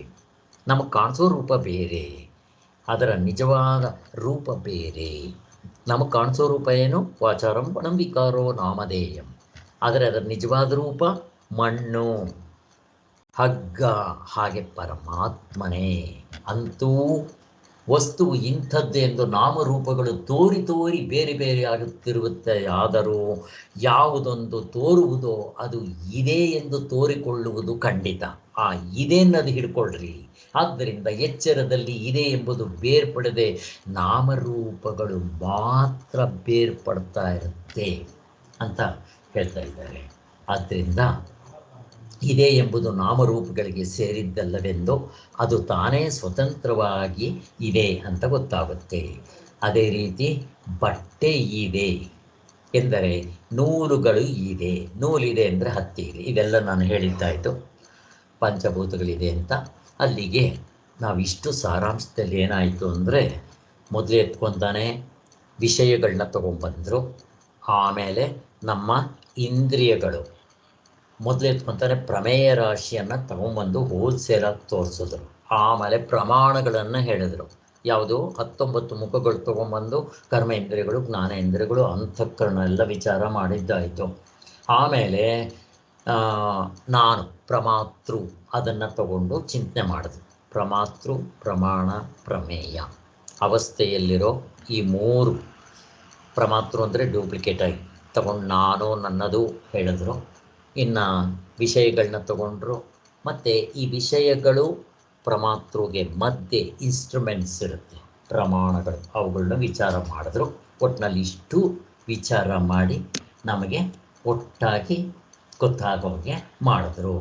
ನಮಗೆ ಕಾಣಿಸೋ ರೂಪ ಬೇರೆ, ಅದರ ನಿಜವಾದ ರೂಪ ಬೇರೆ. ನಮಗೆ ಕಾಣಿಸೋ ರೂಪ ಏನು? ವಾಚಾರಂಭಣಂ ವಿಕಾರೋ ನಾಮಧೇಯಂ. ಆದರೆ ಅದರ ನಿಜವಾದ ರೂಪ ಮಣ್ಣು, ಹಗ್ಗ. ಹಾಗೆ ಪರಮಾತ್ಮನೇ. ಅಂತೂ ವಸ್ತುವು ಇಂಥದ್ದು ಎಂದು ನಾಮರೂಪಗಳು ತೋರಿ ಬೇರೆ ಬೇರೆ ಆಗುತ್ತಿರುತ್ತದೆ. ಆದರೂ ಯಾವುದೊಂದು ತೋರುವುದೋ ಅದು ಇದೆ ಎಂದು ತೋರಿಕೊಳ್ಳುವುದು ಖಂಡಿತ. ಆ ಇದೆ ಅನ್ನೋದು ಹಿಡ್ಕೊಳ್ರಿ. ಆದ್ದರಿಂದ ಎಚ್ಚರದಲ್ಲಿ ಇದೆ ಎಂಬುದು ಬೇರ್ಪಡದೆ ನಾಮರೂಪಗಳು ಮಾತ್ರ ಬೇರ್ಪಡ್ತಾ ಇರುತ್ತೆ ಅಂತ ಹೇಳ್ತಾ ಇದ್ದಾರೆ. ಆದ್ದರಿಂದ ಇದೆ ಎಂಬುದು ನಾಮರೂಪಗಳಿಗೆ ಸೇರಿದ್ದಲ್ಲವೆಂದು ಅದು ತಾನೇ ಸ್ವತಂತ್ರವಾಗಿ ಇದೆ ಅಂತ ಗೊತ್ತಾಗುತ್ತೆ. ಅದೇ ರೀತಿ ಬಟ್ಟೆ ಇದೆ ಎಂದರೆ ನೂಲುಗಳು ಇದೆ, ನೂಲಿದೆ ಅಂದರೆ ಹತ್ತಿ ಇದೆ. ಇದೆಲ್ಲ ನಾನು ಹೇಳಿದ್ದಾಯಿತು, ಪಂಚಭೂತಗಳಿದೆ ಅಂತ. ಅಲ್ಲಿಗೆ ನಾವಿಷ್ಟು ಸಾರಾಂಶದಲ್ಲಿ ಏನಾಯಿತು ಅಂದರೆ, ಮೊದಲು ಎತ್ಕೊತಾನೆ ವಿಷಯಗಳನ್ನ ತೊಗೊಂಡ್ಬಂದರು. ಆಮೇಲೆ ನಮ್ಮ ಇಂದ್ರಿಯಗಳು ಮೊದಲು ಎತ್ಕೊತಾರೆ ಪ್ರಮೇಯ ರಾಶಿಯನ್ನು ತಗೊಂಡ್ಬಂದು ಹೋಲ್ಸೇಲಾಗಿ ತೋರಿಸಿದ್ರು. ಆಮೇಲೆ ಪ್ರಮಾಣಗಳನ್ನು ಹೇಳಿದರು. ಯಾವುದು 19 ಮುಖಗಳು ತೊಗೊಂಬಂದು ಕರ್ಮೇಂದ್ರಿಯಗಳು, ಜ್ಞಾನೇಂದ್ರಿಯಗಳು, ಅಂತಃಕರಣ ಎಲ್ಲ ವಿಚಾರ ಮಾಡಿದ್ದಾಯಿತು. ಆಮೇಲೆ ನಾನು ಪ್ರಮಾತೃ ಅದನ್ನು ತಗೊಂಡು ಚಿಂತನೆ ಮಾಡಿದ್ರು. ಪ್ರಮಾತೃ, ಪ್ರಮಾಣ, ಪ್ರಮೇಯ ಅವಸ್ಥೆಯಲ್ಲಿರೋ ಈ 3 ಪ್ರಮಾತೃ ಅಂದರೆ ಡೂಪ್ಲಿಕೇಟ್ ಆಗಿ ತಗೊಂಡು ನಾನು ನನ್ನದು ಹೇಳಿದ್ರು. ಇನ್ನು ವಿಷಯಗಳನ್ನ ತಗೊಂಡ್ರು. ಮತ್ತು ಈ ವಿಷಯಗಳು ಪ್ರಮಾತೃಗೆ ಮಧ್ಯೆ ಇನ್ಸ್ಟ್ರೂಮೆಂಟ್ಸ್ ಇರುತ್ತೆ, ಪ್ರಮಾಣಗಳು, ಅವುಗಳನ್ನ ವಿಚಾರ ಮಾಡಿದ್ರು. ಒಟ್ಟಿನಲ್ಲಿ ಇಷ್ಟು ವಿಚಾರ ಮಾಡಿ ನಮಗೆ ಒಟ್ಟಾಗಿ ಗೊತ್ತಾಗೋಗೆ ಮಾಡಿದ್ರು.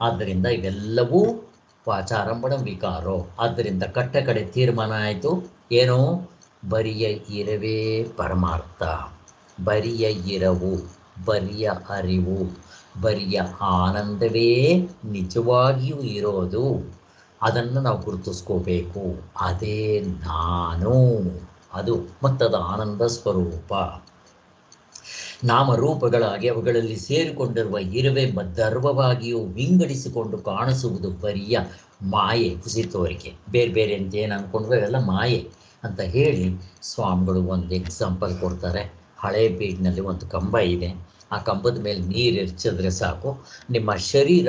ಆದ್ದರಿಂದ ಇವೆಲ್ಲವೂ ವಾಚಾರಂಭಣ ವಿಕಾರೋ. ಆದ್ದರಿಂದ ಕಟ್ಟ ಕಡೆ ತೀರ್ಮಾನ ಆಯಿತು ಏನು? ಬರಿಯ ಇರವೇ ಪರಮಾರ್ಥ, ಬರಿಯ ಇರವು, ಬರಿಯ ಅರಿವು, ಬರಿಯ ಆನಂದವೇ ನಿಜವಾಗಿಯೂ ಇರೋದು. ಅದನ್ನು ನಾವು ಗುರುತಿಸ್ಕೋಬೇಕು. ಅದೇ ನಾನು, ಅದು ಮತ್ತದು ಆನಂದ ಸ್ವರೂಪ. ನಾಮರೂಪಗಳಾಗಿ ಅವುಗಳಲ್ಲಿ ಸೇರಿಕೊಂಡಿರುವ ಇರುವೆ ಗರ್ವವಾಗಿಯೂ ವಿಂಗಡಿಸಿಕೊಂಡು ಕಾಣಿಸುವುದು ಬರಿಯ ಮಾಯೆ, ಹುಸಿ ತೋರಿಕೆ. ಬೇರೆ ಬೇರೆ ಅಂತ ಏನು ಅಂದ್ಕೊಂಡ್ವಿ ಅವೆಲ್ಲ ಮಾಯೆ ಅಂತ ಹೇಳಿ ಸ್ವಾಮಿಗಳು ಒಂದು ಎಕ್ಸಾಂಪಲ್ ಕೊಡ್ತಾರೆ. ಹಳೆ ಬೀಡಿನಲ್ಲಿ ಒಂದು ಕಂಬ ಇದೆ, ಆ ಕಂಬದ ಮೇಲೆ ನೀರು ಎರಚಿದ್ರೆ ಸಾಕು, ನಿಮ್ಮ ಶರೀರ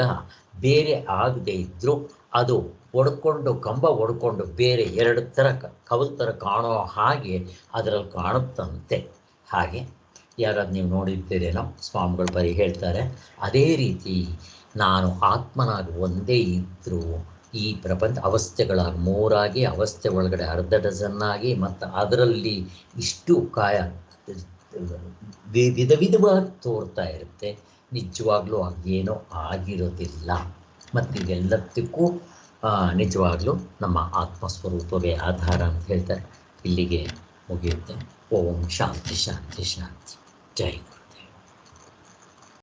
ಬೇರೆ ಆಗದೆ ಇದ್ದರೂ ಅದು ಒಡ್ಕೊಂಡು, ಕಂಬ ಒಡ್ಕೊಂಡು ಬೇರೆ ಎರಡು ಥರ ಕವಲ್ ಥರ ಕಾಣೋ ಹಾಗೆ ಅದರಲ್ಲಿ ಕಾಣುತ್ತಂತೆ. ಹಾಗೆ ಯಾರಾದ್ರು ನೀವು ನೋಡಿದ್ದೀರೇನೋ, ಸ್ವಾಮಿಗಳು ಬರೀ ಹೇಳ್ತಾರೆ. ಅದೇ ರೀತಿ ನಾನು ಆತ್ಮನಾಗಿ ಒಂದೇ ಇದ್ದರೂ ಈ ಪ್ರಪಂಚ ಅವಸ್ಥೆಗಳಾಗಿ ಮೂರಾಗಿ, ಅವಸ್ಥೆ ಒಳಗಡೆ ಅರ್ಧ ಡಜನ್ನಾಗಿ, ಮತ್ತು ಅದರಲ್ಲಿ ಇಷ್ಟು ಕಾಯ ವಿಧ ವಿಧವಾಗಿ ತೋರ್ತಾ ಇರುತ್ತೆ. ನಿಜವಾಗ್ಲೂ ಏನೋ ಆಗಿರೋದಿಲ್ಲ. ಮತ್ತು ಇದೆಲ್ಲದಕ್ಕೂ ನಿಜವಾಗ್ಲೂ ನಮ್ಮ ಆತ್ಮಸ್ವರೂಪವೇ ಆಧಾರ ಅಂತ ಹೇಳ್ತಾರೆ. ಇಲ್ಲಿಗೆ ಮುಗಿಯುತ್ತೆ. ಓಂ ಶಾಂತಿ ಶಾಂತಿ ಶಾಂತಿ. ಜೈ ಗುರು.